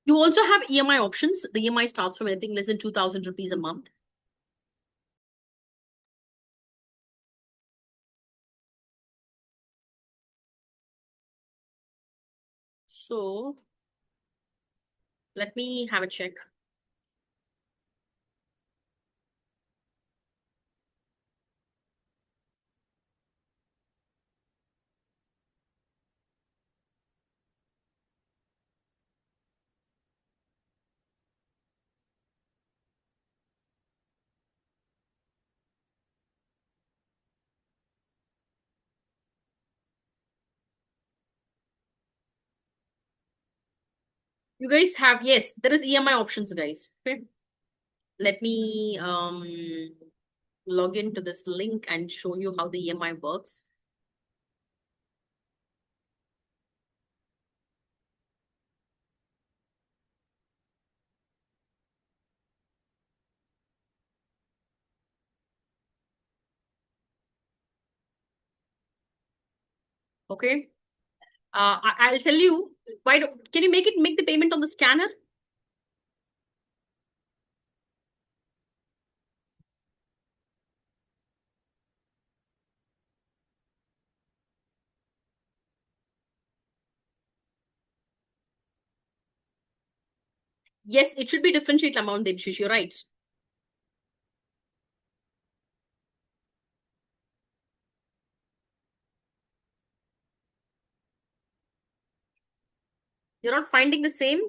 You also have EMI options. The EMI starts from anything less than 2,000 rupees a month. So let me have a check. You guys have, yes, there is EMI options, guys. Okay. Let me log into this link and show you how the EMI works. Okay. I'll tell you, why don't, can you make the payment on the scanner? Yes, it should be differentiate amount, Debshish. You're right. You're not finding the same?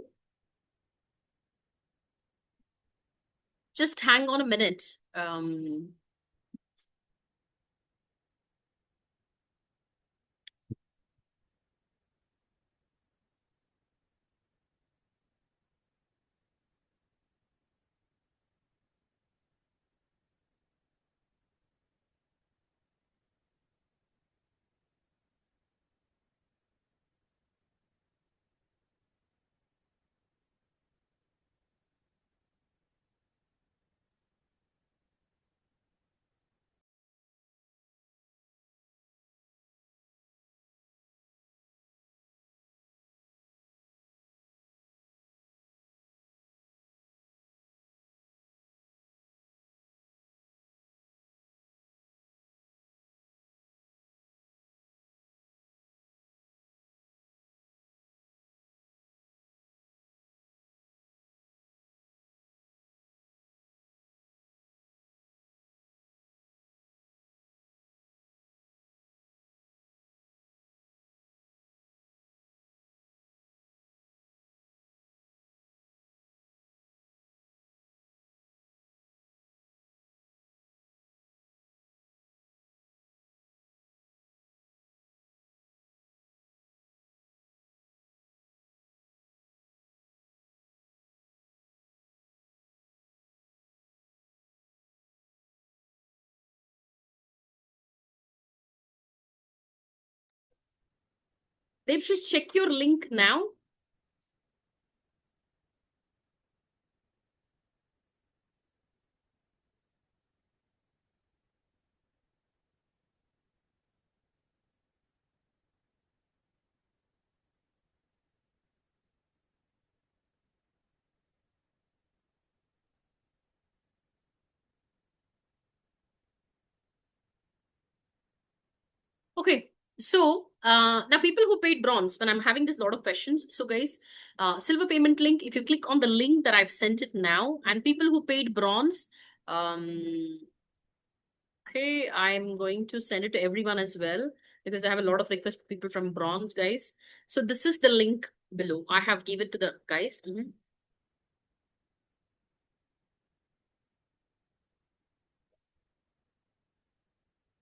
Just hang on a minute. Debshish, check your link now. Okay. So now people who paid bronze, when I'm having this lot of questions. So guys, silver payment link, if you click on the link that I've sent it now, and people who paid bronze, um, okay, I'm going to send it to everyone as well because I have a lot of requests people from bronze guys. So this is the link below. I have given to the guys. Mhm.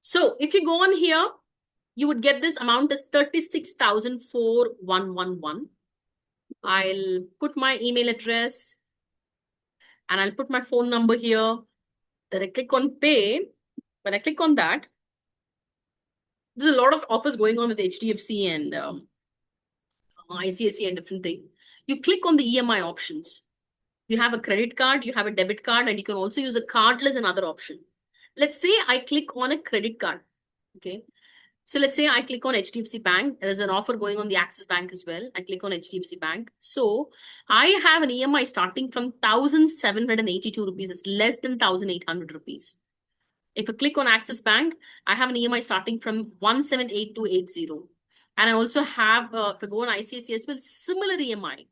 So if you go on here, you would get this amount as 36,4111. I'll put my email address and I'll put my phone number here. Then I click on pay. When I click on that, there's a lot of offers going on with HDFC and ICICI and different thing. You click on the EMI options. You have a credit card, you have a debit card, and you can also use a cardless another option. Let's say I click on a credit card. Okay. So let's say I click on HDFC Bank. There's an offer going on the Axis Bank as well. I click on HDFC Bank. So I have an EMI starting from 1,782 rupees. It's less than 1,800 rupees. If I click on Axis Bank, I have an EMI starting from 1,78280. And I also have, if I go on ICICI as well, similar EMI.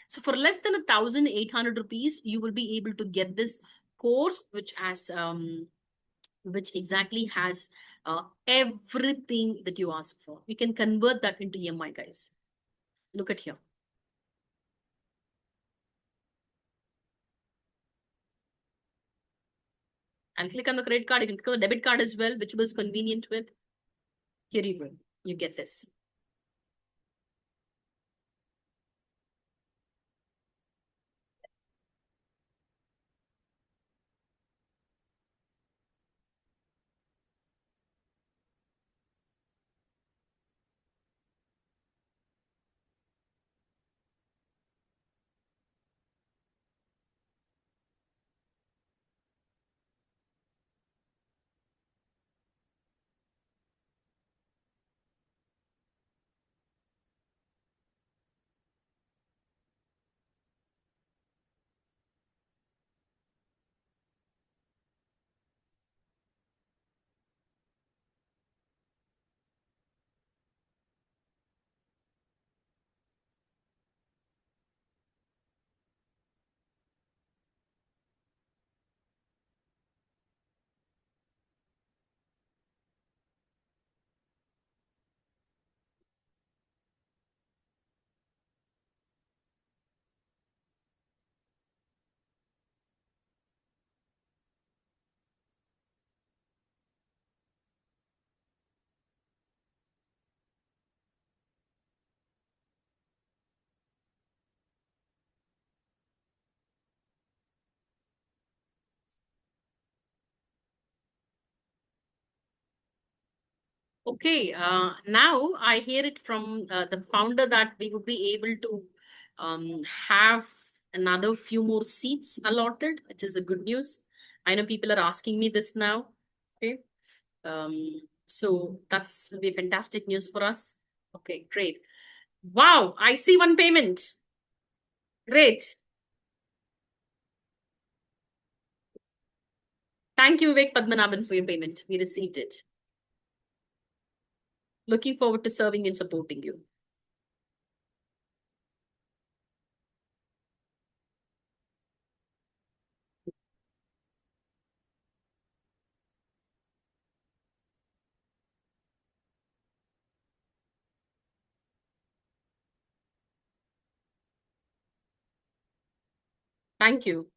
So for less than 1,800 rupees, you will be able to get this course, which exactly has everything that you ask for. You can convert that into EMI, guys. Look at here. And click on the credit card. You can click on the debit card as well, which was convenient with. Here you go. You get this. Okay, now I hear it from the founder that we would be able to have another few more seats allotted, which is a good news. I know people are asking me this now. Okay, so that's will be fantastic news for us. Okay, great. Wow, I see one payment. Great. Thank you, Vivek Padmanabhan, for your payment. We received it. Looking forward to serving and supporting you. Thank you.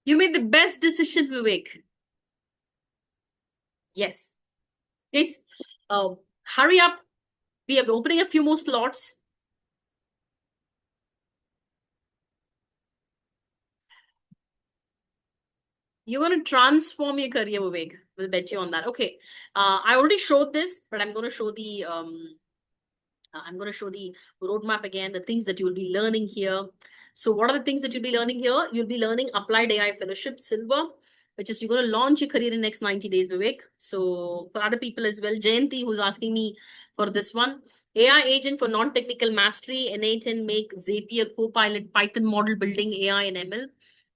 You made the best decision, Vivek. Yes. Please, hurry up. We are opening a few more slots. You're going to transform your career, Vivek. We'll bet you on that. Okay. I already showed this, but I'm going to show the roadmap again, the things that you'll be learning here. So what are the things that you'll be learning here? You'll be learning Applied AI Fellowship Silver, which is you're going to launch your career in the next 90 days, Vivek. So for other people as well, Jayanti, who's asking me for this one, AI agent for non-technical mastery, innate and make Zapier Copilot Python model building AI and ML.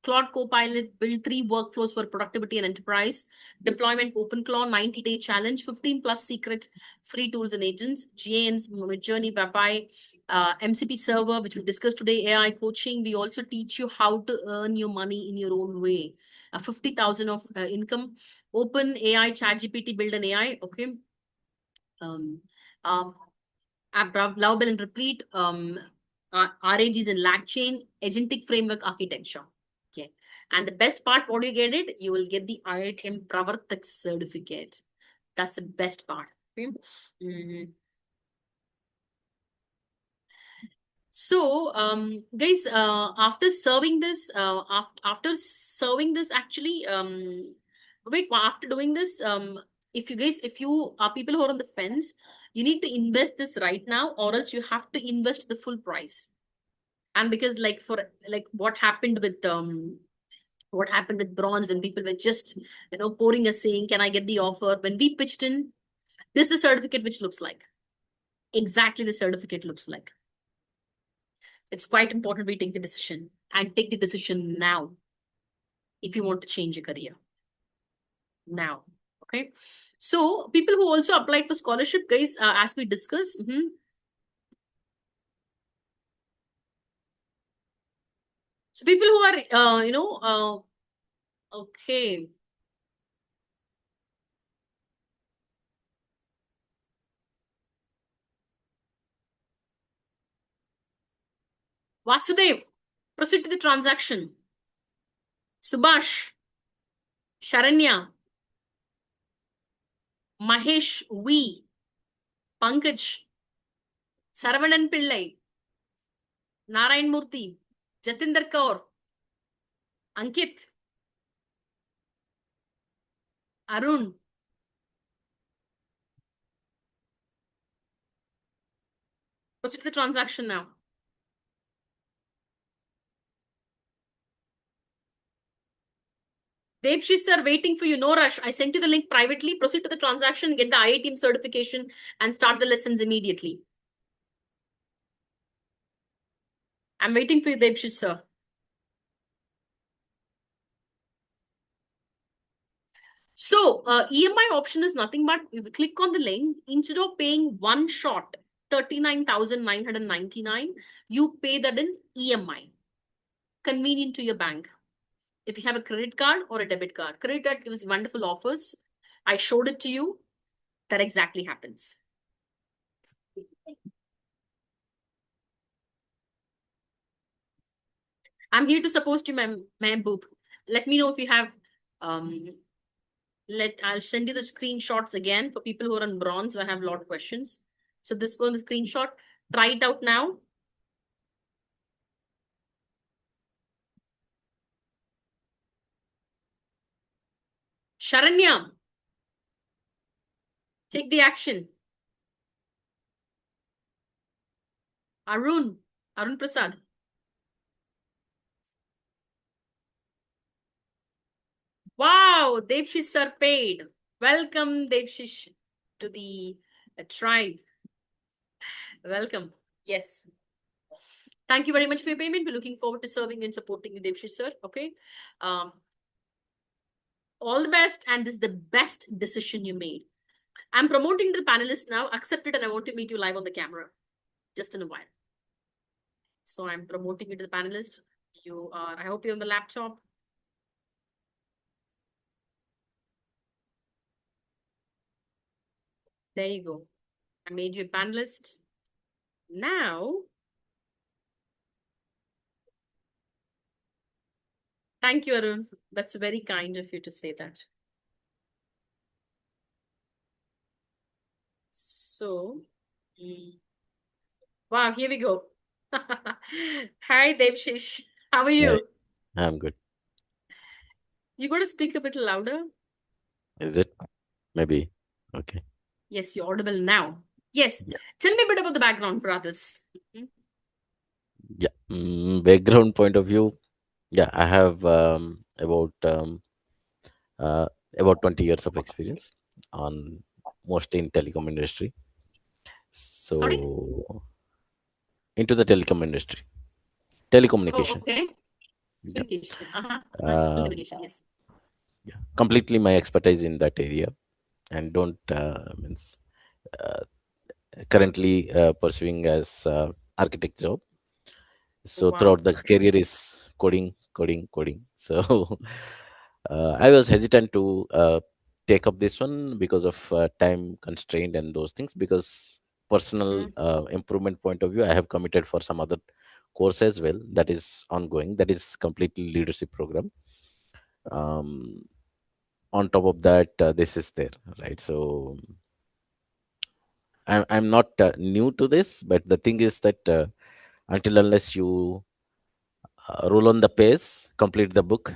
Claude Copilot build 3 workflows for productivity and enterprise. Deployment OpenClaw 90-day challenge, 15 plus secret free tools and agents, GAN's Midjourney Vapai, MCP server, which we discussed today, AI coaching. We also teach you how to earn your money in your own way. 50,000 of income. Open AI, ChatGPT, build an AI. Okay. Um, um, Lovable and replete. RAGs and lag chain, agentic framework architecture. Okay. And the best part, what you get it, you will get the IITM Pravartak certificate. That's the best part. Okay. Mhm. So, guys, after serving this, actually, wait, after doing this, if you are people who are on the fence, you need to invest this right now, or else you have to invest the full price. And because, like, what happened with bronze when people were just, pouring a saying, "Can I get the offer?" When we pitched in, this is the certificate which looks like exactly the certificate looks like. It's quite important we take the decision and take the decision now if you want to change your career now. Okay. So people who also applied for scholarship, guys, as we discussed, so people who are, okay. Vasudev, proceed to the transaction. Subhash, Sharanya, Mahesh, V, Pankaj, Saravanan Pillai, Narayan Murthy, Jatinder Kaur, Ankit, Arun, proceed to the transaction now. Devshis sir, waiting for you. No rush. I sent you the link privately. Proceed to the transaction, get the IITM certification, and start the lessons immediately. I'm waiting for you, Devshis sir. So, EMI option is nothing but if you click on the link, instead of paying one shot, 39,999, you pay that in EMI. Convenient to your bank. If you have a credit card or a debit card, credit card gives wonderful offers. I showed it to you. That exactly happens. I'm here to support you, ma'am Boop. Let me know if you have um I'll send you the screenshots again for people who are on bronze. I have a lot of questions. So this one, the screenshot, try it out now. Sharanya, take the action. Arun Prasad. Wow, Devshish sir paid. Welcome, Devshish, to the tribe. Welcome. Yes. Thank you very much for your payment. We're looking forward to serving and supporting you, Devshish sir. Okay. Um, all the best, and this is the best decision you made. I'm promoting the panelists now. Accept it, and I want to meet you live on the camera just in a while. So I'm promoting you to the panelists. You are, I hope you're on the laptop. There you go. I made you a panelist. Now, thank you, Arun. That's very kind of you to say that. So, wow, here we go. Hi, Devshish. How are Hi, you? I'm good. You got to speak a bit louder. Is it? Maybe. Okay. Yes, you're audible now. Yes. Yeah. Tell me a bit about the background for others. Mhm. Yeah. Background point of view. Yeah, I have uh, about 20 years of experience on mostly in telecom industry. Sorry? So into the telecom industry, Oh, telecommunication. okay. Yeah. Communication. Uh-huh. Um, Communication, yes. yeah. Completely my expertise in that area, and don't means uh, currently pursuing as architect job. Oh, So wow. throughout the Okay. career is coding. So I was hesitant to take up this one because of time constraint and those things. Because personal Mm, improvement point of view, I have committed for some other course as well that is ongoing. That is completely leadership program. Um, on top of that, this is there, right? So I'm not new to this, but the thing is that until unless you roll on the pace, complete the book,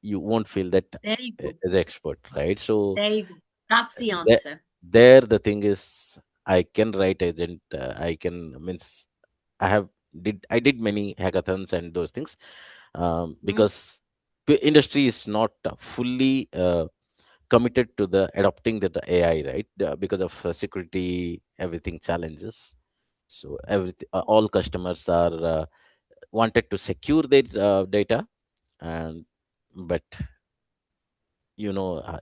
you won't feel that there you go. as an expert, right? So There you go. That's the there, answer. there the thing is, I can write agent. I can means I did many hackathons and those things Mm, because the industry is not fully committed to the adopting the AI, right? Because of security, everything challenges. So everything, all customers are wanted to secure their data, and but you know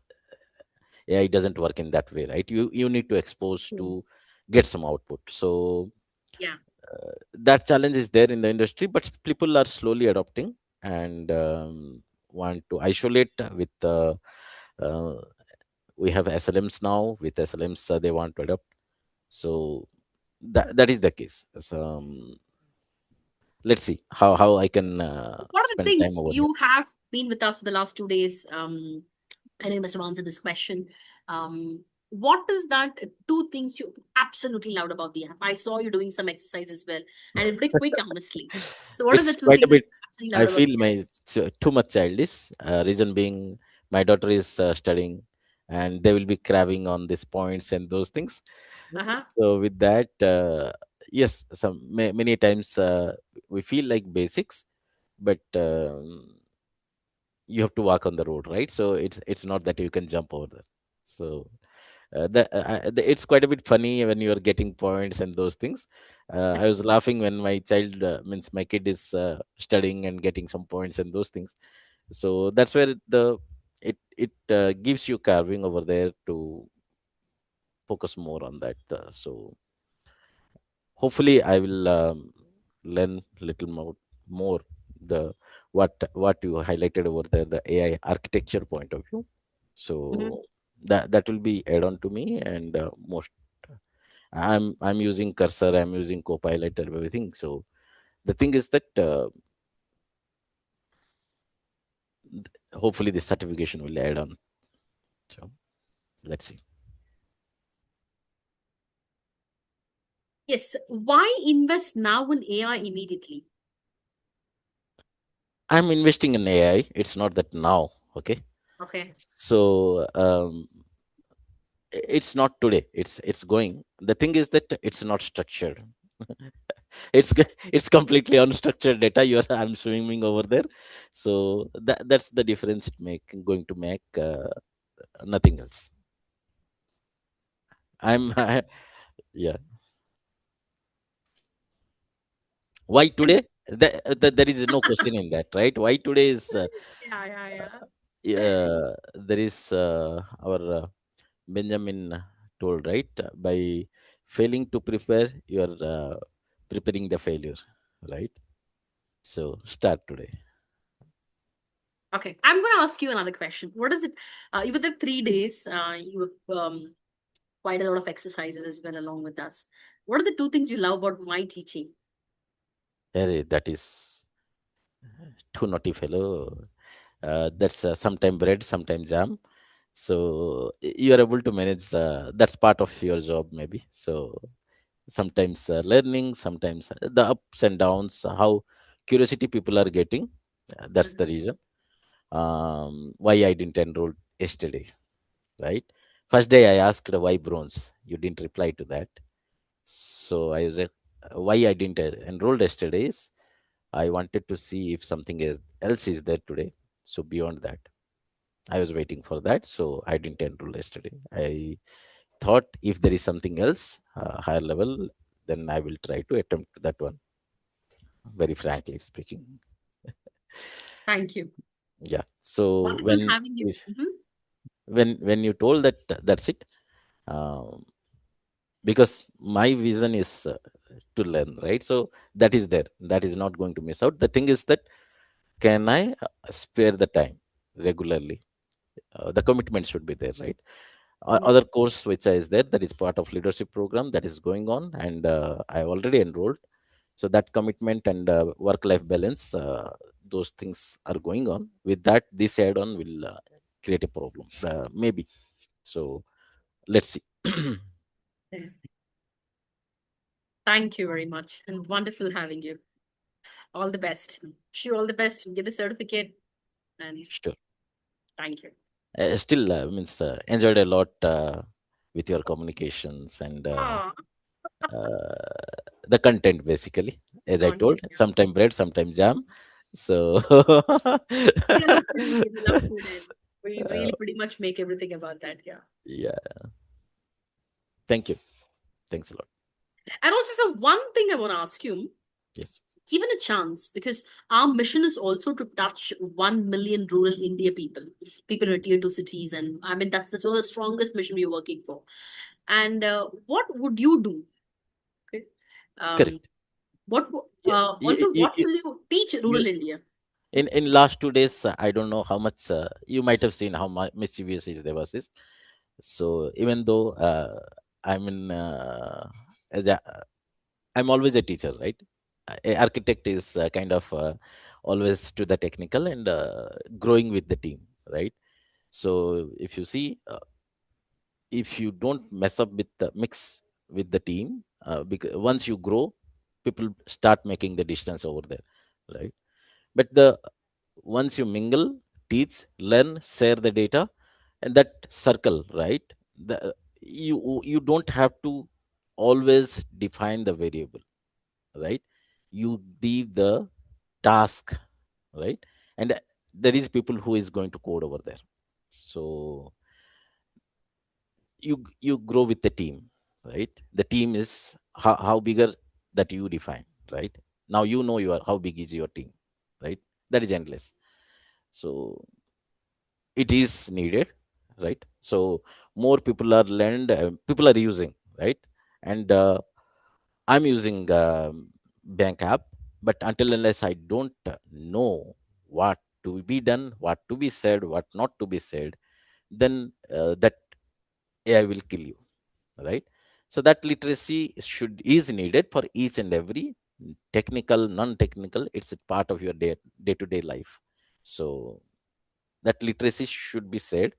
AI doesn't work in that way, right? You need to expose true. to get some output. So Yeah. that challenge is there in the industry, but people are slowly adopting and want to isolate with uh, we have SLMs now. With SLMs, they want to adopt. So that is the case. So let's see how I can What are the spend time things over here. you have been with us for the last 2 days? I know you must have answered this question. What is that two things you absolutely loved about the app? I saw you doing some exercise as well, and it's pretty quick, honestly. So, what are the It's two quite a things that bit. you absolutely I loved about feel the app? my too much childish. Reason being, my daughter is studying, and they will be crabbing on these points and those things. Uh-huh. So with that, yes, many times we feel like basics, but you have to walk on the road, right? So it's not that you can jump over there. So it's quite a bit funny when you are getting points and those things. I was laughing when my child means my kid is studying and getting some points and those things. So that's where it gives you carving over there to focus more on that. So hopefully I will learn little more the what you highlighted over there, the AI architecture point of view. So Mhm. that will be add on to me. And most I'm using cursor, I'm using copilot and everything. So the thing is that hopefully the certification will add on. So let's see. Yes. Why invest now in AI immediately? I'm investing in AI. It's not that now. Okay. Okay. So it's not today. It's going. The thing is that it's not structured. It's completely unstructured data. I'm swimming over there. So that's the difference it make going to make. Nothing else. I'm yeah. Why And today? There is no question in that, right? Why today is yeah, yeah, yeah. there is our Benjamin told, right? By failing to prepare, you're preparing the failure, right? So start today. Okay. I'm going to ask you another question. What is it? You were there 3 days. You quite a lot of exercises as well along with us. What are the two things you love about my teaching? That is too naughty fellow. That's sometime bread, sometime jam. So you are able to manage. That's part of your job, maybe. So sometimes learning, sometimes the ups and downs, how curiosity people are getting. That's the Mhm. reason. Why I didn't enroll yesterday, right? First day I asked why bronze. You didn't reply to that. So I was like, why I didn't enroll yesterday is I wanted to see if else is there today. So beyond that, I was waiting for that. So I didn't enroll yesterday. I thought if there is something else higher level, then I will try to attempt that one. Very frankly speaking, Thank you. yeah. So Wonderful having you. Mhm. when you told that that's it, um, because my vision is to learn, right? So that is there. That is not going to miss out. The thing is that can I spare the time regularly? The commitment should be there, right? Other Mhm. course which is there, that is part of leadership program that is going on, and I already enrolled. So that commitment and work life balance, those things are going on. With that, this add on will create a problem, maybe. So let's see. Yeah. Thank you very much and wonderful having you. All the best. Wish you all the best. Get the certificate and Sure. thank you. Still means enjoyed a lot with your communications and Ah, the content, basically, as I told, content. Yeah. sometime bread, sometime jam. So We love foodie. We love food and we uh, really pretty much make everything about that. Yeah. yeah, thank you, thanks a lot. And also, so one thing I want to ask you, Yes, given a chance, because our mission is also to touch 1 million rural India people, people in tier two cities. And I mean, that's one of the strongest mission we're working for. And what would you do? Okay. Um, correct. Yeah, also, what will you teach you rural India? in last 2 days, I don't know how much you might have seen how mischievous is Devas is. So even though I'm in as a, I'm always a teacher, right? A architect is kind of always to the technical and growing with the team, right? So if you see, if you don't mess up with the mix with the team, because once you grow, people start making the distance over there, right? But the once you mingle, teach, learn, share the data, and that circle, right? You don't have to always define the variable, right? You leave the task, right? And there is people who is going to code over there. So you grow with the team, right? The team is how bigger that you define, right? Now you know how big is your team, right? That is endless. So it is needed, right? So more people are learned, people are using, right? And I'm using bank app, but until unless I don't know what to be done, what to be said, what not to be said, then that AI will kill you, right? So that literacy is needed for each and every technical, non-technical. It's a part of your day-to-day life. So that literacy should be said,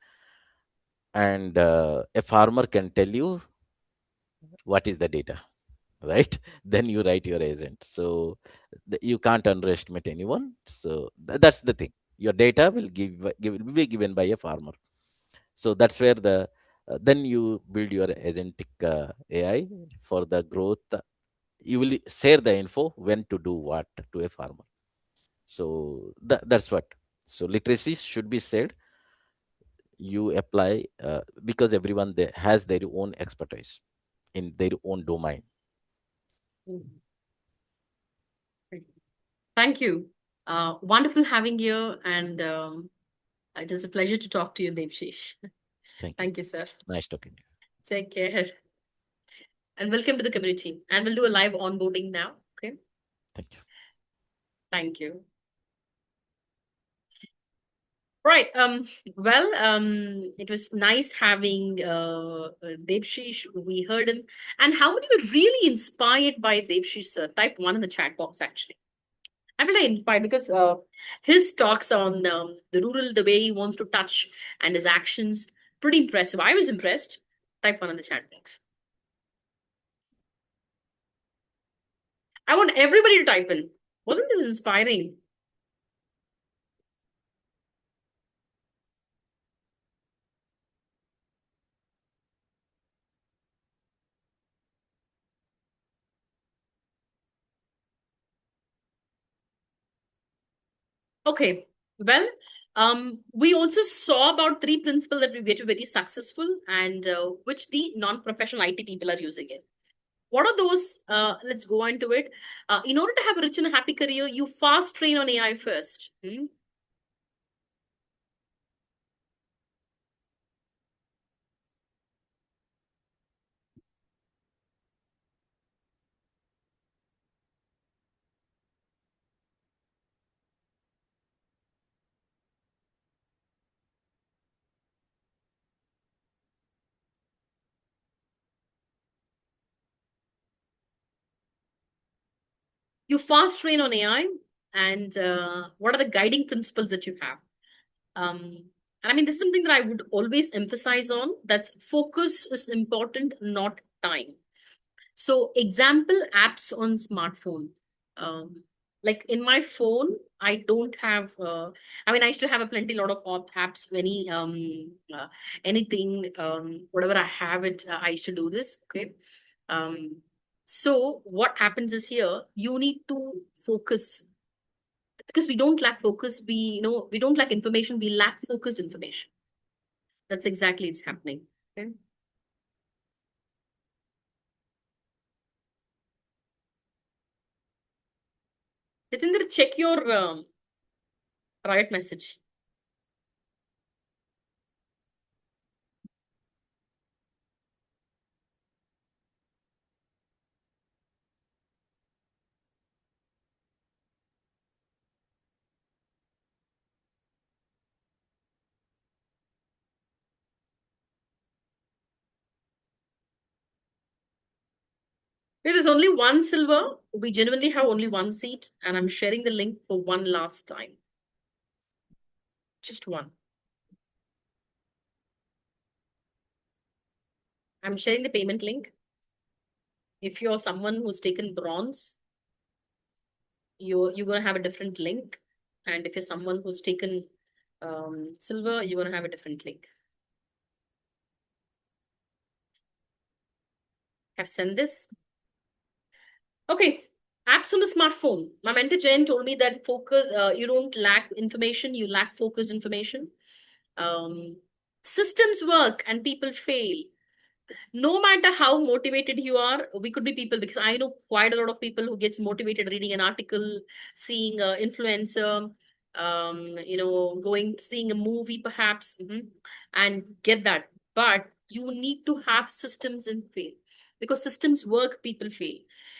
and a farmer can tell you what is the data, right? Then you write your agent. So you can't underestimate anyone. So that's the thing. Your data will be given by a farmer. So that's where then you build your agentic AI for the growth. You will share the info when to do what to a farmer. So that's what. So literacy should be said. You apply because everyone there has their own expertise in their own domain. Mhm. Thank you. Wonderful having you, and it is a pleasure to talk to you, Devshish. Thank you. Thank you, sir. Nice talking to you. Take care. And welcome to the community. And we'll do a live onboarding now. Okay. Thank you. Thank you. Right. It was nice having Devshish. We heard him. And how many were really inspired by Devshish, sir? Type one in the chat box, actually. I'm really inspired because his talks on the rural, the way he wants to touch, and his actions, pretty impressive. I was impressed. Type one in the chat box. I want everybody to type in. Wasn't this inspiring? Okay. Well, we also saw about three principles that we get to very successful, and which the non-professional IT people are using it. What are those? Let's go into it. In order to have a rich and happy career, you fast train on AI first. You fast train on AI, and what are the guiding principles that you have? And I mean, this is something that I would always emphasize on. That focus is important, not time. So, example apps on smartphone. Um, like in my phone, I don't have. I mean, I used to have a plenty lot of apps. Uh, Anything, whatever I have it, I used to do this. Okay. Um, so what happens is here you need to focus because we don't lack focus. We don't lack information. We lack focused information. That's exactly it's happening. Okay. Jatinder, check your private message. There is only one silver. We genuinely have only one seat, and I'm sharing the link for one last time. Just one. I'm sharing the payment link. If you're someone who's taken bronze, you're gonna have a different link. And if you're someone who's taken silver, you're gonna have a different link. Have sent this. Okay. Apps on the smartphone. My mentor Jen told me that focus, you don't lack information, you lack focused information. Um, Systems work and people fail. No matter how motivated you are, we could be people, because I know quite a lot of people who gets motivated reading an article, seeing an influencer, going seeing a movie perhaps, and get that. But you need to have systems in fail, because systems work, people fail.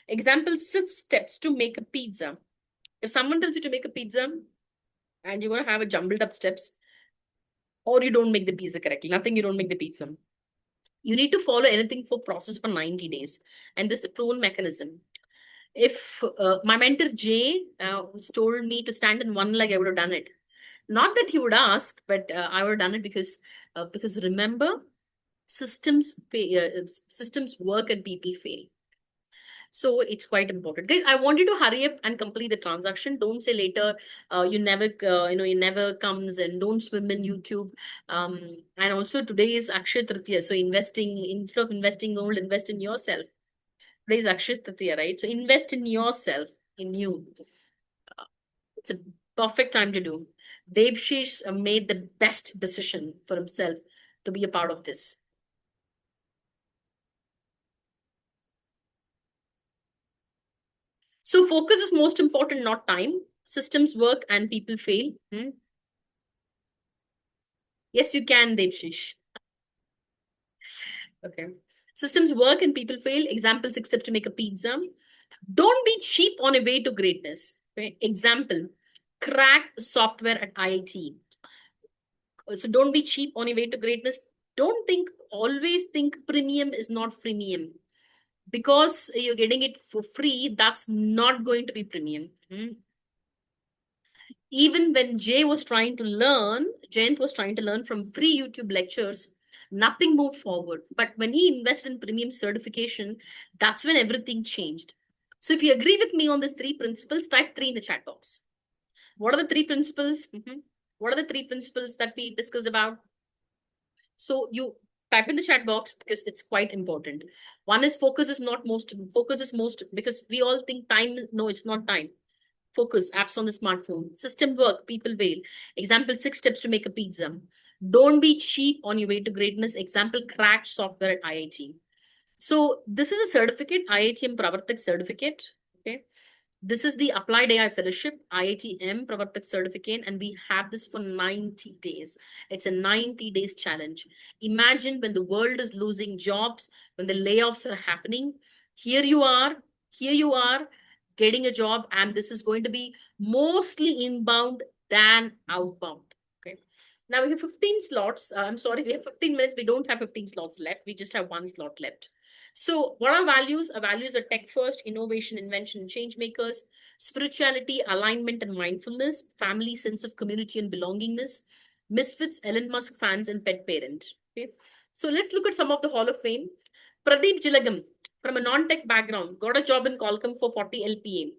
Example, 6 steps to make a pizza. If someone tells you to make a pizza and you're going to have a jumbled up steps, or you don't make the pizza correctly, nothing, you don't make the pizza, you need to follow anything for process for 90 days. And this is a proven mechanism. If my mentor Jay was told me to stand in one leg, I would have done it. Not that he would ask, but I would have done it because remember, systems systems work and people fail. So it's quite important. Guys, I want you to hurry up and complete the transaction. Don't say later, you never comes, and don't swim in YouTube. And also today is Akshay Tritiya. So investing, instead of investing gold, invest in yourself. Today is Akshay Tritiya, right? So invest in yourself, in you. It's a perfect time to do. Devshish made the best decision for himself to be a part of this. So focus is most important, not time. Systems work and people fail. Hmm? Yes, you can, Devshish. Okay. Systems work and people fail. Example, 6 steps to make a pizza. Don't be cheap on a way to greatness. Okay. Example, crack software at IIT. So don't be cheap on your way to greatness. Don't think, always think premium is not freemium. Because you're getting it for free, that's not going to be premium. Hmm. Even when Jayant was trying to learn from free YouTube lectures, nothing moved forward. But when he invested in premium certification, that's when everything changed. So if you agree with me on these 3 principles, type 3 in the chat box. What are the 3 principles? What are the 3 principles that we discussed about? So you type in the chat box because it's quite important. One is focus is most, because we all think time. No, it's not time. Focus, apps on the smartphone. System work, people fail. Example, 6 steps to make a pizza. Don't be cheap on your way to greatness. Example, cracked software at IIT. So this is a certificate, IITM Pravartak certificate. Okay. This is the Applied AI Fellowship, IITM Pravartak certificate, and we have this for 90 days. It's a 90 days challenge. Imagine when the world is losing jobs, when the layoffs are happening. Here you are, here you are getting a job, and this is going to be mostly inbound than outbound. Okay. Now we have 15 slots. I'm sorry, we have 15 minutes. We don't have 15 slots left. We just have 1 slot left. So, what are values? Our values are tech first, innovation, invention, change makers, spirituality, alignment, and mindfulness, family, sense of community and belongingness, misfits, Elon Musk fans, and pet parent. Okay. So, let's look at some of the Hall of Fame. Pradeep Jilagam, from a non tech background, got a job in Qualcomm for 40 LPA.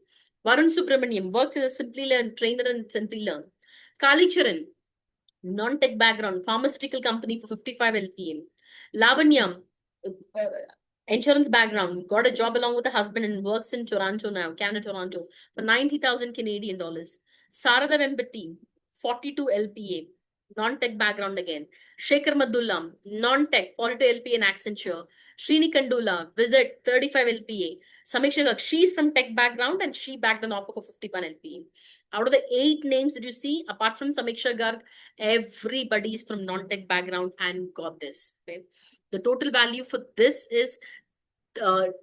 Varun Subramaniam works as a Simply Learn trainer in Simply Learn. Kali Charan, non-tech background, pharmaceutical company for 55 LPM. Lavanyam, uh, insurance background, got a job along with a husband and works in Toronto now, Canada, Toronto, for 90,000 Canadian dollars. Sarada Vempati, 42 LPA, non-tech background again. Shekhar Madullam, non-tech, 42 LPA in Accenture. Srini Kandula, visit 35 LPA. Samiksha Gak, she's from tech background and she backed an offer for 51 LPA. Out of the 8 names that you see, apart from Samiksha Garg, everybody's from non-tech background and got this. Okay. The total value for this is 2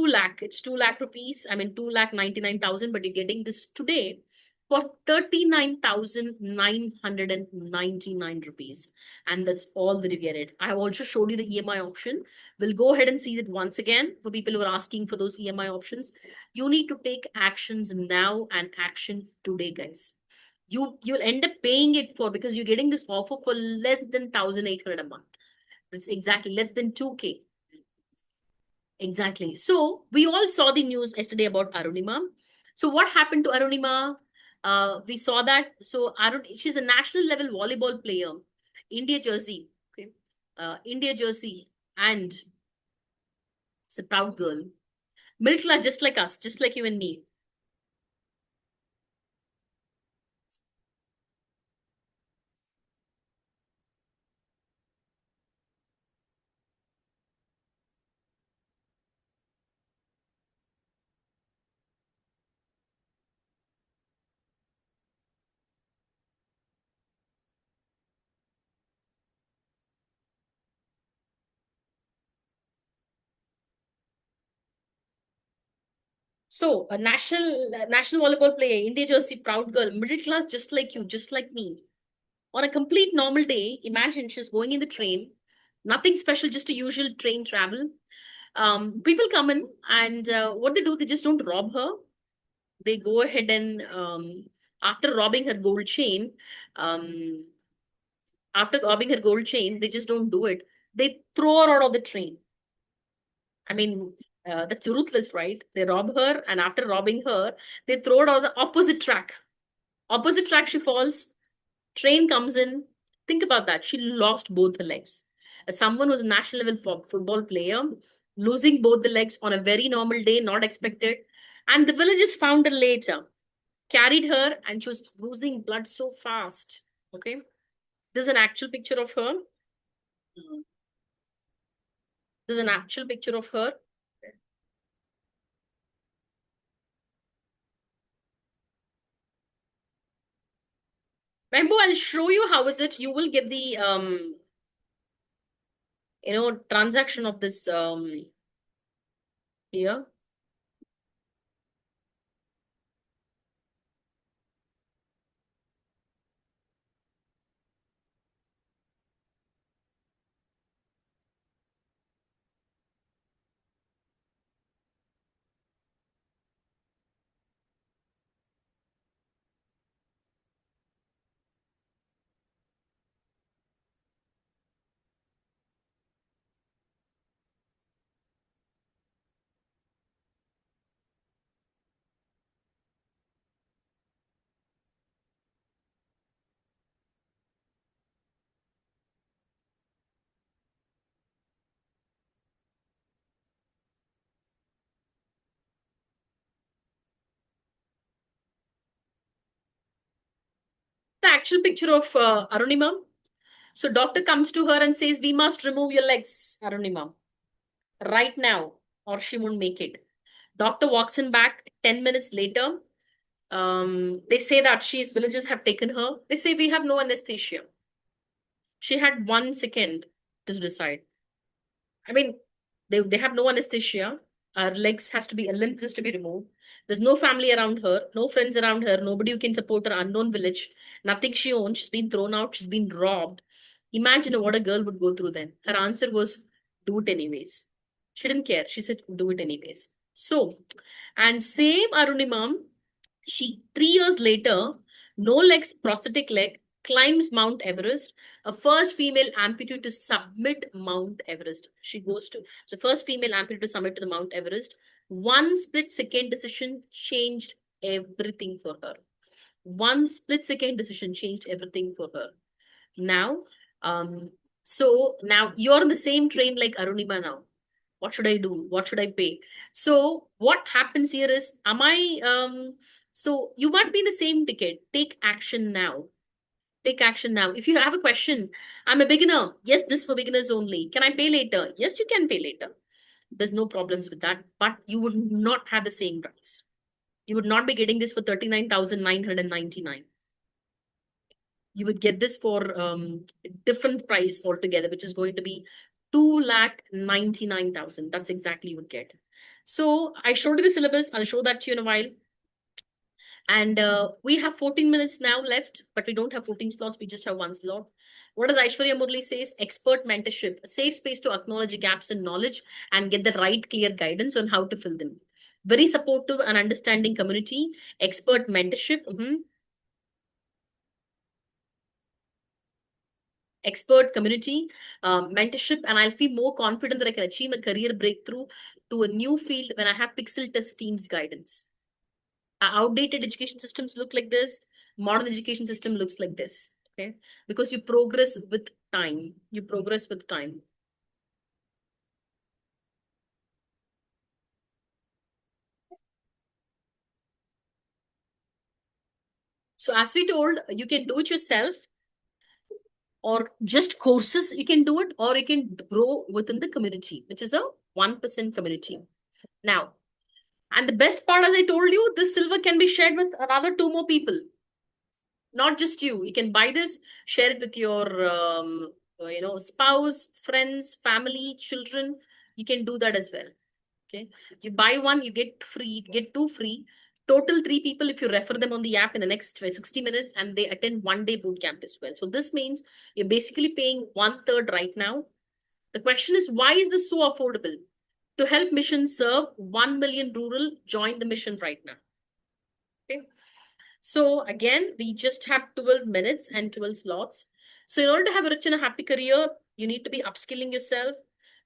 lakh. It's 2 lakh rupees. I mean, 2 lakh 99,000, but you're getting this today for 39,999 rupees. And that's all that you get it. I have also showed you the EMI option. We'll go ahead and see it once again for people who are asking for those EMI options. You need to take actions now and action today, guys. You'll end up paying it for, because you're getting this offer for less than 1,800 a month. That's exactly less than 2K. Exactly. So we all saw the news yesterday about Arunima. So what happened to Arunima? We saw that. So she's a national level volleyball player, India jersey. Okay, India jersey, and it's a proud girl, middle class, just like us, just like you and me. So a national volleyball player, India jersey, proud girl, middle class, just like you, just like me. On a complete normal day, imagine she's going in the train, nothing special, just a usual train travel. People come in, and what they do, they just don't rob her. They go ahead and after robbing her gold chain, um, they just don't do it. They throw her out of the train. I mean, That's ruthless, right? They rob her, and after robbing her, they throw her on the opposite track. Opposite track, she falls. Train comes in. Think about that. She lost both the legs. As someone who's a national level football player, losing both the legs on a very normal day, not expected. And the villagers found her later, carried her, and she was losing blood so fast. Okay. There's an actual picture of her. There's an actual picture of her. Rambo, I'll show you how is it. You will get the transaction of this here. The actual picture of Arunima. So doctor comes to her and says, "We must remove your legs, Arunima, right now, or she won't make it." Doctor walks in back 10 minutes later. They say that villagers have taken her. They say we have no anesthesia. She had 1 second to decide. I mean, they have no anesthesia. Her legs has to be, a limb has to be removed. There's no family around her, no friends around her, nobody who can support her, unknown village, nothing she owns. She's been thrown out, she's been robbed. Imagine what a girl would go through then. Her answer was, do it anyways. She didn't care. She said, do it anyways. So, and same Arunimam, she 3 years later, no legs, prosthetic leg, climbs Mount Everest, a first female amputee to submit Mount Everest. She goes to the first female amputee to submit to the Mount Everest. One split second decision changed everything for her. One split second decision changed everything for her. Now, um, so now you're on the same train like Arunima now. What should I do? What should I pay? So what happens here is, am I so you might be in the same ticket. Take action now. Take action now. If you have a question, I'm a beginner. Yes, this for beginners only. Can I pay later? Yes, you can pay later. There's no problems with that, but you would not have the same price. You would not be getting this for 39,999. You would get this for different price altogether, which is going to be 2,99,000. That's exactly you would get. So I showed you the syllabus. I'll show that to you in a while. And we have 14 minutes now left, but we don't have 14 slots. We just have one slot. What does Aishwarya Murli says? Expert mentorship, a safe space to acknowledge gaps in knowledge and get the right clear guidance on how to fill them. Very supportive and understanding community. Expert mentorship. Expert community, mentorship, and I'll feel more confident that I can achieve a career breakthrough to a new field when I have Pixeltests team's guidance. Outdated education systems look like this. Modern education system looks like this. Okay, because you progress with time. You progress with time. So as we told, you can do it yourself, or just courses. You can do it, or you can grow within the community, which is a 1% community. Now, and the best part, as I told you, this silver can be shared with another two more people. Not just you. You can buy this, share it with your spouse, friends, family, children. You can do that as well. Okay. You buy one, you get free, get two free. Total three people if you refer them on the app in the next 60 minutes, and they attend 1 day boot camp as well. So this means you're basically paying 1/3 right now. The question is, why is this so affordable? To help mission serve 1 million rural, join the mission right now. Okay. So again, we just have 12 minutes and 12 slots. So in order to have a rich and a happy career, you need to be upskilling yourself.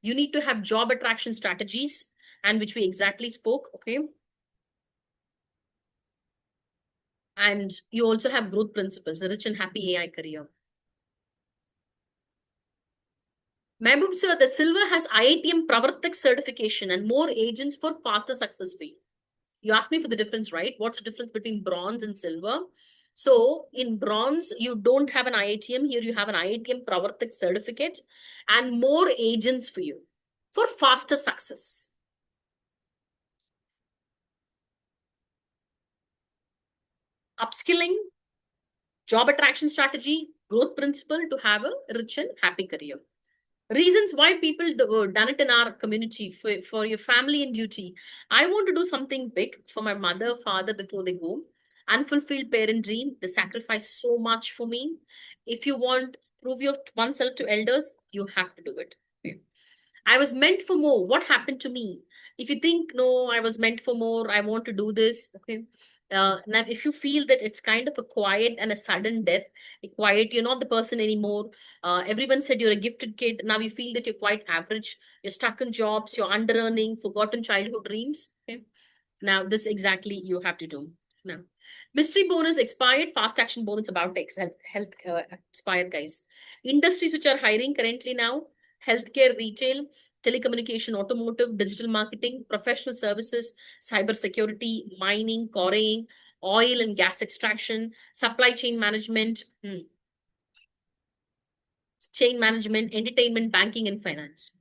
You need to have job attraction strategies. and which we exactly spoke. Okay. And you also have growth principles, a rich and happy AI career. Mehboob sir, the silver has IITM Pravartak certification and more agents for faster success for you. You asked me for the difference, right? What's the difference between bronze and silver? So in bronze, you don't have an IITM. Here you have an IITM Pravartak certificate and more agents for you for faster success. Upskilling, job attraction strategy, growth principle to have a rich and happy career. Reasons why people done it in our community for your family and duty. I want to do something big for my mother, father before they go. Unfulfilled parent dream. They sacrifice so much for me. If you want prove your oneself to elders, you have to do it. Okay. I was meant for more. What happened to me? If you think, no, I was meant for more, I want to do this. Okay. Now, if you feel that it's kind of a quiet and a sudden death, a quiet, you're not the person anymore. Everyone said you're a gifted kid. Now you feel that you're quite average. You're stuck in jobs, you're under earning, forgotten childhood dreams. Okay. Now, this exactly you have to do. Now, mystery bonus expired, fast action bonus about health expired, guys. Industries which are hiring currently now: healthcare, retail, telecommunication, automotive, digital marketing, professional services, cyber security, mining, quarrying, oil and gas extraction, supply chain management, entertainment, banking, and finance.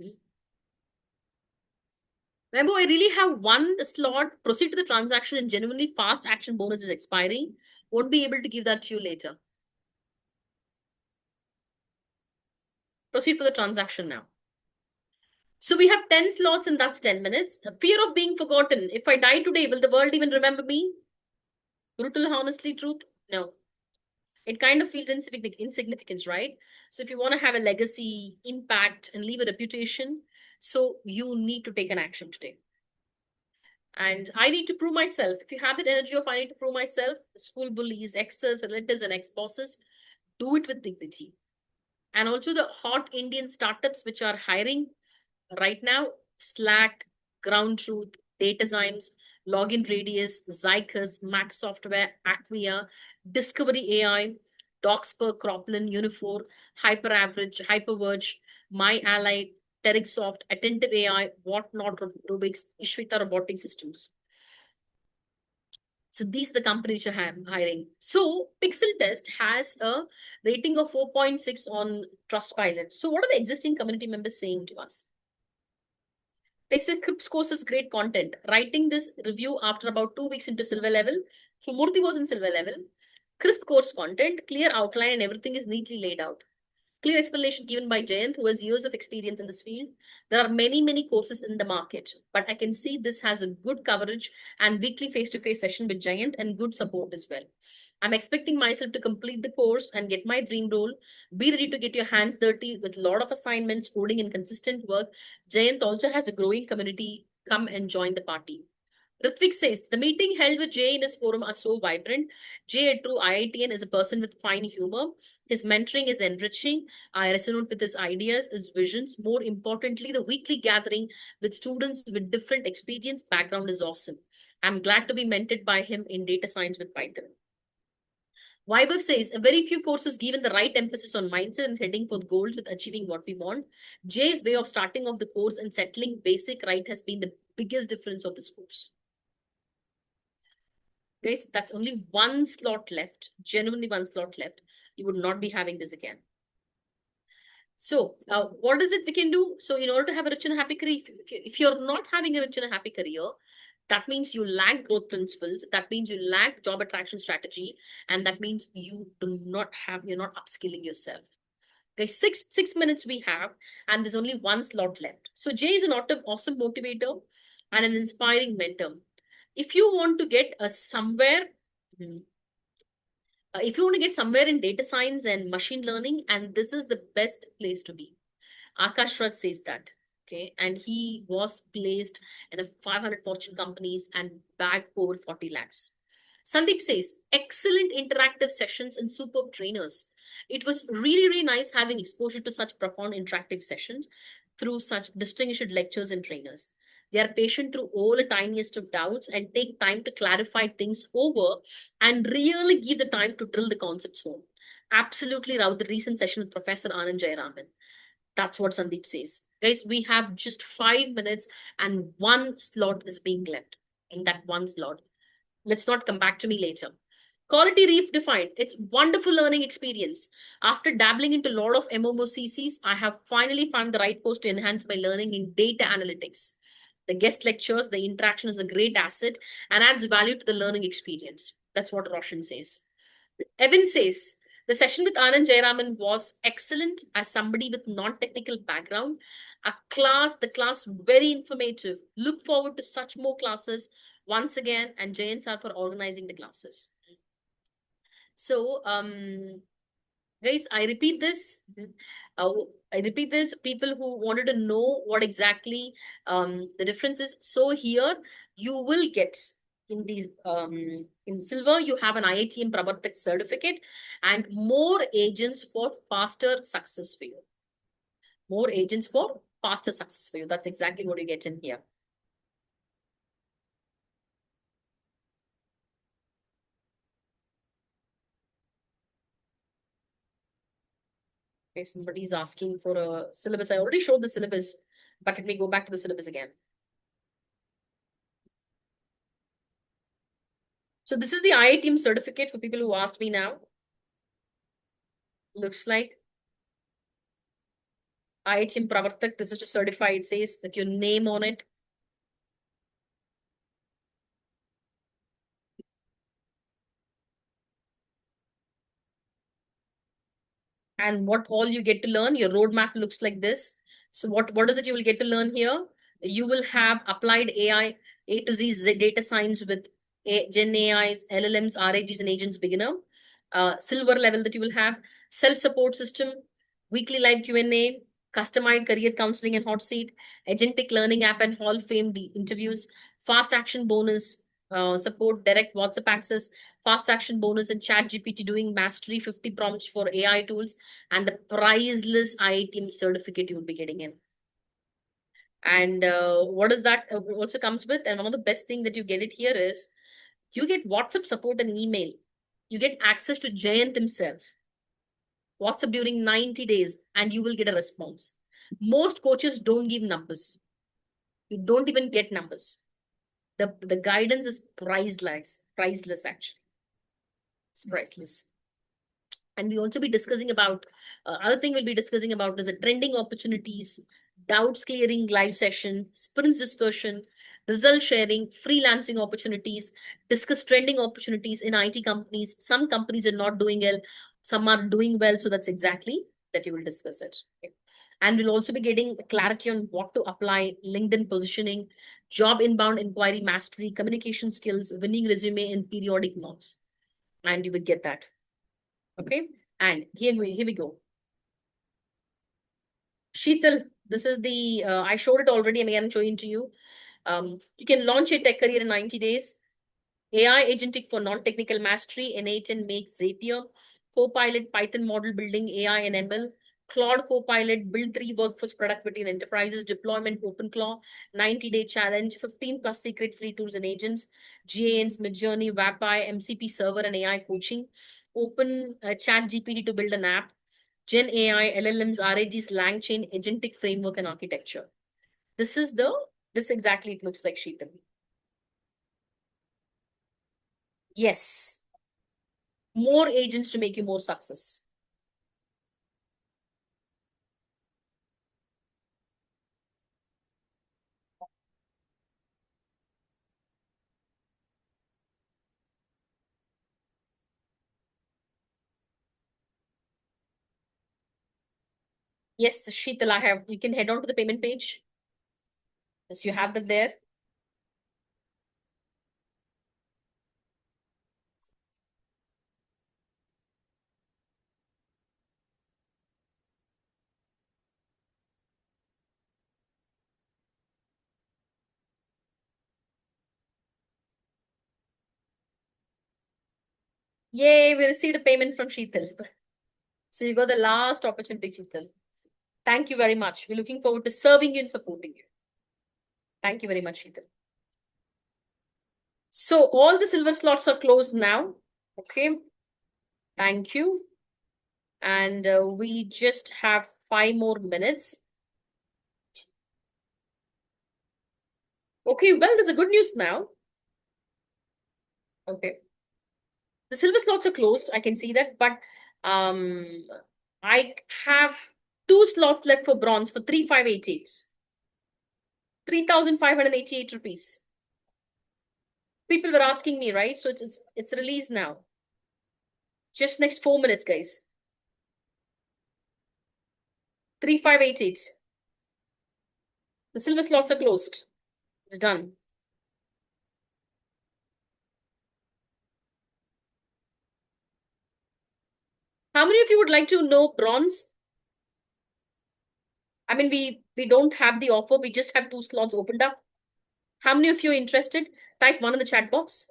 Remember, I really have one slot. Proceed to the transaction and genuinely fast action bonus is expiring. Won't be able to give that to you later. Proceed for the transaction now. So we have 10 slots and that's 10 minutes. Fear of being forgotten. If I die today, will the world even remember me? Brutal, honestly, truth? No. It kind of feels insignificance, right? So if you want to have a legacy, impact, and leave a reputation, so you need to take an action today. And I need to prove myself. If you have that energy of I need to prove myself, school bullies, exes, relatives, and ex-bosses, do it with dignity. And also the hot Indian startups which are hiring right now: Slack, Ground Truth, Data Science, Login Radius, Zycus, Mac Software, Acquia, Discovery AI, Doxper, Croplan, Unifor, Hyper Average, Hyperverge, My Ally, Terixsoft, Attentive AI, Whatnot Rubix, Ishvita Robotic Systems. So these are the companies you're hiring. So Pixeltest has a rating of 4.6 on Trustpilot. So what are the existing community members saying to us? They say Crips course is great content. Writing this review after about 2 weeks into silver level. So Murthy was in silver level. Crisp course content, clear outline, and everything is neatly laid out. Clear explanation given by Jayant, who has years of experience in this field. There are many, many courses in the market, but I can see this has a good coverage and weekly face-to-face session with Jayant and good support as well. I'm expecting myself to complete the course and get my dream role. Be ready to get your hands dirty with a lot of assignments, coding, and consistent work. Jayant also has a growing community. Come and join the party. Ritvik says, the meeting held with Jay in his forum are so vibrant. Jay, a true IITian, is a person with fine humor. His mentoring is enriching. I resonate with his ideas, his visions. More importantly, the weekly gathering with students with different experience background is awesome. I'm glad to be mentored by him in data science with Python. Vaibhav says, a very few courses given the right emphasis on mindset and heading for goals with achieving what we want. Jay's way of starting off the course and settling basic right has been the biggest difference of this course. Guys, that's only one slot left, genuinely one slot left. You would not be having this again. So, what is it we can do? So, in order to have a rich and happy career, if you're not having a rich and happy career, that means you lack growth principles. That means you lack job attraction strategy. And that means you're not upskilling yourself. Okay, six minutes we have, and there's only one slot left. So, Jay is an awesome motivator and an inspiring mentor. If you want to get hmm, if you want to get somewhere in data science and machine learning, and this is the best place to be. Akash Rath says that. Okay. And he was placed in a 500 Fortune companies and bagged over 40 lakhs. Sandeep says, excellent interactive sessions and superb trainers. It was really, really nice having exposure to such profound interactive sessions through such distinguished lectures and trainers. They are patient through all the tiniest of doubts and take time to clarify things over and really give the time to drill the concepts home. Absolutely, Rao, the recent session with Professor Anand Jayaraman. That's what Sandeep says. Guys, we have just 5 minutes and one slot is being left. In that one slot, let's not come back to me later. Quality redefined. It's wonderful learning experience. After dabbling into a lot of MMOCCs, I have finally found the right course to enhance my learning in data analytics. The guest lectures, the interaction is a great asset and adds value to the learning experience. That's what Roshan says. Evan says, the session with Anand Jayaraman was excellent as somebody with non-technical background. The class very informative. Look forward to such more classes once again, and Jayan sir for organizing the classes. So, guys, I repeat this. Uh, I repeat this. People who wanted to know what exactly the difference is. So here you will get in these in silver you have an IITM Pravartak certificate and more agents for faster success for you. More agents for faster success for you. That's exactly what you get in here. Okay, somebody's asking for a syllabus. I already showed the syllabus, but let me go back to the syllabus again. So this is the IITM certificate for people who asked me now. Looks like IITM Pravartak. This is to certify. It says that your name on it. And what all you get to learn. Your roadmap looks like this. So what is it you will get to learn here? You will have applied AI, A to Z data science with Gen AIs, LLMs, RAGs, and agents beginner. Silver level that you will have self-support system, weekly live Q&A, customized career counseling and hot seat, agentic learning app and hall of fame interviews, fast action bonus, support direct WhatsApp access, fast action bonus and chat GPT doing mastery 50 prompts for AI tools, and the priceless IITM certificate you will be getting in. And what is that also comes with? And one of the best thing that you get it here is you get WhatsApp support and email. You get access to Jayant himself. WhatsApp during 90 days and you will get a response. Most coaches don't give numbers. You don't even get numbers. The guidance is priceless actually. It's priceless. And we also be discussing about other thing we'll be discussing about is the trending opportunities, doubts clearing live session, sprints discussion, result sharing, freelancing opportunities, discuss trending opportunities in IT companies. Some companies are not doing well, some are doing well. So that's exactly that you will discuss it. Okay. And we'll also be getting clarity on what to apply, LinkedIn positioning, job inbound inquiry mastery, communication skills, winning resume, and periodic notes. And you will get that. Okay. And here we go. Sheetal, this is the, I showed it already. I'm again showing to you. You can launch a tech career in 90 days. AI agentic for non-technical mastery, innate and make Zapier. Copilot Python model building, AI and ML. Claude Copilot, build 3 workforce productivity in enterprises, deployment OpenClaw, 90-day challenge, 15 plus secret free tools and agents, GANs, Midjourney, WAPI, MCP server and AI coaching, open chat GPT to build an app, Gen AI, LLMs, RAGs, LangChain, agentic framework and architecture. This exactly it looks like, Sheetal. Yes. More agents to make you more success. Yes, Sheetal, you can head on to the payment page. Yes, you have that there. Yay, we received a payment from Sheetal. So you got the last opportunity, Sheetal. Thank you very much. We're looking forward to serving you and supporting you. Thank you very much, Sheetal. So all the silver slots are closed now. Okay. Thank you. And we just have 5 more minutes. Okay, well, there's a good news now. Okay. The silver slots are closed. I can see that, but um, I have 2 slots left for bronze for 3588. 3,588 rupees. People were asking me, right? So it's released now. Just next 4 minutes, guys. 3,588. The silver slots are closed. It's done. How many of you would like to know bronze? I mean, we don't have the offer. We just have 2 slots opened up. How many of you are interested? Type 1 in the chat box.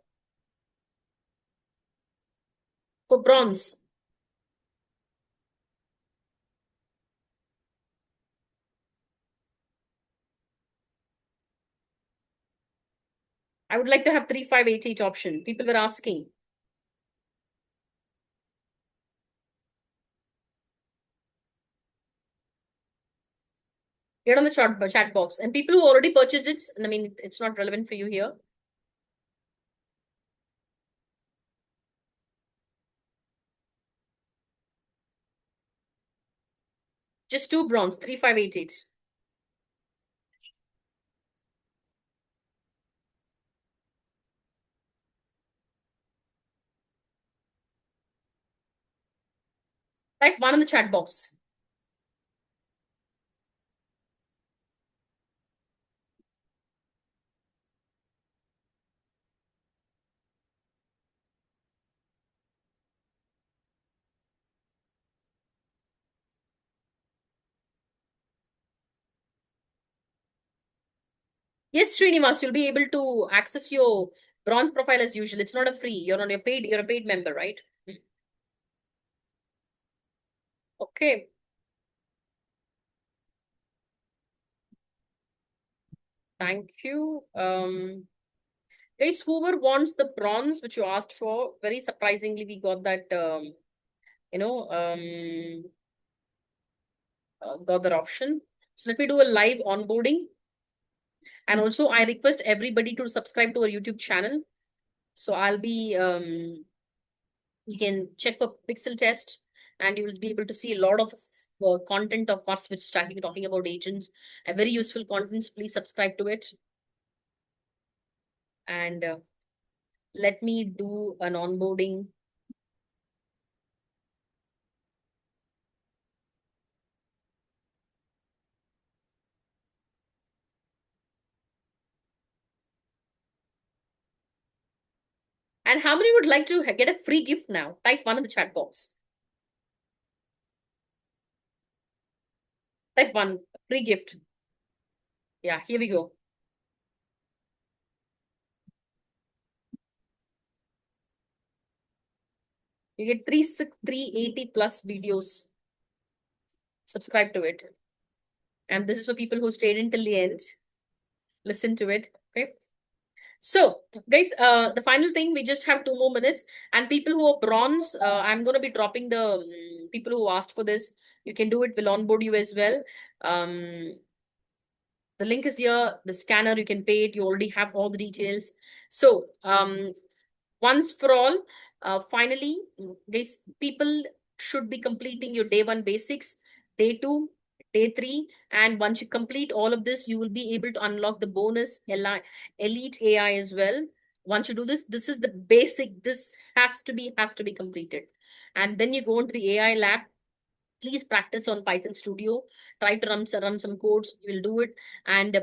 For bronze. I would like to have 3,588 option. People were asking. Get on the chat box. And people who already purchased it, I mean, it's not relevant for you here. Just 2 bronze, 3,588. Type 1 in the chat box. Yes, Srinivas, you'll be able to access your bronze profile as usual. It's not a free. You're a paid member, right? Okay. Thank you. Guys, whoever wants the bronze, which you asked for, very surprisingly, we got that, you know, got that option. So let me do a live onboarding. And also, I request everybody to subscribe to our YouTube channel. So I'll be, you can check for Pixel Test and you will be able to see a lot of content of us which is talking about agents and very useful contents. Please subscribe to it. And let me do an onboarding. And how many would like to get a free gift now? Type 1 in the chat box. Type 1, free gift. Yeah, here we go. You get 380 plus videos. Subscribe to it. And this is for people who stayed until the end. Listen to it. Okay. So, guys, the final thing, we just have 2 more minutes. And people who are bronze, I'm going to be dropping the people who asked for this. You can do it. We'll onboard you as well. The link is here. The scanner, you can pay it. You already have all the details. So, once for all, finally, these people should be completing your day 1 basics, day 2, day 3, and once you complete all of this, you will be able to unlock the bonus elite AI as well. Once you do this, this is the basic. This has to be completed, and then you go into the AI lab. Please practice on Python Studio. Try to run some codes. You will do it, and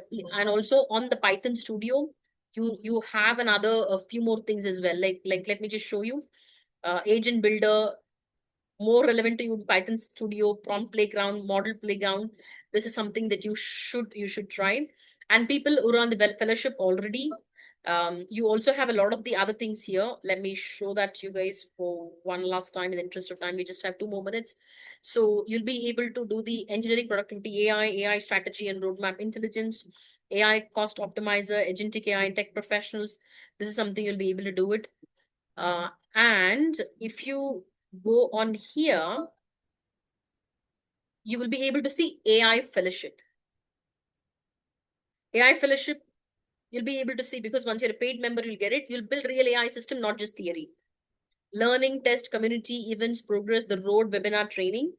also on the Python Studio, you have another a few more things as well. Like let me just show you. Agent Builder, more relevant to you, Python Studio, Prompt Playground, Model Playground. This is something that you should try. And people who are on the fellowship already, You also have a lot of the other things here. Let me show that to you guys for one last time. In the interest of time, we just have 2 more minutes. So you'll be able to do the engineering productivity, AI strategy and roadmap intelligence, AI cost optimizer, agentic AI and tech professionals. This is something you'll be able to do it. And if you go on here, you will be able to see AI fellowship. AI fellowship, you'll be able to see, because once you're a paid member, you'll get it. You'll build real AI system, not just theory. Learning, test, community, events, progress, the road, webinar training.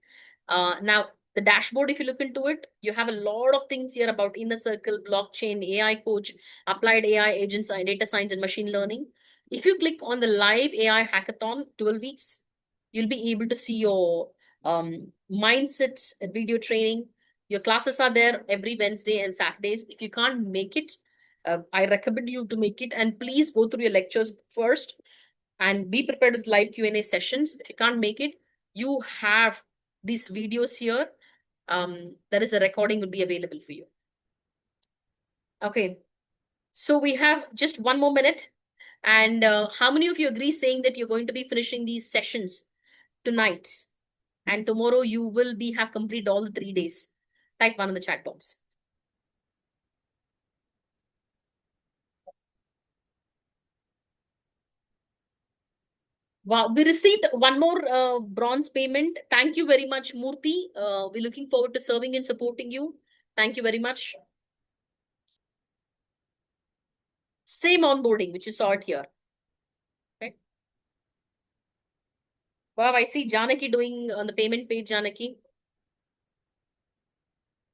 Now, the dashboard, if you look into it, you have a lot of things here about inner circle, blockchain, AI coach, applied AI agents, data science, and machine learning. If you click on the live AI hackathon, 12 weeks, you'll be able to see your mindset video training. Your classes are there every Wednesday and Saturdays. If you can't make it, I recommend you to make it, and please go through your lectures first and be prepared with live Q&A sessions. If you can't make it, you have these videos here. That is, a recording will be available for you. Okay, so we have just 1 more minute. And how many of you agree saying that you're going to be finishing these sessions tonight? And tomorrow you will have completed all the 3 days. Type 1 in the chat box. Wow, we received one more bronze payment. Thank you very much, Murthy. We're looking forward to serving and supporting you. Thank you very much. Same onboarding, which you saw it here. Okay. Wow, I see Janaki doing on the payment page, Janaki.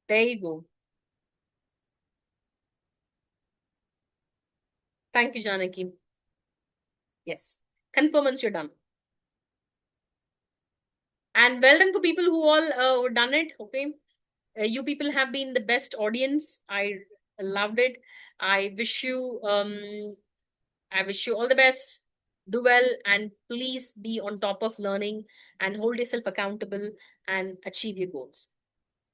There you go. Thank you, Janaki. Yes. Confirm once you're done. And well done for people who all done it. Okay. You people have been the best audience. I loved it. I wish you all the best. Do well, and please be on top of learning and hold yourself accountable and achieve your goals.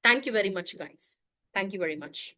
Thank you very much, guys. Thank you very much.